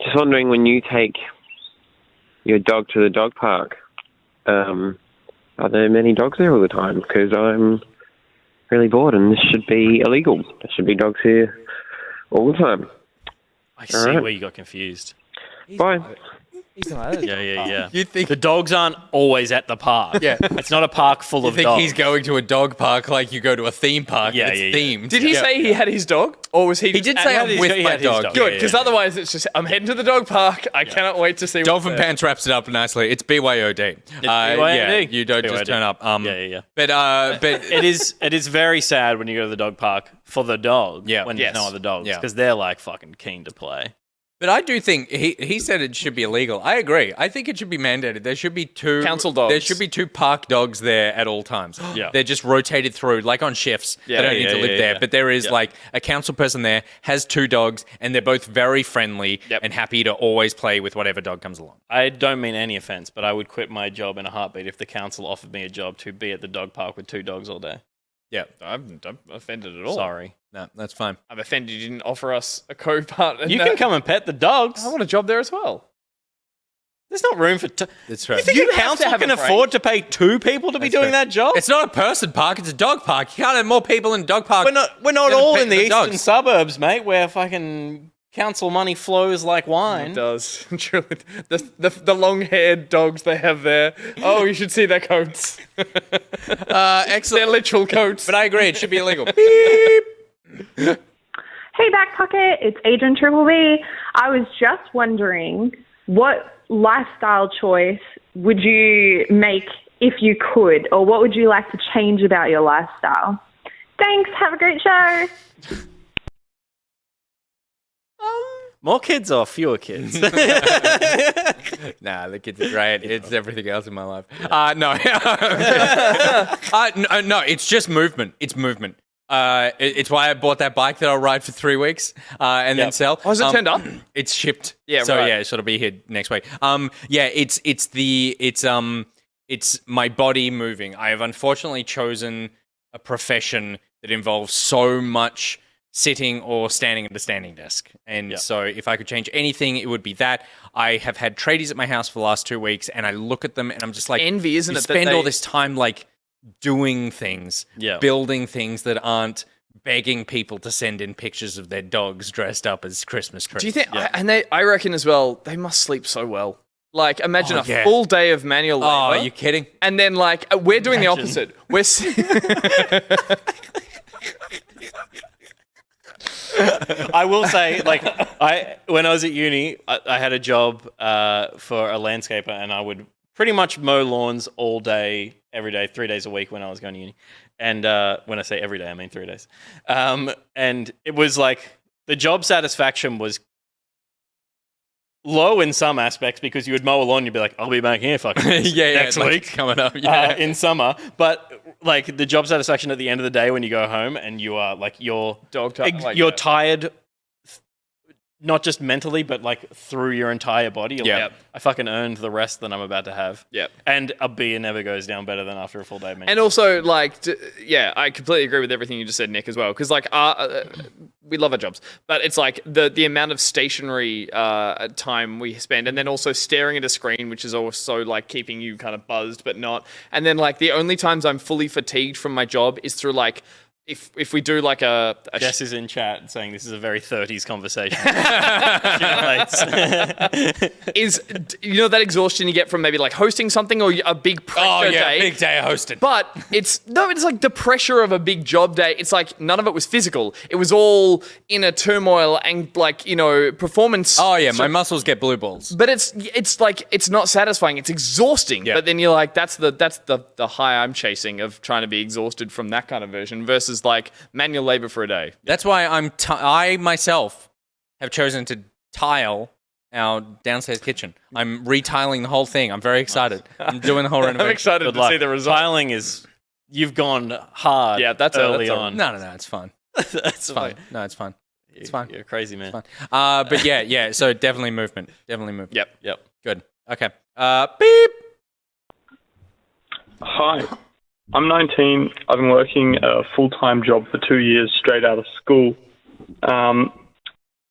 Just wondering, when you take your dog to the dog park, are there many dogs there all the time? Because I'm really bored and this should be illegal. There should be dogs here all the time. I see Alright. where you got confused. Bye. Yeah. You think The dogs aren't always at the park. Yeah. It's not a park full you of think dogs. he's going to a dog park like you go to a theme park? Yeah, and it's yeah, yeah. themed. Did he say he had his dog, or was he? He did say I'm with my dog. Good, because otherwise it's just I'm heading to the dog park. I cannot wait to see. Dolphin what's there. Pants wraps it up nicely. It's BYOD. Yeah, BYOD. you don't just BYOD. turn up. Yeah. But it is very sad when you go to the dog park for the dog. Yeah. When Yes. there's no other dogs, Yeah. because they're like fucking keen to play. But I do think he said it should be illegal. I agree. I think it should be mandated. There should be two Council dogs. There should be two park dogs there at all times. Yeah. They're just rotated through, like on shifts. Yeah. They don't need to live there. Yeah. But there is Yeah. like a council person there, has two dogs, and they're both very friendly Yep. and happy to always play with whatever dog comes along. I don't mean any offense, but I would quit my job in a heartbeat if the council offered me a job to be at the dog park with two dogs all day. Yeah. I'm offended at all. Sorry. No, that's fine. I'm offended you didn't offer us a co-part. You can come and pet the dogs. I want a job there as well. There's not room for... That's right. You think You a have to council have a can break. afford to pay 2 people to be doing that job? It's not a person park, it's a dog park. You can't have more people in a dog park. We're not than all pet in the the eastern dogs. suburbs, mate, where fucking council money flows like wine. It does. Truly. The long-haired dogs they have there. Oh, you should see their coats. Excellent. They're literal coats. But I agree, it should be illegal. Hey, Back Pocket, it's Adrian Triple B. I was just wondering, what lifestyle choice would you make if you could, or what would you like to change about your lifestyle? Thanks, have a great show. More kids or fewer kids? Nah, the kids are great. It's everything else in my life. No. No, it's just movement. It's movement. It's why I bought that bike that I'll ride for 3 weeks and then sell. Oh, is it turned up? It's shipped. Yeah, so right. yeah, so it'll be here next week. It's my body moving. I have unfortunately chosen a profession that involves so much sitting or standing at a standing desk. And so if I could change anything, it would be that. I have had tradies at my house for the last 2 weeks, and I look at them and I'm just like, envy, isn't you it? that spend they- all this time like doing things, building things that aren't begging people to send in pictures of their dogs dressed up as Christmas trees. Do you think? I reckon as well. They must sleep so well. Like, imagine Oh, a yeah. full day of manual labor. Oh, are you kidding? And then, like, we're doing the opposite. We're. I will say, like, when I was at uni, I had a job for a landscaper, and I would pretty much mow lawns all day, every day, 3 days a week when I was going to uni. And when I say every day, I mean 3 days. And it was like the job satisfaction was low in some aspects because you would mow a lawn, you'd be like, I'll be back here fucking next like, week coming up. Yeah. in summer. But like the job satisfaction at the end of the day when you go home and you are like you're tired, not just mentally, but like through your entire body. You're like, I fucking earned the rest that I'm about to have. Yep. And a beer never goes down better than after a full day of maintenance. And also, like, I completely agree with everything you just said, Nick, as well. Because, like, we love our jobs, but it's like the amount of stationary time we spend, and then also staring at a screen, which is also like keeping you kind of buzzed, but not. And then, like, the only times I'm fully fatigued from my job is through like. If we do like a Jess is in chat saying this is a very 30s conversation. Is that exhaustion you get from maybe like hosting something or a big pressure day? Big day of hosting. But it's like the pressure of a big job day. It's like none of it was physical. It was all inner turmoil and like performance. Oh yeah, my muscles get blue balls. But it's like it's not satisfying. It's exhausting. Yeah. But then you're like that's the high I'm chasing of trying to be exhausted from that kind of version versus like manual labor for a day. That's why I myself have chosen to tile our downstairs kitchen. I'm retiling the whole thing. I'm very excited. I'm doing the whole renovation. I'm excited to see the result. Tiling is you've gone hard. Yeah, that's early on. No, it's fine. That's fine. No, it's fine. It's fine. You're a crazy man. It's fine. But yeah. So definitely movement. Yep. Good. Okay. Beep. Hi, I'm 19. I've been working a full-time job for 2 years straight out of school.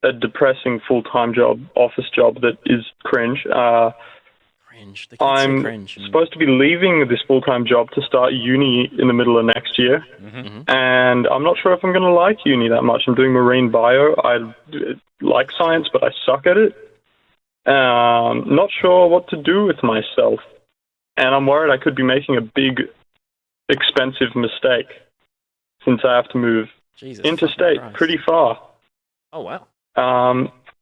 A depressing full-time job, office job that is cringe. Cringe. I'm supposed to be leaving this full-time job to start uni in the middle of next year. Mm-hmm. And I'm not sure if I'm going to like uni that much. I'm doing marine bio. I like science, but I suck at it. Not sure what to do with myself. And I'm worried I could be making a big, expensive mistake since I have to move interstate pretty far. Oh, wow.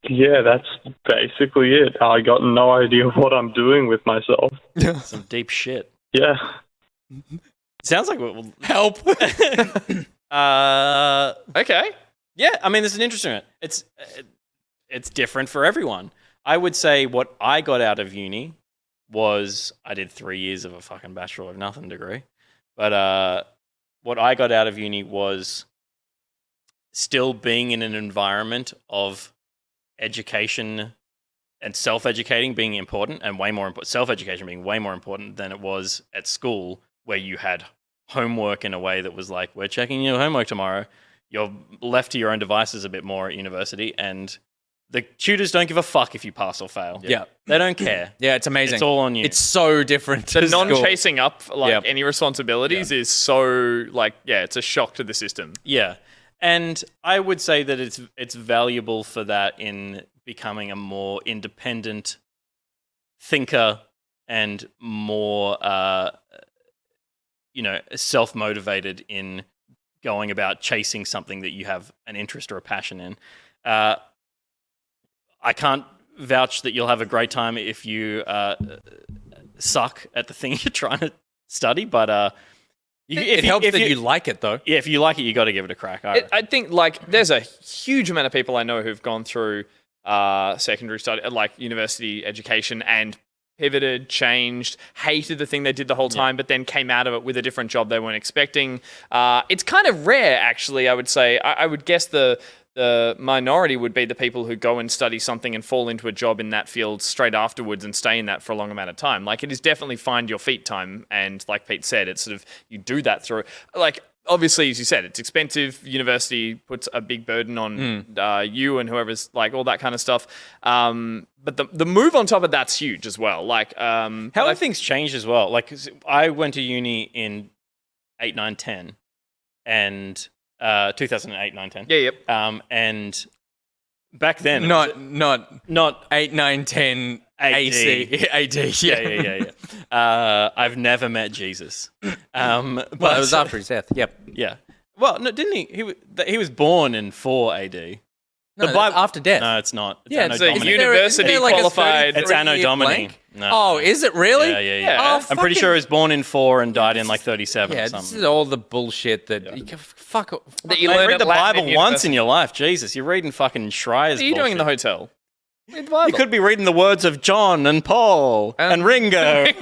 Yeah, that's basically it. I got no idea what I'm doing with myself. Some deep shit. Yeah. Sounds like we'll help. Okay. Yeah, I mean, this is an interesting one. It's different for everyone. I would say what I got out of uni was I did 3 years of a fucking Bachelor of Nothing degree. But what I got out of uni was still being in an environment of education and self-educating being important and way more important. Self-education being way more important than it was at school where you had homework in a way that was like, we're checking your homework tomorrow. You're left to your own devices a bit more at university, and the tutors don't give a fuck if you pass or fail. Yeah. They don't care. Yeah, it's amazing. It's all on you. It's so different. The to school. non-chasing up any responsibilities is so it's a shock to the system. Yeah. And I would say that it's valuable for that in becoming a more independent thinker and more self-motivated in going about chasing something that you have an interest or a passion in. I can't vouch that you'll have a great time if you suck at the thing you're trying to study, but it helps that you like it, though. Yeah, if you like it, you got to give it a crack. I think there's a huge amount of people I know who've gone through secondary study, university education, and pivoted, changed, hated the thing they did the whole time, but then came out of it with a different job they weren't expecting. It's kind of rare, actually, I would say. I would guess the minority would be the people who go and study something and fall into a job in that field straight afterwards and stay in that for a long amount of time. Like, it is definitely find your feet time. And like Pete said, it's sort of, you do that through, obviously, as you said, it's expensive. University puts a big burden on you and whoever's all that kind of stuff. But the move on top of that's huge as well. How have things changed as well? Like, I went to uni in 8, 9, 10 and 2008, 9, 10. Yeah, yep. And back then, not 8, 9, 10 AC, AD. Yeah. I've never met Jesus. Well, it was after his death. Yep. Yeah. Well, no, didn't he? He was born in 4 AD. No, after death. No, it's not. It's It's a university qualified. It's Anno Domini. No. Oh, is it really? Yeah. Oh, I'm pretty sure he was born in 4 and died in 37 or something. This is all the bullshit that that you Mate, learn read at the Latin Bible in once university. in your life. Jesus, you're reading fucking Schreier's What are you doing in the bullshit. hotel? Read the Bible. You could be reading the words of John and Paul and Ringo. He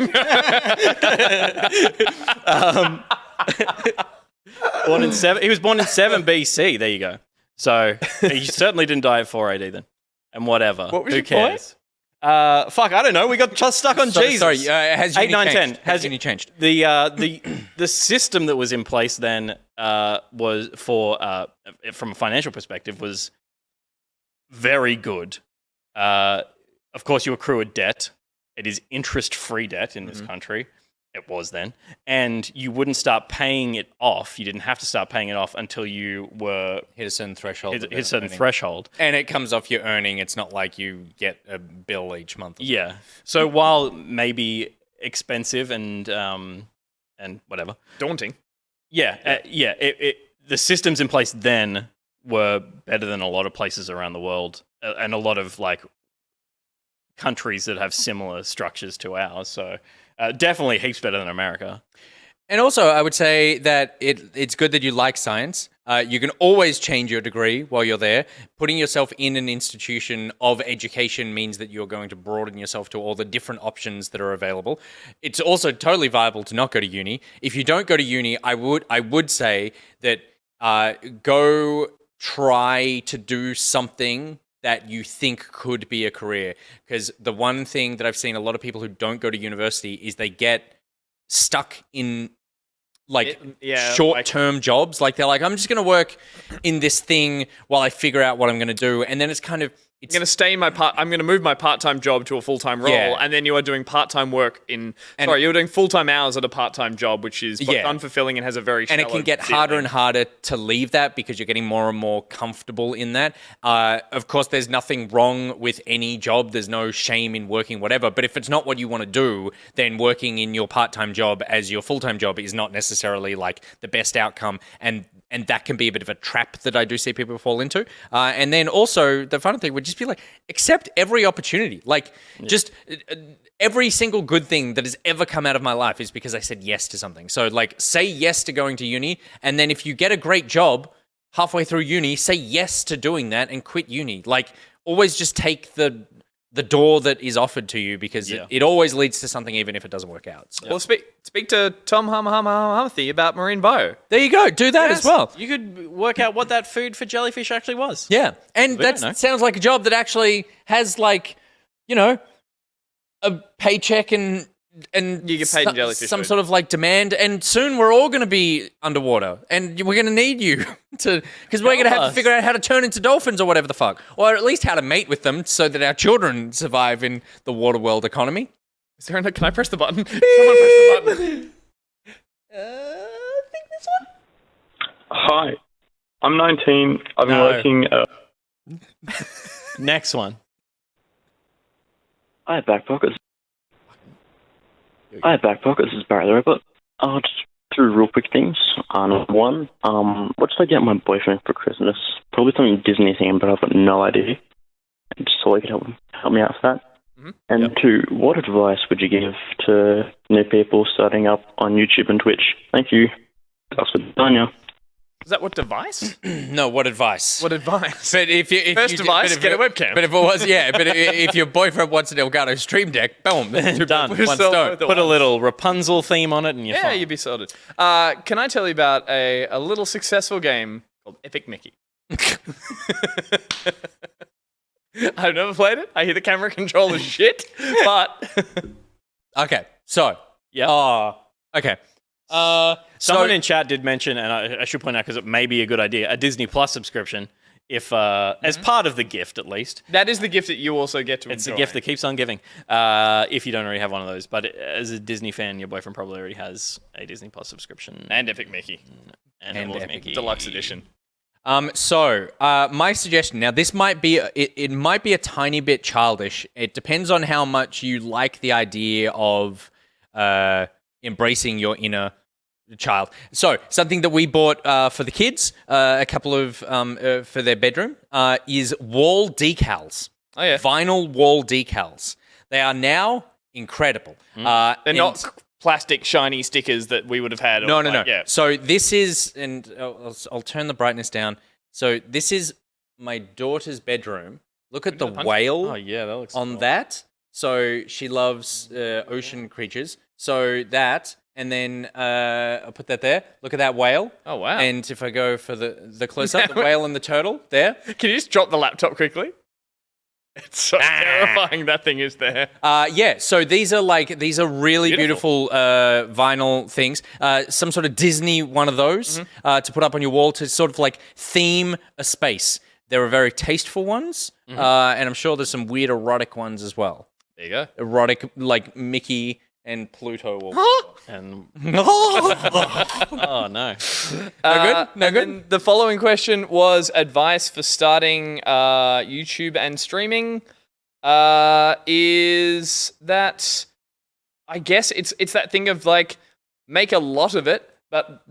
was born in 7 BC. There you go. So he certainly didn't die at 4 AD then. And whatever. What was Who your cares? Fuck, I don't know. We got just stuck on Jesus. Sorry, has 8, uni 9, changed? 10. Has uni changed? The system that was in place then was for from a financial perspective was very good. Of course, you accrue a debt. It is interest-free debt in this country. It was then. And you wouldn't start paying it off. You didn't have to start paying it off until you were... Hit a certain threshold. Hit a certain threshold. And it comes off your earning. It's not like you get a bill each month. Yeah. So while maybe expensive and whatever... Daunting. Yeah. The systems in place then were better than a lot of places around the world. And a lot of, countries that have similar structures to ours. So... definitely heaps better than America. And also, I would say that it's good that you like science. You can always change your degree while you're there. Putting yourself in an institution of education means that you're going to broaden yourself to all the different options that are available. It's also totally viable to not go to uni. If you don't go to uni, I would say that go try to do something that you think could be a career. Because the one thing that I've seen a lot of people who don't go to university is they get stuck in short-term jobs. They're like, I'm just going to work in this thing while I figure out what I'm going to do. And then it's kind of... I'm going to stay in I'm going to move my part-time job to a full-time role, and then you are doing part-time work you're doing full-time hours at a part-time job, which is unfulfilling and has a very and it can get harder and harder to leave that because you're getting more and more comfortable in that. Of course, there's nothing wrong with any job. There's no shame in working whatever. But if it's not what you want to do, then working in your part-time job as your full-time job is not necessarily the best outcome. And that can be a bit of a trap that I do see people fall into. And then also the fun thing would just be accept every opportunity. Just every single good thing that has ever come out of my life is because I said yes to something. So say yes to going to uni. And then if you get a great job halfway through uni, say yes to doing that and quit uni. Always just take the door that is offered to you because it always leads to something even if it doesn't work out. So. Well, speak to Tom Hamathi about marine bio. There you go. Do that as well. You could work out what that food for jellyfish actually was. Yeah. And that sounds like a job that actually has a paycheck and and you get paid in jellyfish some food. sort of like demand, and soon we're all going to be underwater, and we're going to need you to because we're going to have to figure out how to turn into dolphins or whatever the fuck, or at least how to mate with them so that our children survive in the water world economy. Is there can I press the button? Someone press the button. I think this one. Hi, I'm 19. I've been working. Next one. I have back pockets. This is Barry the Robot. Just two real quick things. One, what should I get my boyfriend for Christmas? Probably something Disney themed, but I've got no idea. Just so he can help me out for that. And two, what advice would you give to new people starting up on YouTube and Twitch? Thank you. That's for Dania. Is that what device? No, what advice? What advice? But if First device, get a webcam. But if it was, but if your boyfriend wants an Elgato Stream Deck, boom, Done. One stone. Put a little Rapunzel theme on it and you're fine. You'd be sorted. Can I tell you about a little successful game called Epic Mickey? I've never played it. I hear the camera controller shit, but okay. So okay. Someone in chat did mention, and I should point out because it may be a good idea, a Disney Plus subscription, if as part of the gift at least. That is the gift that you also get to It's enjoy. a gift that keeps on giving. If you don't already have one of those, but as a Disney fan, your boyfriend probably already has a Disney Plus subscription and Epic Mickey and Epic Mickey Deluxe Edition. So my suggestion now, this might be it might be a tiny bit childish. It depends on how much you like the idea of embracing your inner child. So something that we bought for the kids, a couple of for their bedroom, is wall decals. Oh yeah, vinyl wall decals. They are now incredible. They're not plastic shiny stickers that we would have had. No. Yeah. So this is, and I'll turn the brightness down. So this is my daughter's bedroom. Look at the whale. Oh yeah, that looks on cool. that. So she loves ocean creatures. So that, and then I'll put that there. Look at that whale. Oh wow! And if I go for the close up, the whale and the turtle there. Can you just drop the laptop quickly? It's so terrifying that thing is there. So these are really beautiful vinyl things. Some sort of Disney one of those to put up on your wall to sort of like theme a space. There are very tasteful ones, and I'm sure there's some weird erotic ones as well. There you go. Erotic like Mickey and Pluto. And oh no. No good? Then the following question was advice for starting YouTube and streaming. Is that, I guess it's that thing of like make a lot of it, but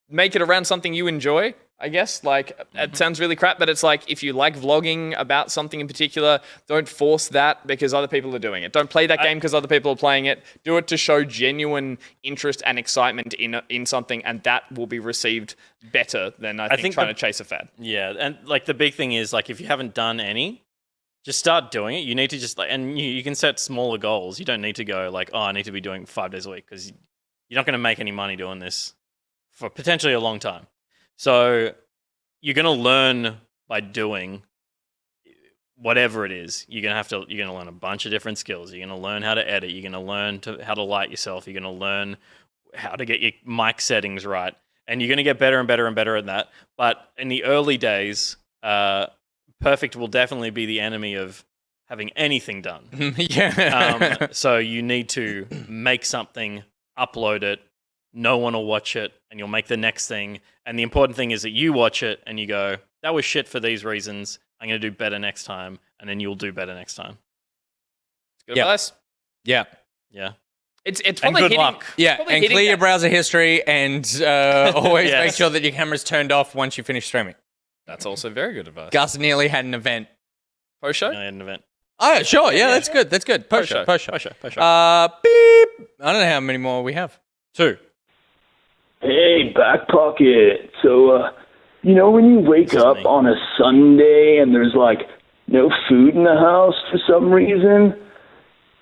make it around something you enjoy. I guess like it sounds really crap, but it's like if you like vlogging about something in particular, don't force that because other people are doing it. Don't play that game because other people are playing it. Do it to show genuine interest and excitement in something, and that will be received better than I think trying to chase a fad. Yeah, and like the big thing is like if you haven't done any, just start doing it. You need to just like, and you can set smaller goals. You don't need to go like, oh, I need to be doing 5 days a week because you're not going to make any money doing this for potentially a long time. So you're going to learn by doing whatever it is. You're going to learn a bunch of different skills. You're going to learn how to edit. You're going to learn how to light yourself. You're going to learn how to get your mic settings right. And you're going to get better and better and better at that. But in the early days, perfect will definitely be the enemy of having anything done. So you need to make something, upload it, no one will watch it, and you'll make the next thing. And the important thing is that you watch it and you go, that was shit for these reasons. I'm going to do better next time. And then you'll do better next time. It's good advice. Yeah. Yeah. It's and probably good hitting, luck. Yeah, probably and hitting clear your that- browser history and always Yes. make sure that your camera's turned off once you finish streaming. That's also very good advice. Gus nearly had an event. Post show? I had an event. Oh, sure. Yeah, that's good. That's good. Post show. Post show. Beep. I don't know how many more we have. 2. Hey, Back Pocket. So, when you wake up on a Sunday and there's, no food in the house for some reason,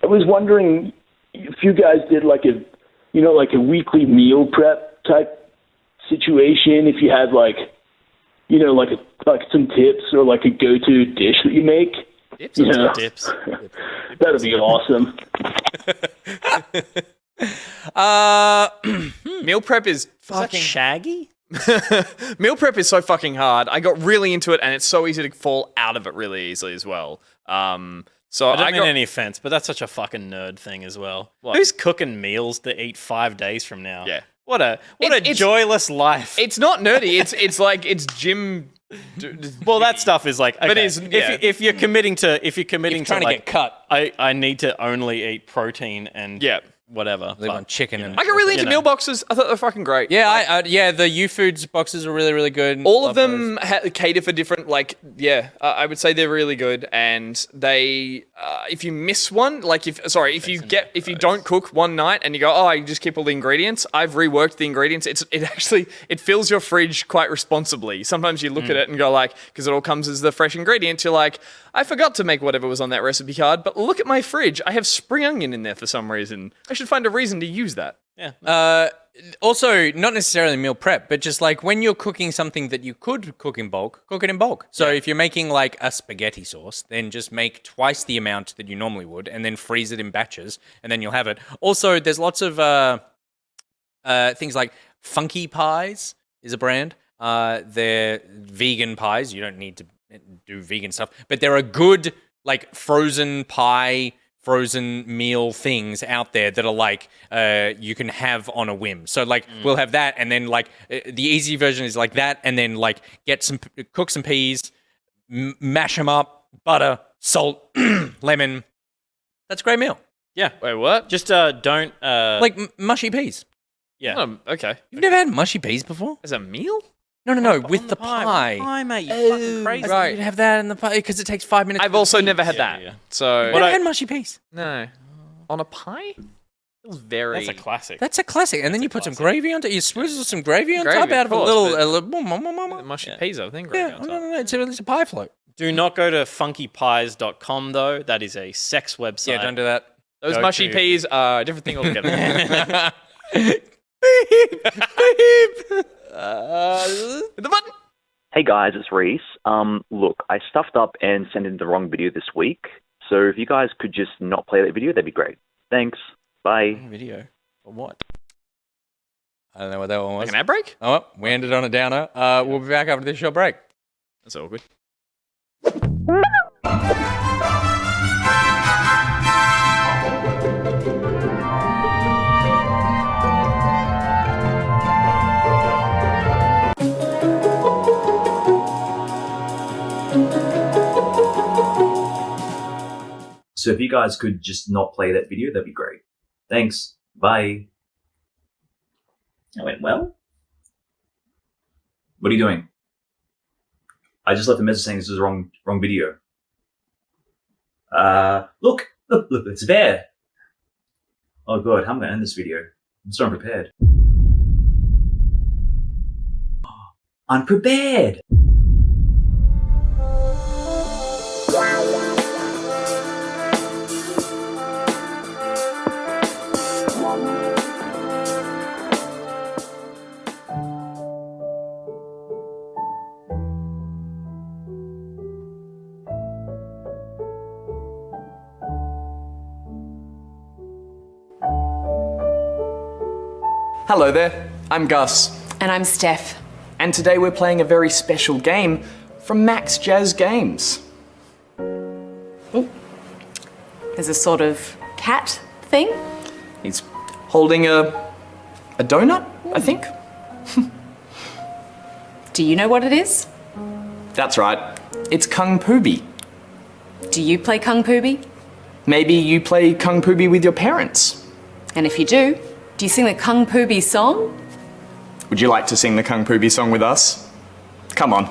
I was wondering if you guys did, a weekly meal prep type situation, if you had, some tips or, a go-to dish that you make. Yeah. Dips. That'd be awesome. Meal prep is fucking Shaggy? Meal prep is so fucking hard. I got really into it, and it's so easy to fall out of it really easily as well. So I don't I mean got any offense, but that's such a fucking nerd thing as well. What? Who's cooking meals to eat 5 days from now? Yeah. What a It's- joyless life. It's not nerdy. It's like it's gym. Well, that stuff is like, okay, But is- yeah. if you're committing to trying to like, get cut. I need to only eat protein and whatever. Live on chicken and I got really into meal boxes. I thought they were fucking great. Yeah, yeah, the U-Foods boxes are really, really good. All of them cater for different, I would say they're really good. And they, if you miss one, if you don't cook one night and you go, you just keep all the ingredients, I've reworked the ingredients. It fills your fridge quite responsibly. Sometimes you look at it and go because it all comes as the fresh ingredient, you're like, I forgot to make whatever was on that recipe card, but look at my fridge. I have spring onion in there for some reason. I should find a reason to use that. Yeah. Also, not necessarily meal prep, but just like when you're cooking something that you could cook in bulk, cook it in bulk. So if you're making like a spaghetti sauce, then just make twice the amount that you normally would and then freeze it in batches and then you'll have it. Also, there's lots of things like Funky Pies is a brand. They're vegan pies. You don't need to do vegan stuff, but there are good like frozen pie, frozen meal things out there that are like you can have on a whim. So like we'll have that, and then like the easy version is like that, and then like cook some peas, mash them up, butter, salt, lemon. That's a great meal. Yeah. Wait, what? Just don't like mushy peas. Yeah. Okay. You've never had mushy peas before? As a meal? No, with the pie. Pie, mate, you fucking crazy. Right. You'd have that in the pie because it takes 5 minutes. I've also never had that. Yeah. So Never had mushy peas. no, on a pie? Feels very. That's a classic. That's a classic. And then you put some gravy on top. You swizzle some gravy on Gravy, top out of of course, a little. but mushy peas, I think. Yeah, no. It's a pie float. Do not go to funkypies.com though. That is a sex website. Yeah, don't do that. Those Go mushy to- peas are a different thing altogether. The button. Hey guys, it's Reese. Look, I stuffed up and sent in the wrong video this week. So if you guys could just not play that video, that'd be great. Thanks. Bye. Video for what? I don't know what that one was. Like an ad break? Oh, well, we ended on a downer. We'll be back after this short break. That's all good. So if you guys could just not play that video, that'd be great. Thanks. Bye. I went, well? What are you doing? I just left a message saying this is the wrong video. Look, it's a bear. Oh god, how am I gonna end this video? I'm so unprepared. Unprepared! Hello there, I'm Gus. And I'm Steph. And today we're playing a very special game from MaxJazzGames. There's a sort of cat thing. He's holding a donut, I think. Do you know what it is? That's right, it's Kung Pooby. Do you play Kung Pooby? Maybe you play Kung Pooby with your parents. And if you do you sing the Kung Pooby song? Would you like to sing the Kung Pooby song with us? Come on.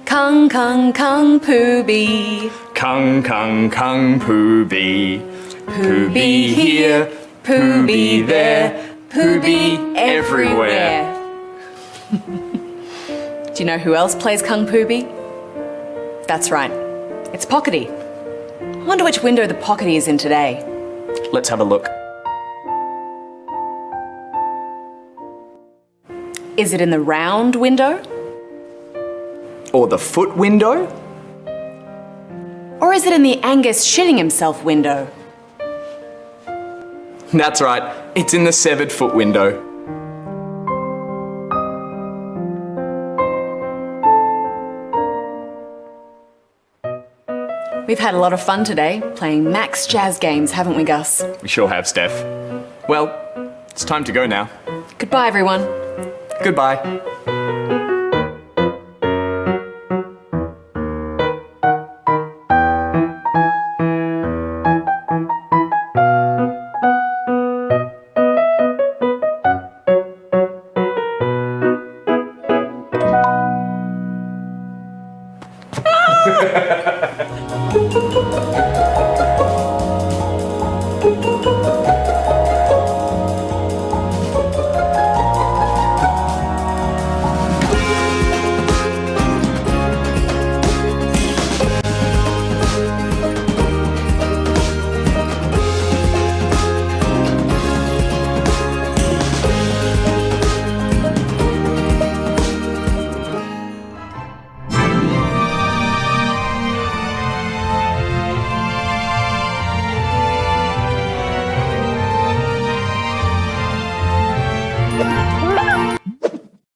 Kung Pooby. Kung Pooby. Pooby here, Pooby there, Pooby everywhere. Do you know who else plays Kung Pooby? That's right, it's Pockety. I wonder which window the Pockety is in today. Let's have a look. Is it in the round window? Or the foot window? Or is it in the Angus shitting himself window? That's right, it's in the severed foot window. We've had a lot of fun today playing MaxJazzGames, haven't we, Gus? We sure have, Steph. Well, it's time to go now. Goodbye, everyone. Goodbye.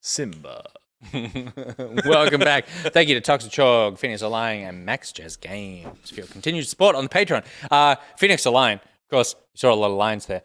Simba. Welcome back. Thank you to toxiCHORG, phoenixolion, and MaxJazzGames for your continued support on the Patreon. phoenixolion, of course, you saw a lot of lines there.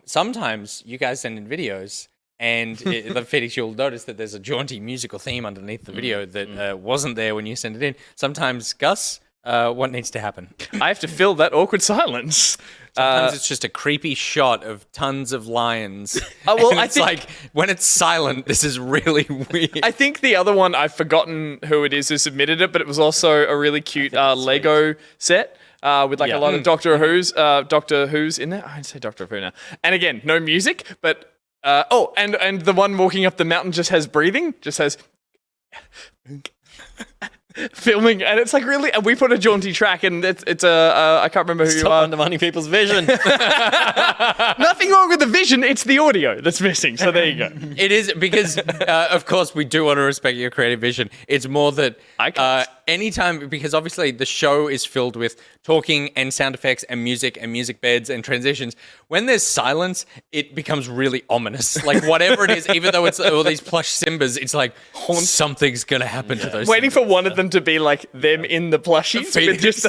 Sometimes you guys send in videos, and the Phoenix, you'll notice that there's a jaunty musical theme underneath the video that wasn't there when you sent it in. Sometimes, Gus, what needs to happen? I have to fill that awkward silence. Sometimes it's just a creepy shot of tons of lions. Well, I think like when it's silent, this is really weird. I think the other one, I've forgotten who it is who submitted it, but it was also a really cute Lego set. With like a lot of Doctor Who's in there. I'd say Doctor Who now. And again, no music, but and the one walking up the mountain just has breathing, just has filming, and it's like really. And we put a jaunty track, and it's I can't remember who you are. Undermining people's vision. Nothing wrong with the vision. It's the audio that's missing. So there you go. It is because, of course, we do want to respect your creative vision. It's more that anytime, because obviously the show is filled with talking and sound effects and music beds and transitions. When there's silence, it becomes really ominous. Like whatever it is, even though it's all these plush Simbas, it's like something's gonna happen to those. Waiting for one of them to be like them in the plushies with just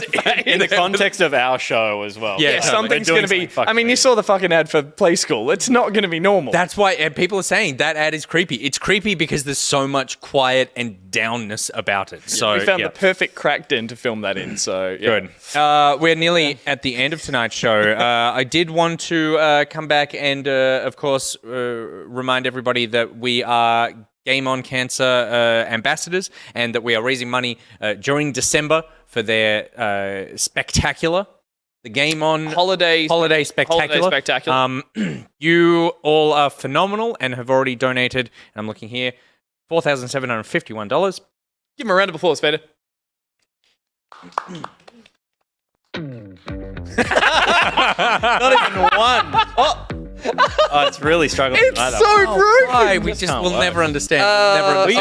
in the context of our show as well. Yeah, something's going to be. I mean, you saw the fucking ad for Play School. It's not going to be normal. That's why people are saying that ad is creepy. It's creepy because there's so much quiet and downness about it. So we found the perfect crack den to film that in. So good. We're nearly at the end of tonight's show. I did want to come back and, of course, remind everybody that we are Game On Cancer ambassadors, and that we are raising money during December for their spectacular, the Game On Holiday Spectacular. You all are phenomenal and have already donated, and I'm looking here, $4,751. Give him a round of applause, Peter. Not even one. Oh, it's really struggling. It's so broken. Why? We'll never understand. We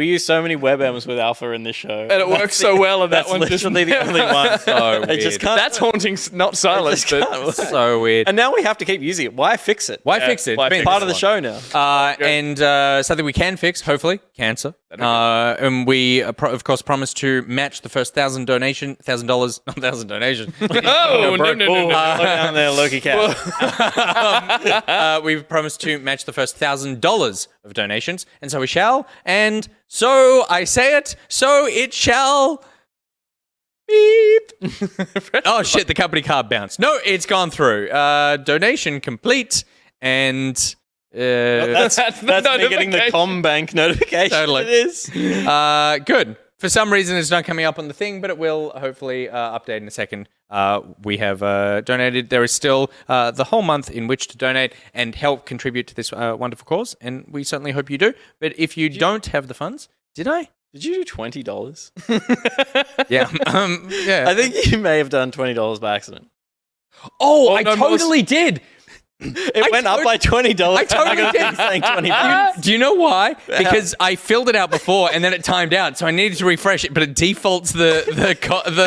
use so many WebMs with Alpha in this show, and it works so well. And that one just literally the only one. So weird. It just can't. That's haunting, not silence. But so weird. And now we have to keep using it. Why fix it? Why fix it? It's part of the show now. And something we can fix, hopefully, cancer. And we, of course, promise to match the first $1,000 donation. Oh, no. Look down there, LokiCat. We've promised to match the first $1,000 of donations, and so we shall. And so I say it, so it shall. Beep. Oh shit! The company card bounced. No, it's gone through. Donation complete, and that's me getting the CommBank notification. Totally. It is good. For some reason, it's not coming up on the thing, but it will hopefully update in a second. We have donated. There is still the whole month in which to donate and help contribute to this wonderful cause, and we certainly hope you do. But if you don't have the funds, did you do $20? Yeah. Yeah. I think you may have done $20 by accident. Oh, I totally did. It went up by $20. I totally got did. saying 20 bucks. Do you know why? Because I filled it out before and then it timed out, so I needed to refresh it, but it defaults the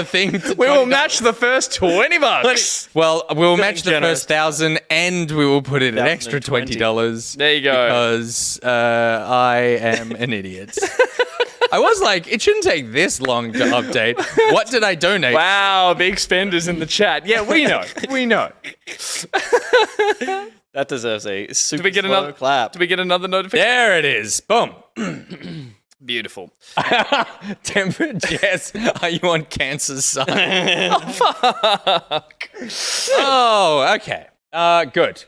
thing. To We will $20. match the first $20. Well, we'll match the generous. first 1,000, and we will put it an extra $20. There you go. Because I am an idiot. I was like, it shouldn't take this long to update. What did I donate? Wow, big spenders in the chat. Yeah, we know. We know. That deserves a super Do we get slow another clap. Do we get another notification? There it is. Boom. Beautiful. Temper Jess, are you on Cancer's side? Fuck. Oh, okay. Good.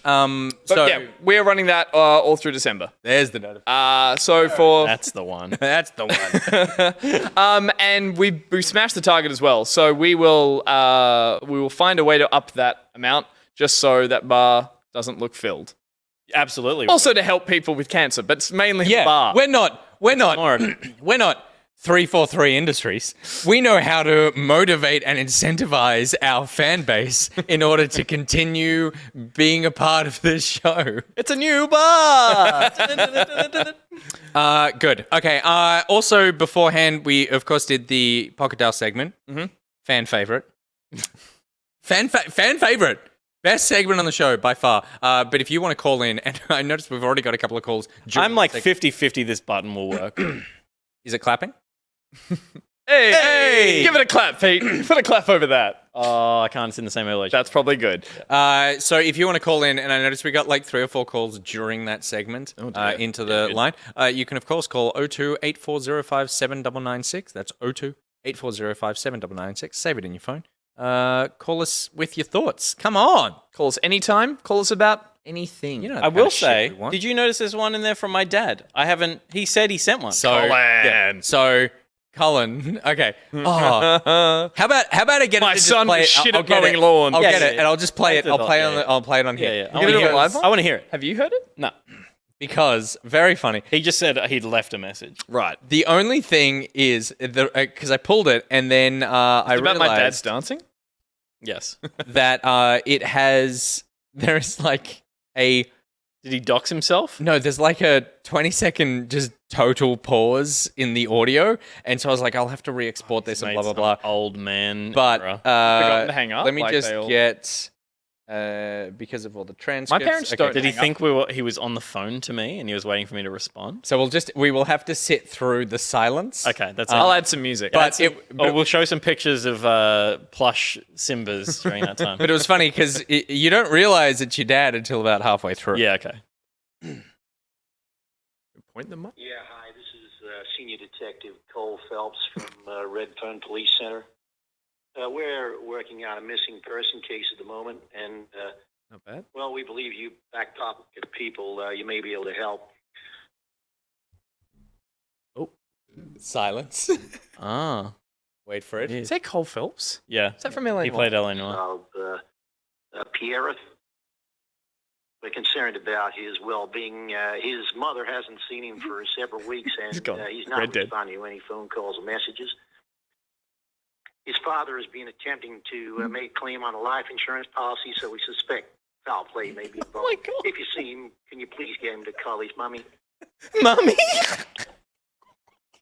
But So yeah, we're running that all through December. there's the notification. So for That's the one. That's the one. and we smashed the target as well. So we will find a way to up that amount just so that bar doesn't look filled. Absolutely. Also to help people with cancer, but it's mainly the bar. We're not 343 Industries. We know how to motivate and incentivize our fan base in order to continue being a part of this show. It's a new bar. Good. Okay. Also, beforehand, we of course did the Pocket Dial segment. Mm-hmm. Fan favorite. fan favorite. Best segment on the show by far. But if you want to call in, and I noticed we've already got a couple of calls. I'm like 50-50 this button will work. Is it clapping? Hey! Give it a clap, Pete. Put a clap over that. Oh, I can't. It's in the same elevation. That's probably good. So if you want to call in, and I noticed we got like 3 or 4 calls during that segment into the line, you can of course call 02-8405-7996. That's 02-8405-7996. Save it in your phone. Call us with your thoughts. Come on. Call us anytime. Call us about anything. You know, I will say, did you notice there's one in there from my dad? I haven't. He said he sent one. So, so Cullen. Okay. Oh, how about I get My it to son just play was it? shit I'll at get mowing it. lawn. I'll Yeah, get yeah, it, and I'll just play it. yeah. I'll play it on here. Yeah. You gonna do it live? I want to hear it. Have you heard it? No. Because very funny. He just said he'd left a message. Right. The only thing is because I pulled it, and then I About my dad's realized dancing? Yes. that it has. There's like a. Did he dox himself? No, there's like a 20-second just total pause in the audio, and so I was like, I'll have to re-export this and blah blah blah. Old man. But Forgotten to hang up, let me like just they all- get because of all the transcripts. parents don't- Did he hang up. think he was on the phone to me and he was waiting for me to respond? So we will have to sit through the silence. Okay, that's it. I'll add some music. But we'll show some pictures of plush Simbas during that time. But it was funny because you don't realize it's your dad until about halfway through. Yeah, okay. Point them up. Yeah, hi. This is Senior Detective Cole Phelps from Redfern Police Center. We're working on a missing person case at the moment, and Not bad. well, we believe you back pocket people. You may be able to help. Silence. Ah. Wait for it. Is that Cole Phelps? Yeah. Is that from LA? He played LA Noire. Called Pierre. We're concerned about his well-being. His mother hasn't seen him for several weeks, and he's not Red Dead. responding to any phone calls or messages. His father has been attempting to make claim on a life insurance policy, so we suspect foul play may be involved. If you see him, can you please get him to call his mommy? Mommy?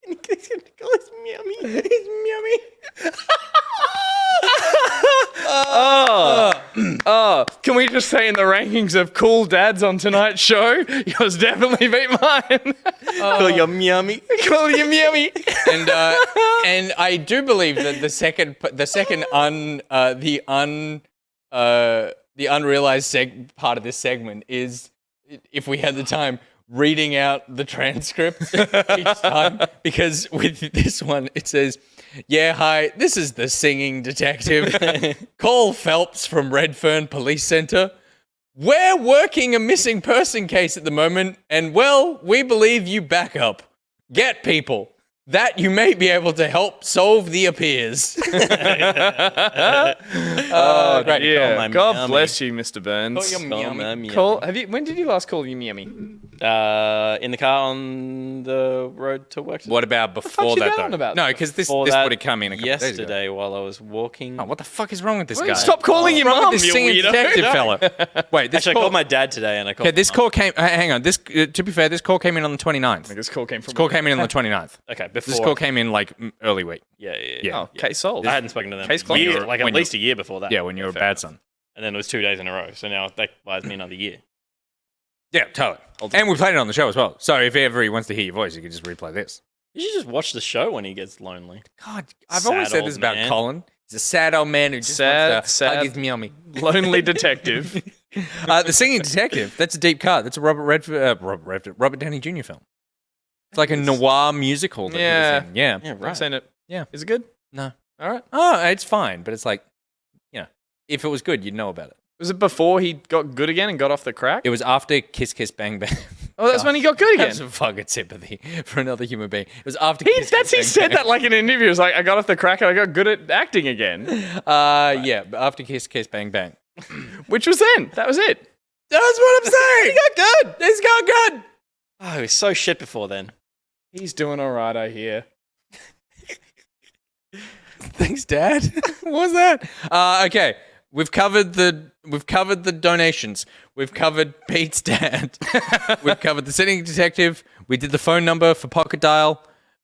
Can you call his Miami? His Miami? Can we just say in the rankings of cool dads on tonight's show, yours definitely beat mine. Call your Miami. Call your Miami. And I do believe that the unrealized part of this segment is, if we had the time, reading out the transcript each time, because with this one it says, "Yeah, hi, this is the singing detective, Cole Phelps from Redfern Police Center. We're working a missing person case at the moment, and well, we believe you back up. Get people that you may be able to help solve the appears." Great. Yeah. God bless you, Mr. Burns. Call your Miami. When did you last call your Miami? In the car on the road to work. What about before that, though? No, because this would have come in a couple days ago. yesterday while I was walking. Oh, what the fuck is wrong with this Wait, guy? stop calling your mum, This you singing weirdo. detective fella. Wait, this Actually, I call, called my dad today, and I called. okay, this call came. Hang on. This, to be fair, this call came in on the 29th. This call came from. This call came in on the 29th. Okay, before. This call came in like early week. Yeah. Yeah. Oh, case solved. I hadn't spoken to them. Case for closed. years, like at When least a year before that. Yeah, when you were a Fair bad enough. son. And then it was 2 days in a row. So now that buys me another year. Yeah, totally. And we played it on the show as well. So if ever he wants to hear your voice, you can just replay this. You should just watch the show when he gets lonely. God, I've Sad always said old this about man. Colin. He's a sad old man who just wants to hug his meomy. Lonely detective. The Singing Detective. That's a deep cut. That's a Robert Downey Jr. film. It's like a noir musical. That he was in. Yeah. Yeah, right. I've seen it. Yeah. Is it good? No. All right. Oh, it's fine, but it's like, you know, if it was good, you'd know about it. Was it before he got good again and got off the crack? It was after Kiss Kiss Bang Bang. Oh, that's when he got good again. That's a fucking sympathy for another human being. It was after He Kiss Kiss Bang said Bang. that like in an interview. It was like, I got off the crack and I got good at acting again. Yeah, but after Kiss Kiss Bang Bang. Which was then. That was it. That's what I'm saying. He got good. He's got good. Oh, he was so shit before then. He's doing all right, I hear. Thanks, Dad. What was that? Okay. We've covered the donations. We've covered Pete's dad. We've covered the Sitting Detective. We did the phone number for Pocket Dial.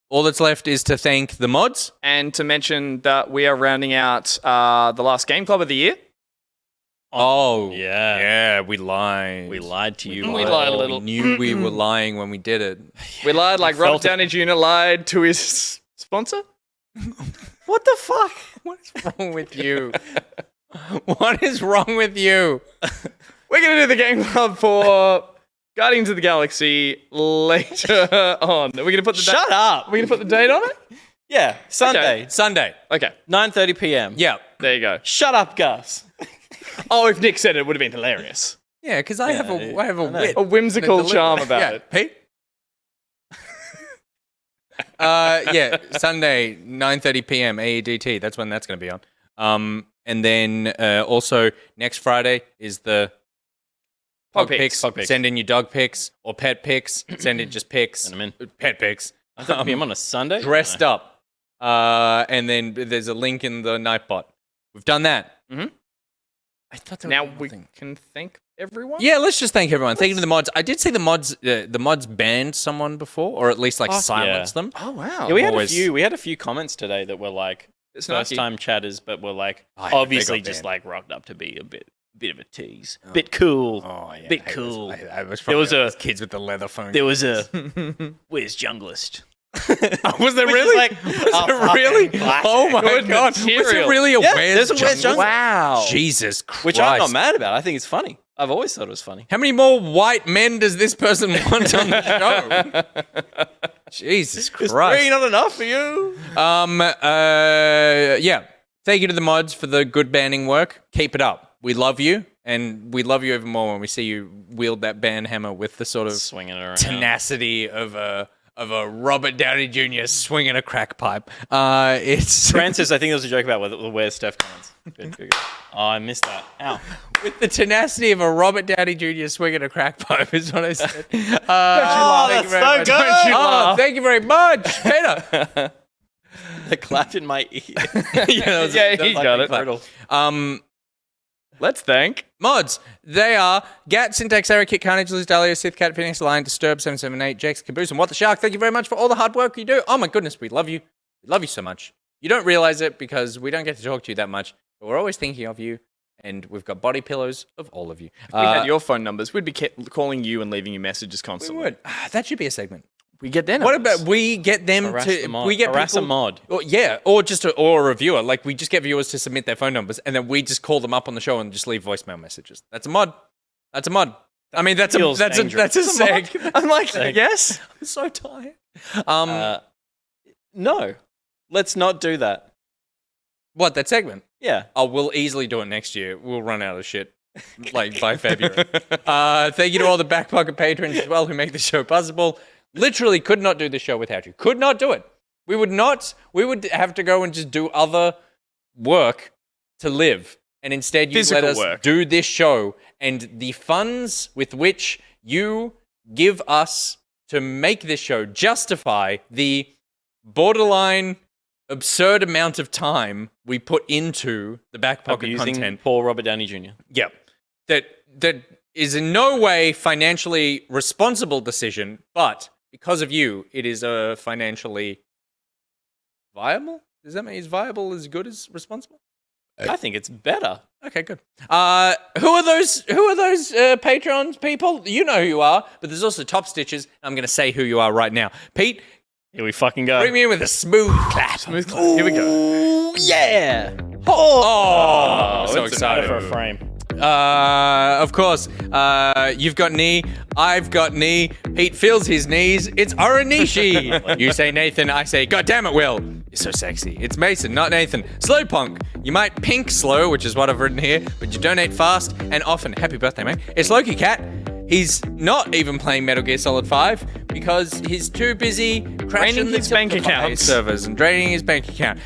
All that's left is to thank the mods. And to mention that we are rounding out the last game club of the year. Oh, yeah. Yeah, we lied. We lied to you. We lied a little. We knew we were lying when we did it. We lied like Robert felt it. Downey Jr. lied to his sponsor. What the fuck? What is wrong with you? What is wrong with you? We're going to do the game club for Guardians of the Galaxy later on. Are we going to put the Shut up. Are we going to put the date on it? Yeah, Sunday. Okay. Sunday. Okay. 9:30 p.m. Yeah. There you go. Shut up, Gus. Oh, if Nick said it, it would have been hilarious. Yeah, because I have a wit. A whimsical charm about it. Pete? Yeah, Sunday, 9:30 p.m. AEDT. That's when that's going to be on. And then also next Friday is the Pog Pog pics. pics. Send in your dog pics or pet pics. Send in just pics. Send 'em in. Pet pics. 9:30 p.m. on a Sunday. Dressed up. And then there's a link in the Nightbot. We've done that. Mhm. I thought there Now was we nothing. can thank everyone. Yeah, let's just thank everyone. Thank you to the mods. I did see the mods banned someone before, or at least like Fuck silenced them. Oh wow. Yeah, we had Always. a few comments today that were like It's first snarky. time chatters, but were like Oh, yeah, they obviously got just banned. like rocked up to be a bit of a tease, bit cool, Oh yeah, bit I hate cool. those- I was There was probably a- those kids with the leather phone. There was a where's Junglist? Was there Which is really? like, was oh, it really? fucking classic. Oh my Good god! Was material. it really a Yeah, Where's there's a Where's Jungle? Jungle. Wow. Jesus Christ! Which I'm not mad about. I think it's funny. I've always thought it was funny. How many more white men does this person want on the show? Jesus Christ! Is three not enough for you? Yeah. Thank you to the mods for the good banning work. Keep it up. We love you, and we love you even more when we see you wield that ban hammer with the sort of Swinging it around. tenacity of a Robert Downey Jr. swinging a crack pipe. It's Francis, I think there was a joke about the where's Steph comments. Good. Oh, I missed that. Ow. with the tenacity of a Robert Downey Jr. swinging a crack pipe is what I said. Oh, that's so good. Don't you laugh. Thank you very much, Peter. The clap in my ear. Yeah, he got it. Brutal. Let's thank. Mods, they are Gat, Syntax, Eric, Kit, Carnage, Liz, Dahlia, Sith Cat, Phoenix, Lion, Disturb, 778, Jax, Caboose, and What the Shark. Thank you very much for all the hard work you do. Oh my goodness, we love you. We love you so much. You don't realize it because we don't get to talk to you that much, but we're always thinking of you, and we've got body pillows of all of you. If we had your phone numbers, we'd be calling you and leaving you messages We constantly. would. That should be a segment. We get their What numbers. about we get them Harass to the mod. we get Harass people, a mod. Or, yeah, or just or a reviewer. Like we just get viewers to submit their phone numbers, and then we just call them up on the show and just leave voicemail messages. That's a mod. That's a mod. I mean, that's a feels that's a dangerous. that's a seg. I'm like, yes. I'm so tired. No, let's not do that. What, that segment? Yeah. Oh, we'll easily do it next year. We'll run out of shit like by February. Thank you to all the back pocket patrons as well who make the show possible. Literally could not do the show without you. Could not do it. We would have to go and just do other work to live. And instead you Physical let us work. do this show, and the funds with which you give us to make this show justify the borderline absurd amount of time we put into the back pocket Abusing content. poor Robert Downey Jr. Yep. That is in no way financially responsible decision, but because of you, it is a financially viable. Does that mean is viable as good as responsible? I think it's better. Okay, good. Who are those Patreon people? You know who you are, but there's also Top Stitches. I'm going to say who you are right now. Pete, here we fucking go. Bring me in with a smooth clap. Smooth clap. Here we go. Yeah. Oh, so excited for a frame. Of course, you've got knee, I've got knee, Pete feels his knees, it's Oranishi. You say Nathan, I say, God damn it, Will. You're so sexy. It's Mason, not Nathan. Slowpunk, you might pink slow, which is what I've written here, but you donate fast and often. Happy birthday, mate. It's LokiCat. He's not even playing Metal Gear Solid 5 because he's too busy crashing his bank account servers and draining his bank account.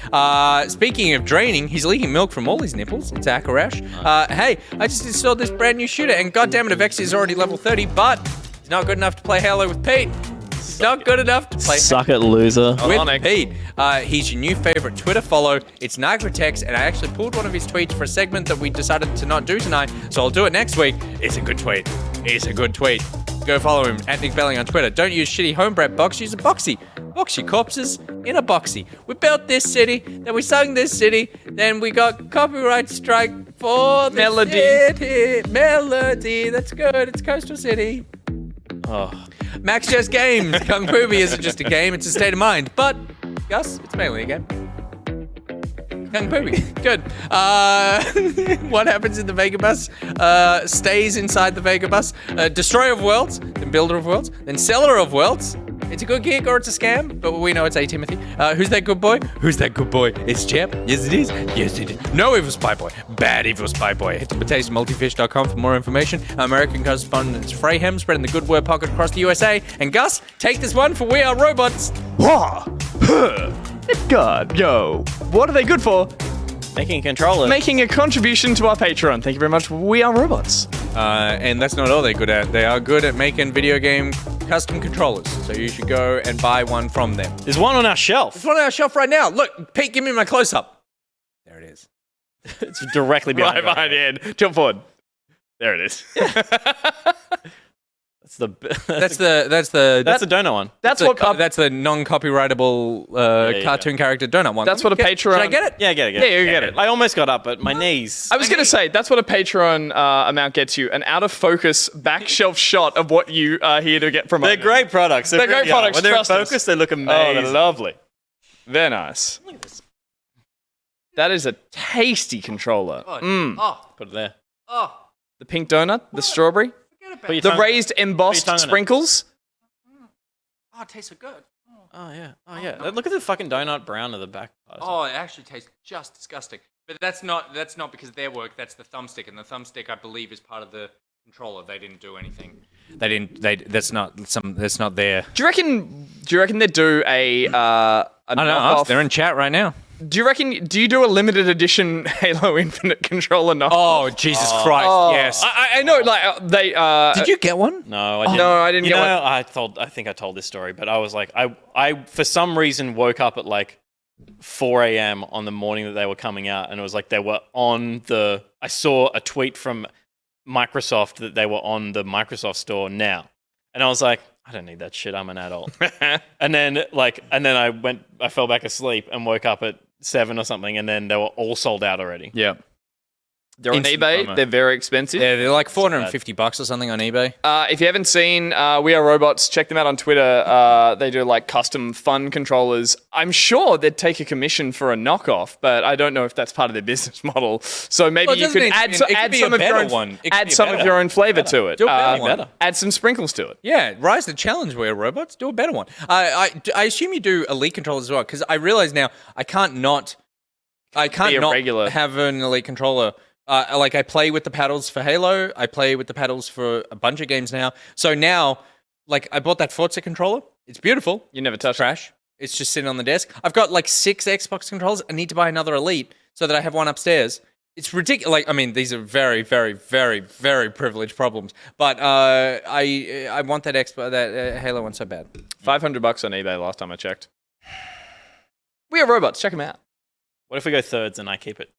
Speaking of draining, he's leaking milk from all his nipples. It's Akarash. Hey, I just installed this brand new shooter, and goddammit, Avex is already level 30, but he's not good enough to play Halo with Pete. He's not good enough to play Suck it, loser. with Pete. He's your new favorite Twitter follow. It's Nigratex, and I actually pulled one of his tweets for a segment that we decided to not do tonight, so I'll do it next week. It's a good tweet. It's a good tweet. Go follow him at Nick Belling on Twitter. Don't use shitty homebred box. Use a boxy. Box your corpses in a boxy. We built this city, then we sung this city, then we got copyright strike for the Melody. city. Melody. That's good. It's Coastal City. Oh. MaxJazzGames. Kung Fu isn't just a game, it's a state of mind. But, Gus, it's mainly a game. Kung Fu. Good. What happens in the Vega bus? Stays inside the Vega bus. Destroyer of worlds, then builder of worlds, then seller of worlds. It's a good gig or it's a scam, but we know it's A. Timothy. Who's that good boy? Who's that good boy? It's Jepp. Yes, it is. Yes, it is. No evil spy boy. Bad evil spy boy. Head to potatesmultifish.com for more information. American correspondent Frayhem spreading the good word pocket across the USA. And Gus, take this one for We Are Robots. God, yo. What are they good for? Making controllers. Making a contribution to our Patreon. Thank you very much. We Are Robots. And that's not all they're good at. They are good at making video game custom controllers. So you should go and buy one from them. There's one on our shelf. There's one on our shelf right now. Look, Pete, give me my close-up. There it is. It's directly behind Right behind the end. Jump forward. There it is. That's the donut one. That's the non-copyrightable cartoon character donut one. That's what a Patreon. Should I get it? Yeah, get it. Yeah, you get it. I almost got up, but my knees. I was going to say, that's what a Patreon amount gets you. An out-of-focus, back-shelf shot of what you are here to get promoted. They're great products. They're great products. When they're in Trust us. focus, they look Oh, amazing. they're lovely. Very nice. Look at this. That is a tasty controller. Put it there. The pink donut, the strawberry, the raised embossed sprinkles. Oh, it tastes so good. Oh, yeah. Look at the fucking donut brown of the back part. Oh, it actually tastes just disgusting. But that's not because of their work. That's the thumbstick, and the thumbstick, I believe, is part of the controller. They didn't do anything. That's not there. Do you reckon they do a I don't know. knockoff? They're in chat right now. Do you do a limited edition Halo Infinite controller knockoff? Oh, Jesus Christ! Yes. I know. Like they. Did you get one? No, I didn't. No, I didn't You get know, one. I think I told this story, but I was like, I for some reason woke up at like 4 a.m. on the morning that they were coming out, and it was like they were on the. I saw a tweet from Microsoft that they were on the Microsoft store now, and I was like, I don't need that shit. I'm an adult. and then I fell back asleep and woke up at 7 or something, and then they were all sold out already. Yeah. They're on eBay. They're very expensive. Yeah, they're like $450 or something on eBay. If you haven't seen We Are Robots, check them out on Twitter. They do like custom fun controllers. I'm sure they'd take a commission for a knockoff, but I don't know if that's part of their business model. So maybe you could add some of your own flavor to it. Do a better one. Add some sprinkles to it. Yeah, rise the challenge, We Are Robots. Do a better one. I assume you do Elite controllers as well, because I realize now I can't not have an Elite controller. Like I play with the paddles for Halo. I play with the paddles for a bunch of games now. So now, like I bought that Forza controller. It's beautiful. You never touch trash. It's just sitting on the desk. I've got like 6 Xbox controllers. I need to buy another Elite so that I have one upstairs. It's ridiculous. Like, I mean, these are very, very, very, very privileged problems. But I want that Halo one so bad. $500 on eBay last time I checked. We have robots. Check them out. What if we go thirds and I keep it?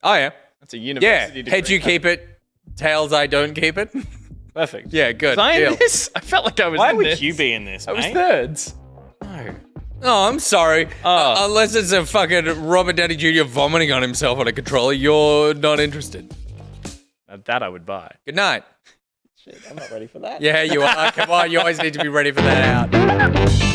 Oh yeah, that's a university. Yeah, head you keep it, tails I don't keep it. Perfect. Yeah, good. Was I in deal. this? I felt like I was Why in would this. you be in this, I was mate? thirds. No. Oh, I'm sorry. Unless it's a fucking Robert Downey Jr. vomiting on himself on a controller, you're not interested. Now that I would buy. Good night. Shit, I'm not ready for that. Yeah, you are. Come on, you always need to be ready for that out.